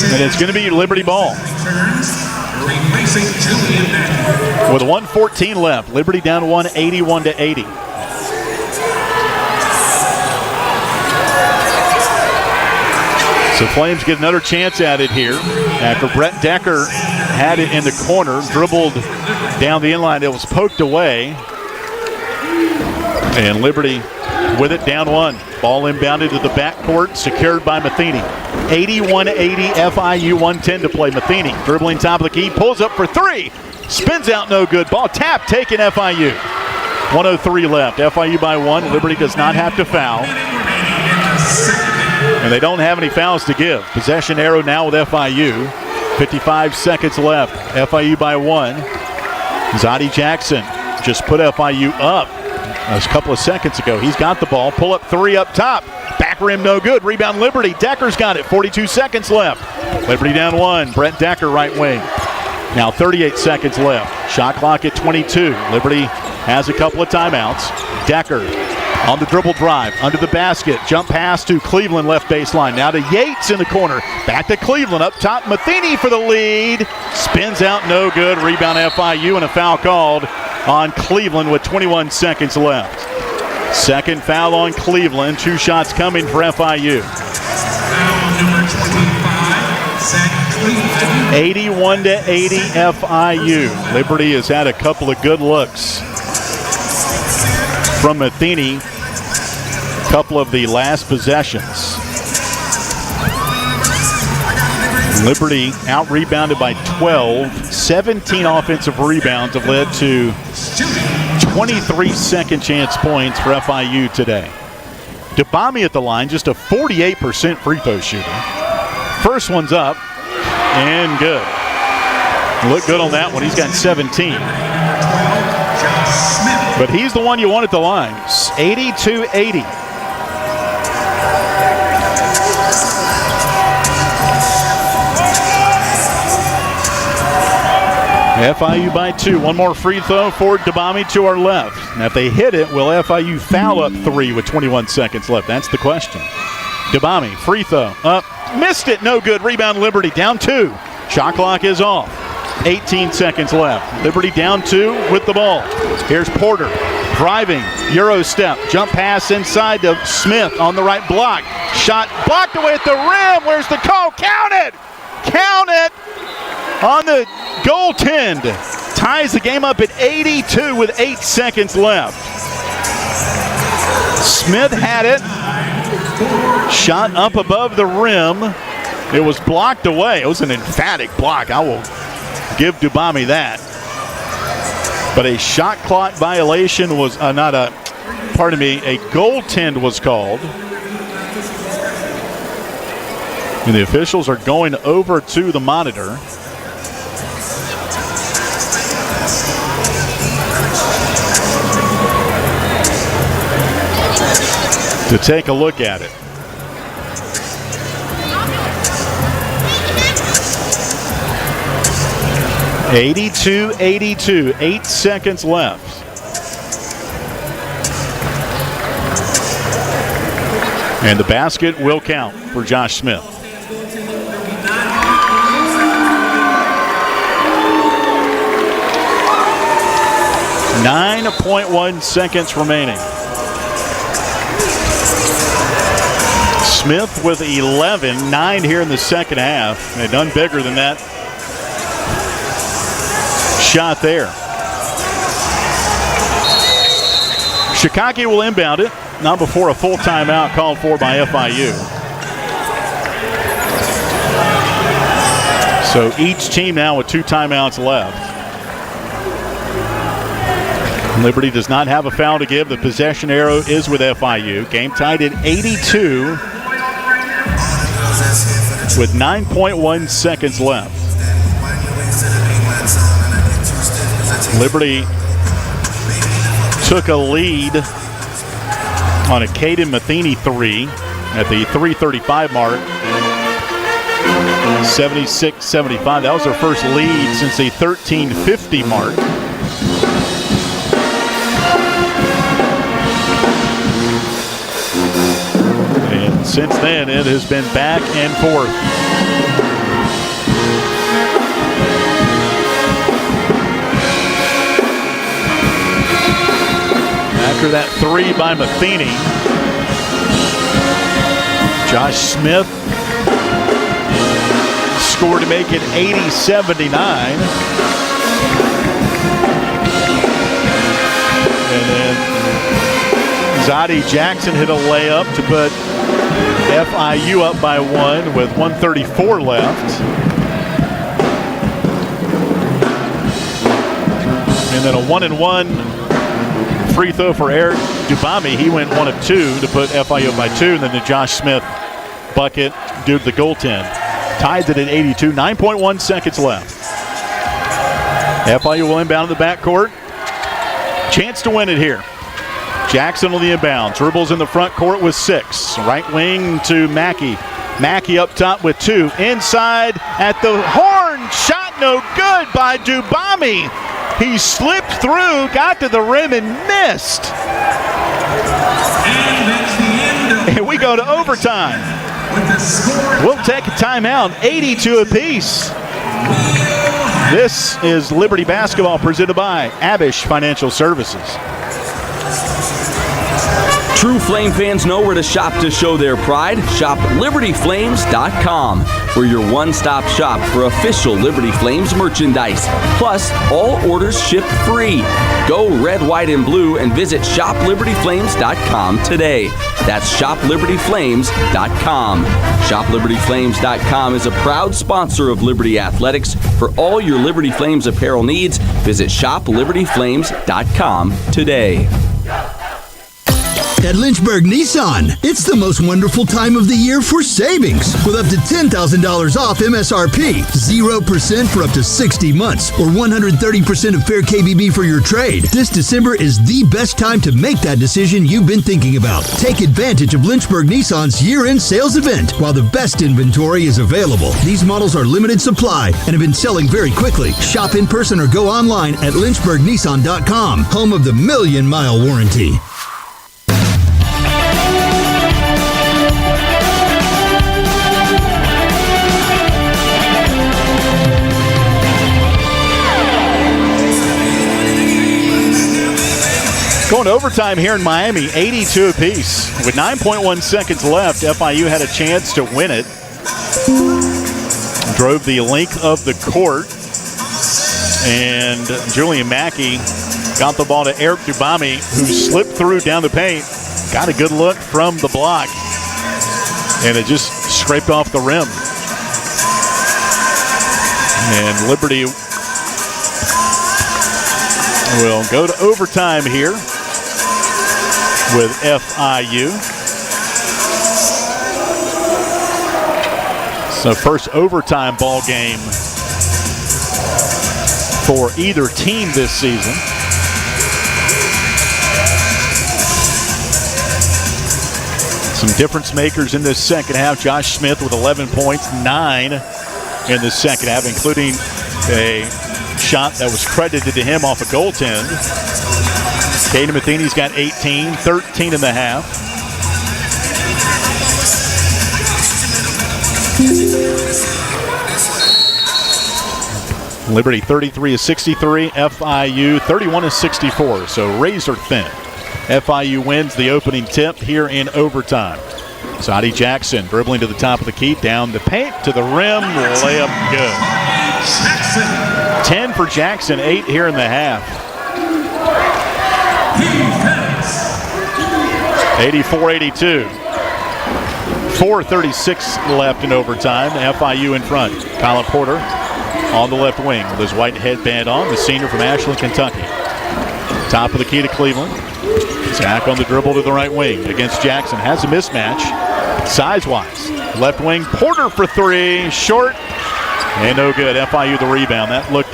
And it's going to be Liberty ball. With 1:14 left, Liberty down 1, 81-80. So Flames get another chance at it here after Brett Decker had it in the corner, dribbled down the inline. It was poked away. And Liberty with it, down 1. Ball inbounded to the backcourt, secured by Matheny. 81-80, FIU 1:10 to play. Matheny dribbling top of the key, pulls up for 3. Spins out, no good. Ball tapped, taken FIU. 1:03 left. FIU by 1. Liberty does not have to foul. And they don't have any fouls to give. Possession arrow now with FIU. 55 seconds left. FIU by 1. Zadie Jackson just put FIU up a couple of seconds ago. He's got the ball. Pull up 3 up top. Back rim no good. Rebound Liberty. Decker's got it. 42 seconds left. Liberty down 1. Brent Decker right wing. Now 38 seconds left. Shot clock at 22. Liberty has a couple of timeouts. Decker on the dribble drive. Under the basket. Jump pass to Cleveland left baseline. Now to Yates in the corner. Back to Cleveland. Up top Matheny for the lead. Spins out no good. Rebound FIU and a foul called on Cleveland with 21 seconds left. Second foul on Cleveland. 2 shots coming for FIU. Foul number 25, Zach Cleveland. 81-80 FIU. Liberty has had a couple of good looks from Matheny. Couple of the last possessions. Liberty out-rebounded by 12. 17 offensive rebounds have led to 23 second chance points for FIU today. Debami at the line, just a 48% free throw shooter. First one's up and good. Look good on that one. He's got 17. But he's the one you want at the line. 82-80. FIU by 2. One more free throw for Debami to our left. Now, if they hit it, will FIU foul up 3 with 21 seconds left? That's the question. Debami, free throw, up, missed it, no good. Rebound Liberty, down 2. Shot clock is off. 18 seconds left. Liberty down 2 with the ball. Here's Porter, driving, Euro step, jump pass inside to Smith on the right block. Shot blocked away at the rim. Where's the call? Count it! Count it! On the goaltend. Ties the game up at 82 with 8 seconds left. Smith had it. Shot up above the rim. It was blocked away. It was an emphatic block. I will give Debami that. But a shot clock violation was a goaltend was called. And the officials are going over to the monitor. To take a look at it. (82-82). 8 seconds left. And the basket will count for Josh Smith. .1 seconds remaining. Smith with 11, 9 here in the second half. They've done bigger than that shot there. Shikaki will inbound it, not before a full timeout called for by FIU. So each team now with 2 timeouts left. Liberty does not have a foul to give. The possession arrow is with FIU. Game tied at 82 with 9.1 seconds left. Liberty took a lead on a Caden Matheny 3 at the 3:35 mark. 76-75. That was their first lead since the 13:50 mark. And since then, it has been back and forth. After that 3 by Matheny, Josh Smith scored to make it 80-79. And then Zadie Jackson hit a layup to put FIU up by 1 with 1:34 left. then a 1-and-1 free throw for Eric Dubami. He went 1 of 2 to put FIU by 2. And then the Josh Smith bucket due to the goaltend. Ties it at 82. 9.1 seconds left. FIU will inbound in the backcourt. Chance to win it here. Jackson on the inbound. Dribbles in the front court with 6. Right wing to Mackey. Mackey up top with 2. Inside at the horn. Shot no good by Dubami. He slipped through, got to the rim and missed. And we go to overtime. We'll take a timeout. 82 apiece. This is Liberty Basketball presented by Abish Financial Services. True Flame fans know where to shop to show their pride. Shop LibertyFlames.com. We're your one-stop shop for official Liberty Flames merchandise. Plus, all orders ship free. Go red, white, and blue and visit ShopLibertyFlames.com today. That's ShopLibertyFlames.com. ShopLibertyFlames.com is a proud sponsor of Liberty Athletics. For all your Liberty Flames apparel needs, visit ShopLibertyFlames.com today. At Lynchburg Nissan, it's the most wonderful time of the year for savings. With up to $10,000 off MSRP, 0% for up to 60 months, or 130% of fair KBB for your trade. This December is the best time to make that decision you've been thinking about. Take advantage of Lynchburg Nissan's year-end sales event while the best inventory is available. These models are limited supply and have been selling very quickly. Shop in person or go online at lynchburgnissan.com, home of the million-mile warranty. Going to overtime here in Miami, 82 apiece. With 9.1 seconds left, FIU had a chance to win it. Drove the length of the court. And Julian Mackey got the ball to Eric Dubami, who slipped through down the paint. Got a good look from the block. And it just scraped off the rim. And Liberty will go to overtime here with FIU. So first overtime ball game for either team this season. Some difference makers in this second half. Josh Smith with 11 points, 9 in the second half, including a shot that was credited to him off a goaltend. Caden Matheny's got 18, 13 in the half. Liberty 33-63, FIU 31-64, so razor thin. FIU wins the opening tip here in overtime. Zadie Jackson dribbling to the top of the key, down the paint, to the rim, layup good. 10 for Jackson, 8 here in the half. 84-82. 4:36 left in overtime. FIU in front. Colin Porter on the left wing with his white headband on, the senior from Ashland, Kentucky. Top of the key to Cleveland. Zach on the dribble to the right wing against Jackson. Has a mismatch size-wise. Left wing, Porter for 3. Short and no good. FIU the rebound. That looked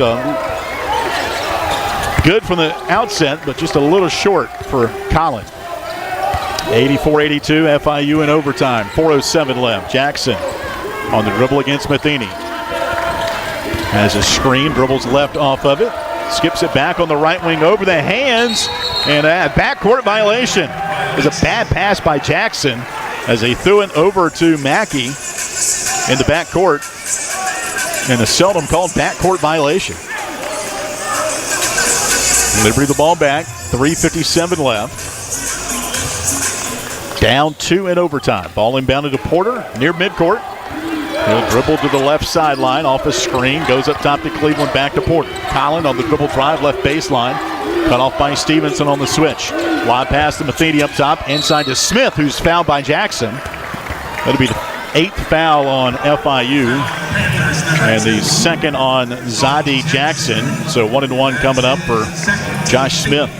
good from the outset, but just a little short for Colin. 84-82, FIU in overtime. 4:07 left. Jackson on the dribble against Matheny. Has a screen, dribbles left off of it. Skips it back on the right wing over the hands. And a backcourt violation. It was a bad pass by Jackson as he threw it over to Mackey in the backcourt. And a seldom called backcourt violation. Liberty the ball back. 3:57 left. Down 2 in overtime. Ball inbounded to Porter near midcourt. He'll dribble to the left sideline off a screen. Goes up top to Cleveland, back to Porter. Collin on the dribble drive, left baseline. Cut off by Stevenson on the switch. Wide pass to Matheny up top. Inside to Smith, who's fouled by Jackson. That'll be 8th foul on FIU and the second on Zadie Jackson. So 1-1 coming up for Josh Smith.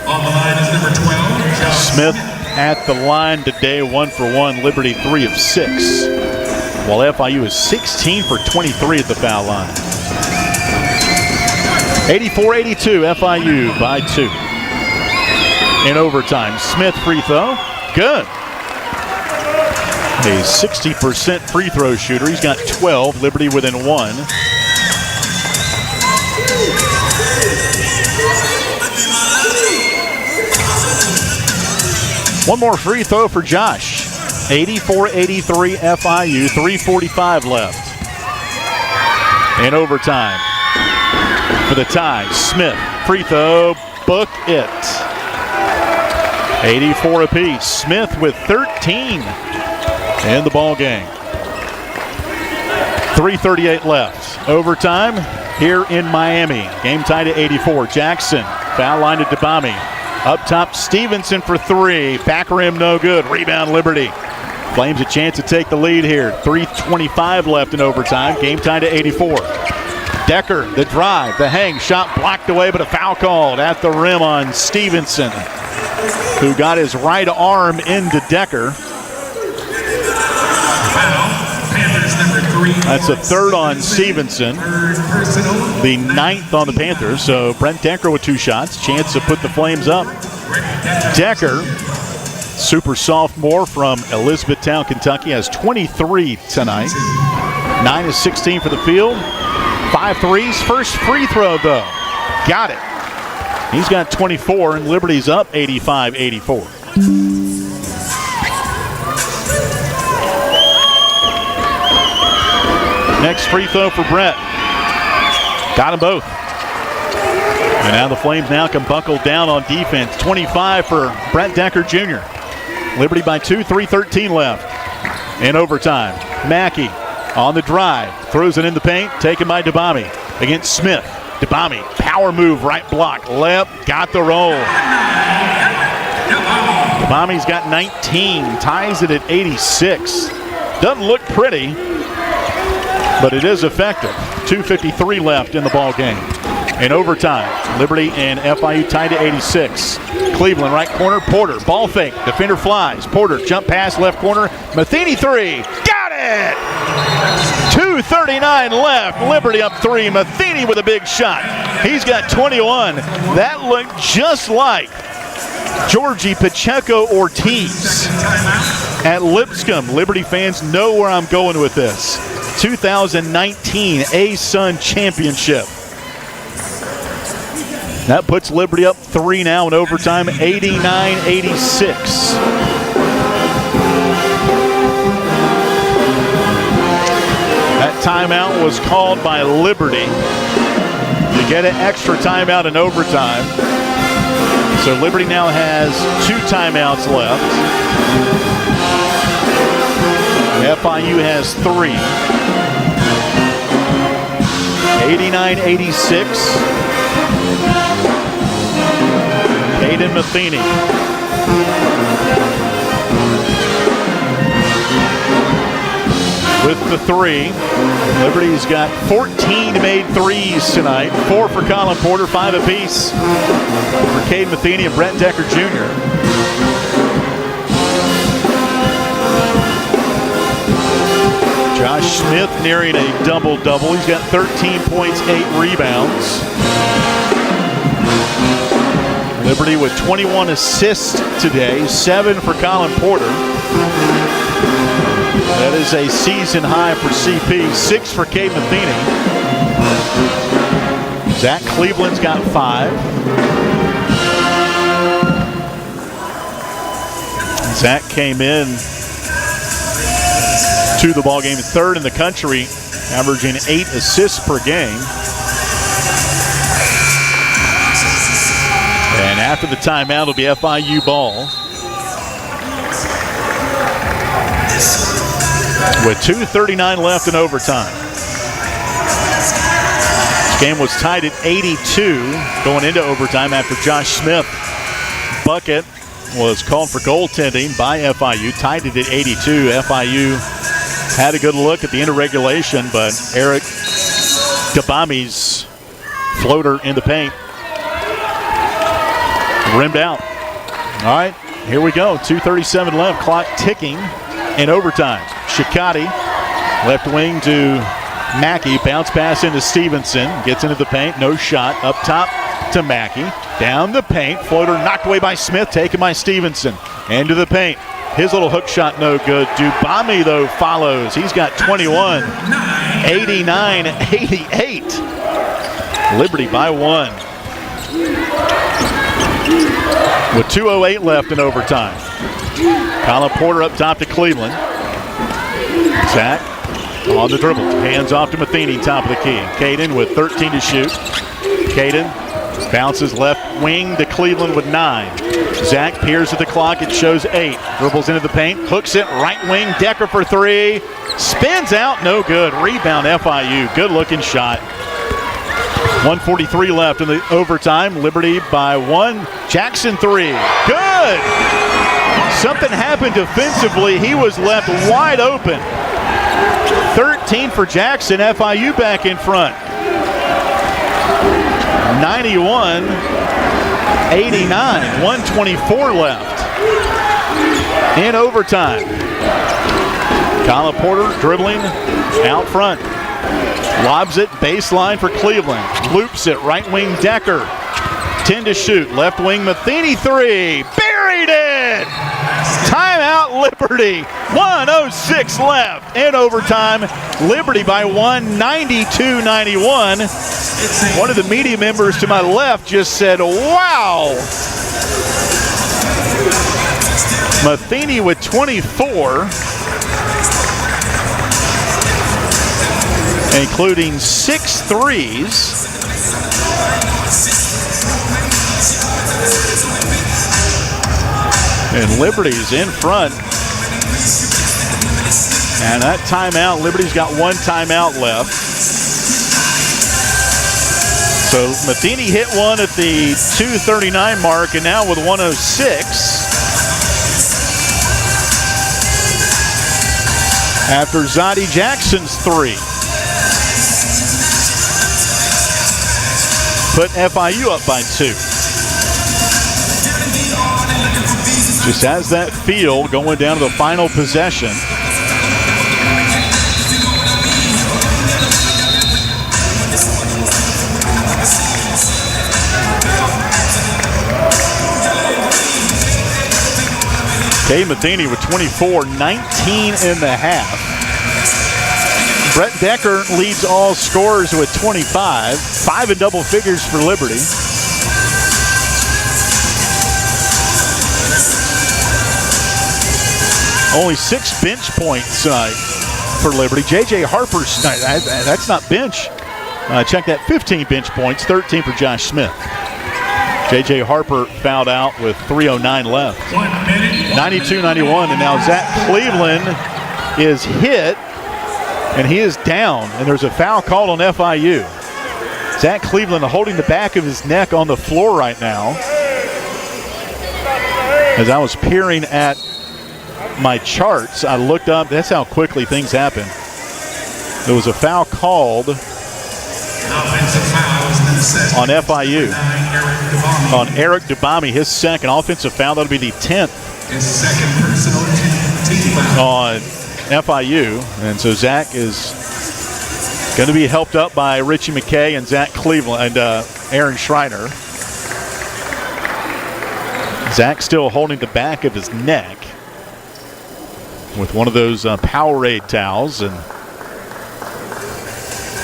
On the line is number 12. Smith at the line today, 1 for 1. Liberty 3 of 6. While FIU is 16 for 23 at the foul line. 84-82, FIU by 2. In overtime, Smith free throw, good. A 60% free throw shooter. He's got 12, Liberty within 1. One more free throw for Josh. 84-83 FIU, 3:45 left. In overtime. For the tie, Smith, free throw, book it. 84 apiece. Smith with 13 in the ball game. 3:38 left. Overtime here in Miami. Game tied at 84. Jackson, foul line to Debami. Up top, Stevenson for 3. Back rim, no good. Rebound, Liberty. Flames a chance to take the lead here. 3:25 left in overtime. Game tied at 84. Decker, the drive, the hang, shot blocked away, but a foul called at the rim on Stevenson, who got his right arm into Decker. That's a third on Stevenson, the 9th on the Panthers. So Brent Decker with 2 shots, chance to put the Flames up. Decker, super sophomore from Elizabethtown, Kentucky, has 23 tonight. 9 of 16 for the field. 5 threes. First free throw, though. Got it. He's got 24, and Liberty's up 85-84. Next free throw for Brett. Got them both. And now the Flames now can buckle down on defense. 25 for Brett Decker Jr. Liberty by 2, 3:13 left. In overtime, Mackey on the drive. Throws it in the paint. Taken by Debami against Smith. Debami, power move, right block. Left, got the roll. Debami's got 19. Ties it at 86. Doesn't look pretty, but it is effective. 2:53 left in the ball game. In overtime, Liberty and FIU tied to 86. Cleveland right corner, Porter, ball fake, defender flies. Porter, jump pass, left corner, Matheny 3, got it! 2:39 left, Liberty up 3. Matheny with a big shot. He's got 21. That looked just like Georgie Pacheco Ortiz at Lipscomb. Liberty fans know where I'm going with this. 2019 A-Sun Championship. That puts Liberty up 3 now in overtime, 89-86. That timeout was called by Liberty. You get an extra timeout in overtime. So Liberty now has 2 timeouts left. FIU has 3. 89-86. Aiden Matheny. With the 3. Liberty's got 14 made threes tonight. 4 for Colin Porter, 5 apiece for Cade Matheny and Brent Decker Jr. Josh Smith nearing a double-double. He's got 13 points, 8 rebounds. Liberty with 21 assists today, 7 for Colin Porter. That is a season high for CP, 6 for Cade Matheny. Zach Cleveland's got 5. Zach came in to the ballgame 3rd in the country, averaging 8 assists per game. And after the timeout, it'll be FIU ball. With 2:39 left in overtime. This game was tied at 82 going into overtime after Josh Smith bucket was called for goaltending by FIU, tied it at 82. FIU had a good look at the end of regulation, but Eric Gabami's floater in the paint rimmed out. All right, here we go. 2:37 left, clock ticking in overtime. Shikati, left wing to Mackey, bounce pass into Stevenson, gets into the paint, no shot, up top to Mackey, down the paint, floater knocked away by Smith, taken by Stevenson, into the paint. His little hook shot no good. Dubami, though, follows. He's got 21, 89-88. Liberty by 1. With 2:08 left in overtime. Colin Porter up top to Cleveland. Zach on the dribble. Hands off to Matheny, top of the key. Caden with 13 to shoot. Caden bounces left wing to Cleveland with 9. Zach peers at the clock. It shows 8. Dribbles into the paint. Hooks it. Right wing. Decker for 3. Spins out. No good. Rebound FIU. Good looking shot. 1:43 left in the overtime. Liberty by 1. Jackson 3. Good. Something happened defensively. He was left wide open. 13 for Jackson. FIU back in front. 91-89. 1:24 left in overtime. Colin Porter dribbling out front. Lobs it baseline for Cleveland. Loops it right wing Decker. 10 to shoot. Left wing Matheny 3. Buried it! Timeout Liberty. 1:06 left in overtime. Liberty by 1, 92-91. One of the media members to my left just said, wow. Matheny with 24. Including 6 threes. And Liberty's in front. And that timeout, Liberty's got 1 timeout left. So Matheny hit one at the 2:39 mark, and now with 1:06. After Zadie Jackson's 3. Put FIU up by 2. Just has that feel going down to the final possession. Kay Matheny with 24, 19 in the half. Brett Decker leads all scorers with 25, 5 in double figures for Liberty. Only 6 bench points for Liberty. J.J. Harper's, that's not bench. Check that, 15 bench points, 13 for Josh Smith. J.J. Harper fouled out with 3:09 left. 92-91, and now Zach Cleveland is hit, and he is down, and there's a foul called on FIU. Zach Cleveland holding the back of his neck on the floor right now. As I was peering at my charts, I looked up. That's how quickly things happen. There was a foul called on FIU. On Eric Dubami, his second offensive foul. That'll be the 10th on FIU. And so Zach is going to be helped up by Richie McKay and Zach Cleveland and Aaron Schreiner. Zach still holding the back of his neck with one of those Powerade towels. And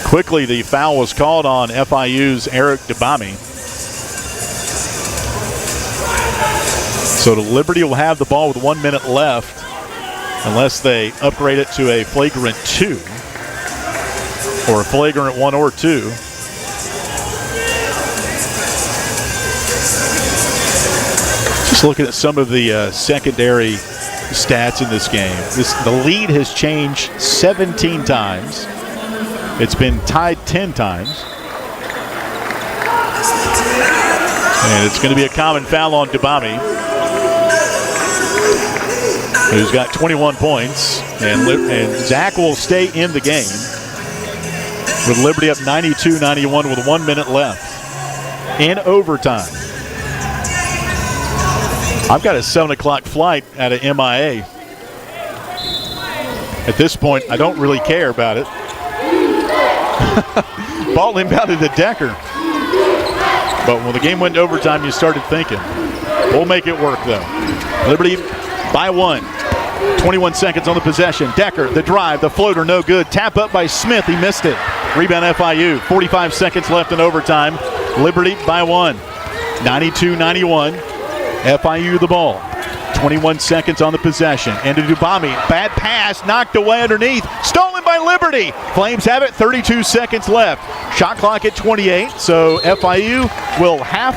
quickly the foul was called on FIU's Eric Dubami. So the Liberty will have the ball with 1 minute left unless they upgrade it to a flagrant 2 or a flagrant 1 or 2. Just looking at some of the secondary stats in this game. The lead has changed 17 times. It's been tied 10 times. And it's going to be a common foul on Dubami. who's got 21 points. And Zach will stay in the game with Liberty up 92-91 with 1 minute left in overtime. I've got a 7 o'clock flight out of MIA. At this point, I don't really care about it. Ball inbounded to Decker. But when the game went to overtime, you started thinking. We'll make it work, though. Liberty by 1. 21 seconds on the possession. Decker, the drive, the floater, no good. Tap up by Smith. He missed it. Rebound FIU. 45 seconds left in overtime. Liberty by 1. 92-91. FIU the ball. 21 seconds on the possession. Into Dubami. Bad pass. Knocked away underneath. Stolen by Liberty. Flames have it. 32 seconds left. Shot clock at 28. So FIU will have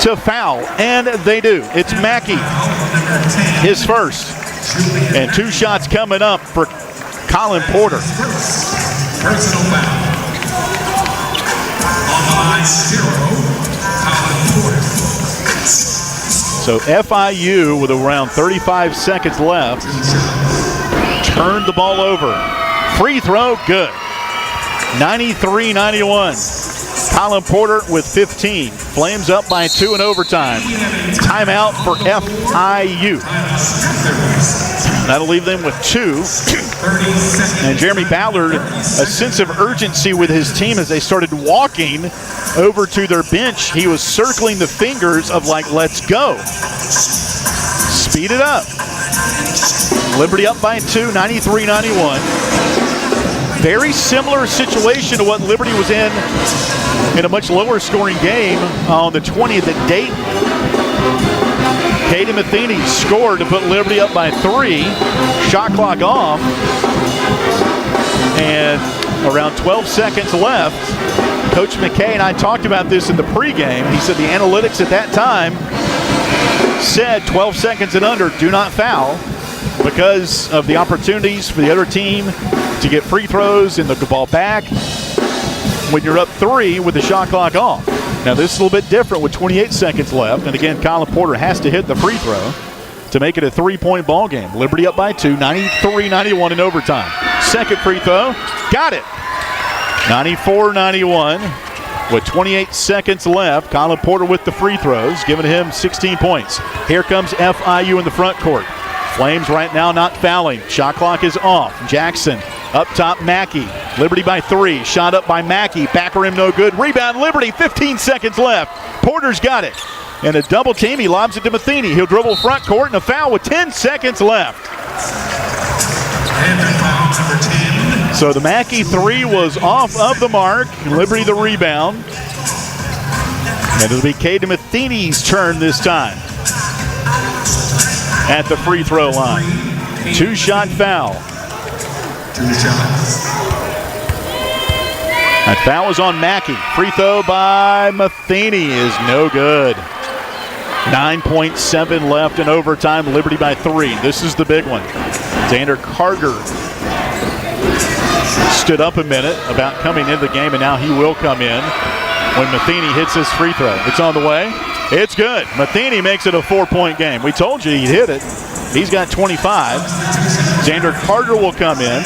to foul. And they do. It's Mackey. His first. And 2 shots coming up for Colin Porter. Personal foul. On the line, 0, Colin Porter. So FIU, with around 35 seconds left, turned the ball over. Free throw, good. 93-91. Colin Porter with 15. Flames up by 2 in overtime. Timeout for FIU. That'll leave them with 2. And Jeremy Ballard, a sense of urgency with his team as they started walking over to their bench. He was circling the fingers of like, let's go. Speed it up. Liberty up by 2, 93-91. Very similar situation to what Liberty was in a much lower scoring game on the 20th at Dayton. Caden Matheny scored to put Liberty up by 3. Shot clock off. And around 12 seconds left, Coach McKay and I talked about this in the pregame. He said the analytics at that time said 12 seconds and under, do not foul, because of the opportunities for the other team to get free throws and the ball back when you're up 3 with the shot clock off. Now this is a little bit different with 28 seconds left, and again, Colin Porter has to hit the free throw to make it a 3-point ball game. Liberty up by 2, 93-91 in overtime. Second free throw, got it. 94-91 with 28 seconds left. Colin Porter with the free throws, giving him 16 points. Here comes FIU in the front court. Flames right now not fouling. Shot clock is off. Jackson up top, Mackey. Liberty by 3. Shot up by Mackey. Back rim no good. Rebound Liberty. 15 seconds left. Porter's got it. And a double team. He lobs it to Matheny. He'll dribble front court and a foul with 10 seconds left. So the Mackey 3 was off of the mark. Liberty the rebound. And it'll be Caden Matheny's turn this time at the free throw line. 2-shot foul. 2 shots. That foul is on Mackey. Free throw by Matheny is no good. 9.7 left in overtime. Liberty by 3. This is the big one. Xander Carter stood up a minute about coming into the game, and now he will come in when Matheny hits his free throw. It's on the way. It's good. Matheny makes it a 4-point game. We told you he'd hit it. He's got 25. Xander Carter will come in.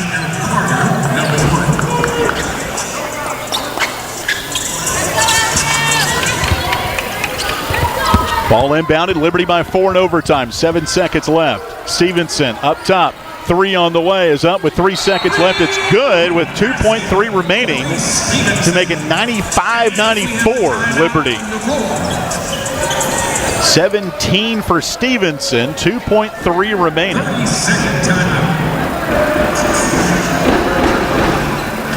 Ball inbounded. Liberty by 4 in overtime. 7 seconds left. Stevenson up top. 3 on the way is up with 3 seconds left. It's good with 2.3 remaining to make it 95-94 Liberty. 17 for Stevenson, 2.3 remaining.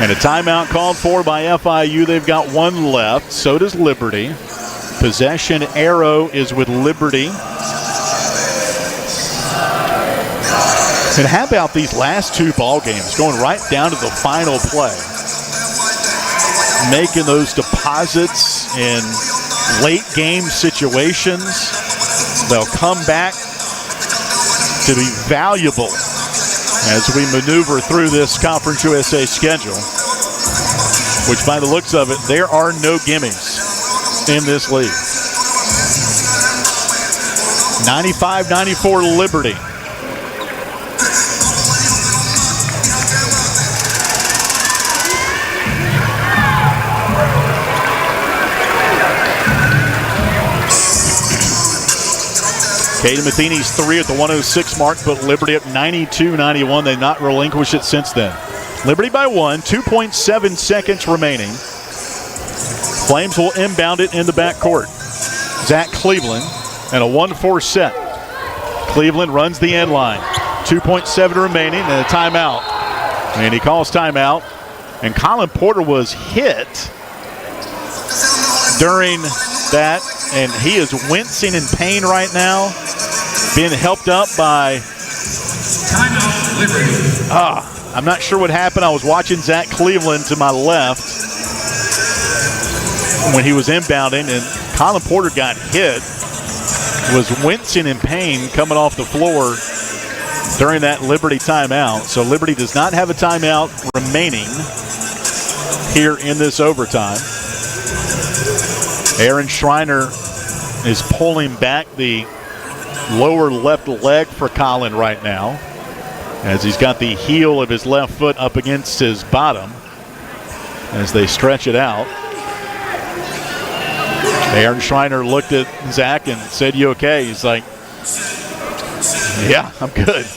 And a timeout called for by FIU. They've got 1 left. So does Liberty. Possession arrow is with Liberty. And how about these last 2 ball games going right down to the final play? Making those deposits in late game situations. They'll come back to be valuable as we maneuver through this Conference USA schedule, which by the looks of it, there are no gimmies in this league. 95-94 Liberty. Caden Matheny's 3 at the 106 mark, put Liberty up 92-91. They've not relinquished it since then. Liberty by 1, 2.7 seconds remaining. Flames will inbound it in the backcourt. Zach Cleveland and a 1-4 set. Cleveland runs the end line. 2.7 remaining and a timeout. And he calls timeout. And Colin Porter was hit during that, and he is wincing in pain right now, being helped up by I'm not sure what happened. I was watching Zach Cleveland to my left when he was inbounding, and Colin Porter got hit, was wincing in pain coming off the floor during that Liberty timeout. So Liberty does not have a timeout remaining here in this overtime. Aaron Schreiner is pulling back the lower left leg for Colin right now, as he's got the heel of his left foot up against his bottom as they stretch it out. Aaron Schreiner looked at Zach and said, "You okay?" He's like, "Yeah, I'm good."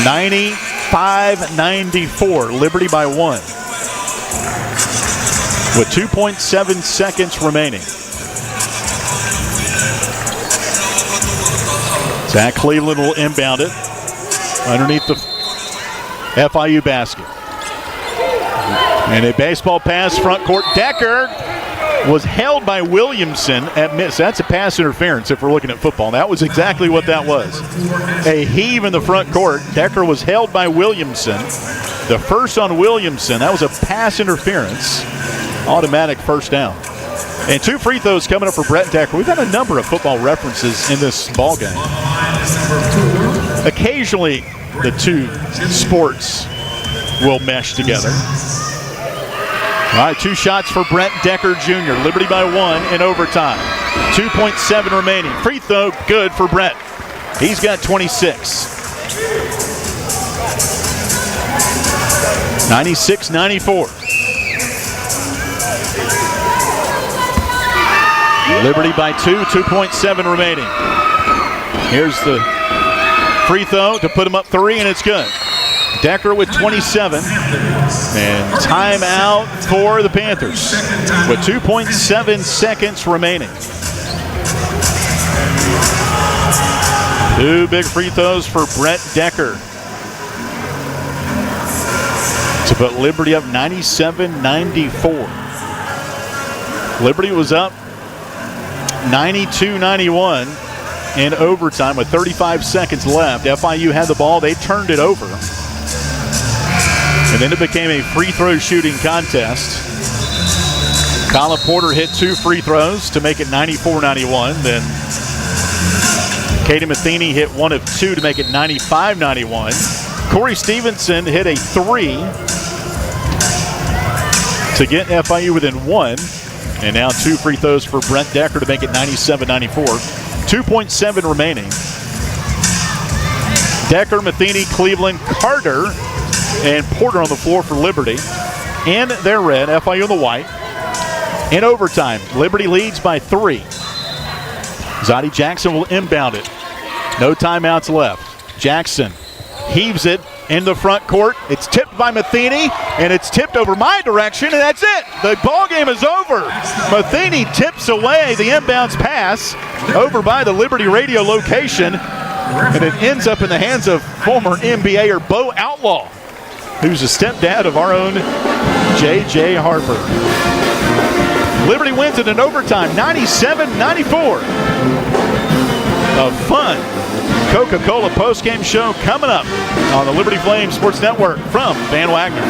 95-94, Liberty by 1. With 2.7 seconds remaining. Zach Cleveland will inbound it underneath the FIU basket. And a baseball pass front court. Decker was held by Williamson at miss. That's a pass interference if we're looking at football. That was exactly what that was. A heave in the front court. Decker was held by Williamson. The first on Williamson. That was a pass interference. Automatic first down. And 2 free throws coming up for Brett Decker. We've had a number of football references in this ball game. Occasionally, the two sports will mesh together. All right, 2 shots for Brett Decker Jr. Liberty by 1 in overtime. 2.7 remaining. Free throw good for Brett. He's got 26. 96-94. Liberty by 2, 2.7 remaining. Here's the free throw to put him up 3, and it's good. Decker with 27. And timeout for the Panthers with 2.7 seconds remaining. 2 big free throws for Brett Decker to put Liberty up 97-94. Liberty was up 92-91 in overtime with 35 seconds left. FIU had the ball. They turned it over. And then it became a free throw shooting contest. Colin Porter hit 2 free throws to make it 94-91. Then Caden Matheny hit 1 of 2 to make it 95-91. Corey Stevenson hit a 3 to get FIU within 1. And now 2 free throws for Brent Decker to make it 97-94. 2.7 remaining. Decker, Matheny, Cleveland, Carter, and Porter on the floor for Liberty. In their red, FIU in the white. In overtime, Liberty leads by 3. Zadie Jackson will inbound it. No timeouts left. Jackson heaves it in the front court. It's tipped by Matheny, and it's tipped over my direction, and that's it. The ball game is over. Matheny tips away the inbounds pass over by the Liberty radio location, and it ends up in the hands of former NBAer Bo Outlaw, who's the stepdad of our own J.J. Harper. Liberty wins it in overtime, 97-94. A fun Coca-Cola postgame show coming up on the Liberty Flames Sports Network from Van Wagner.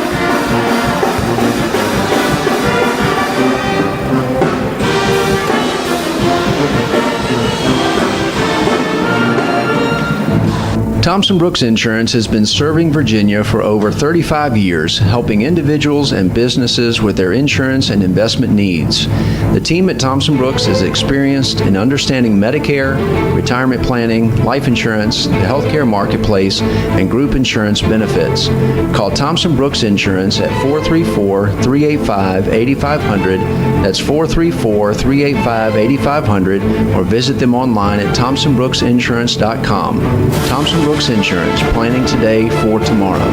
Thompson Brooks Insurance has been serving Virginia for over 35 years, helping individuals and businesses with their insurance and investment needs. The team at Thompson Brooks is experienced in understanding Medicare, retirement planning, life insurance, the healthcare marketplace, and group insurance benefits. Call Thompson Brooks Insurance at 434-385-8500. That's 434-385-8500, or visit them online at thompsonbrooksinsurance.com. Thompson Brooks Insurance, planning today for tomorrow.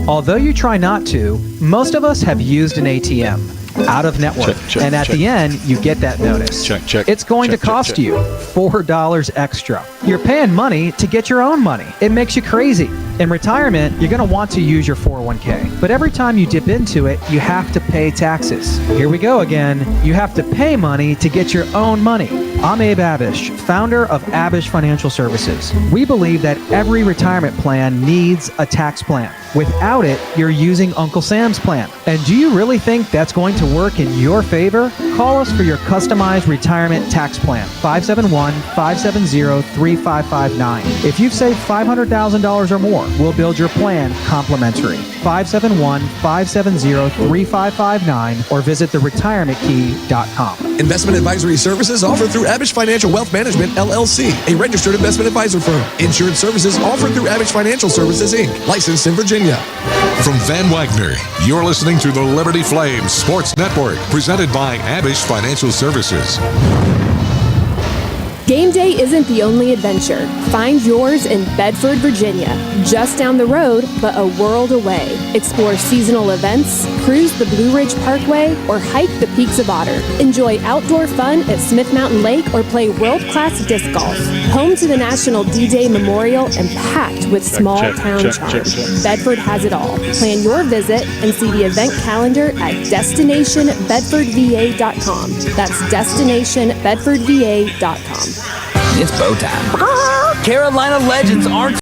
Although you try not to, most of us have used an ATM out of network. And at the end, you get that notice. It's going to cost you $4 extra. You're paying money to get your own money. It makes you crazy. In retirement, you're going to want to use your 401k. But every time you dip into it, you have to pay taxes. Here we go again. You have to pay money to get your own money. I'm Abe Abish, founder of Abish Financial Services. We believe that every retirement plan needs a tax plan. Without it, you're using Uncle Sam's plan. And do you really think that's going to work in your favor? Call us for your customized retirement tax plan, 571-570-3559. If you've saved $500,000 or more, we'll build your plan complimentary. 571-570-3559 or visit theretirementkey.com. Investment advisory services offered through Abish Financial Wealth Management, LLC, a registered investment advisor firm. Insurance services offered through Abish Financial Services, Inc., licensed in Virginia. From Van Wagner, you're listening to the Liberty Flames Sports Network, presented by Abish Financial Services. Game day isn't the only adventure. Find yours in Bedford, Virginia. Just down the road, but a world away. Explore seasonal events, cruise the Blue Ridge Parkway, or hike the peaks of Otter. Enjoy outdoor fun at Smith Mountain Lake or play world-class disc golf. Home to the National D-Day Memorial and packed with small-town charm. Bedford has it all. Plan your visit and see the event calendar at destinationbedfordva.com. That's destinationbedfordva.com. It's bow time. Carolina Legends aren't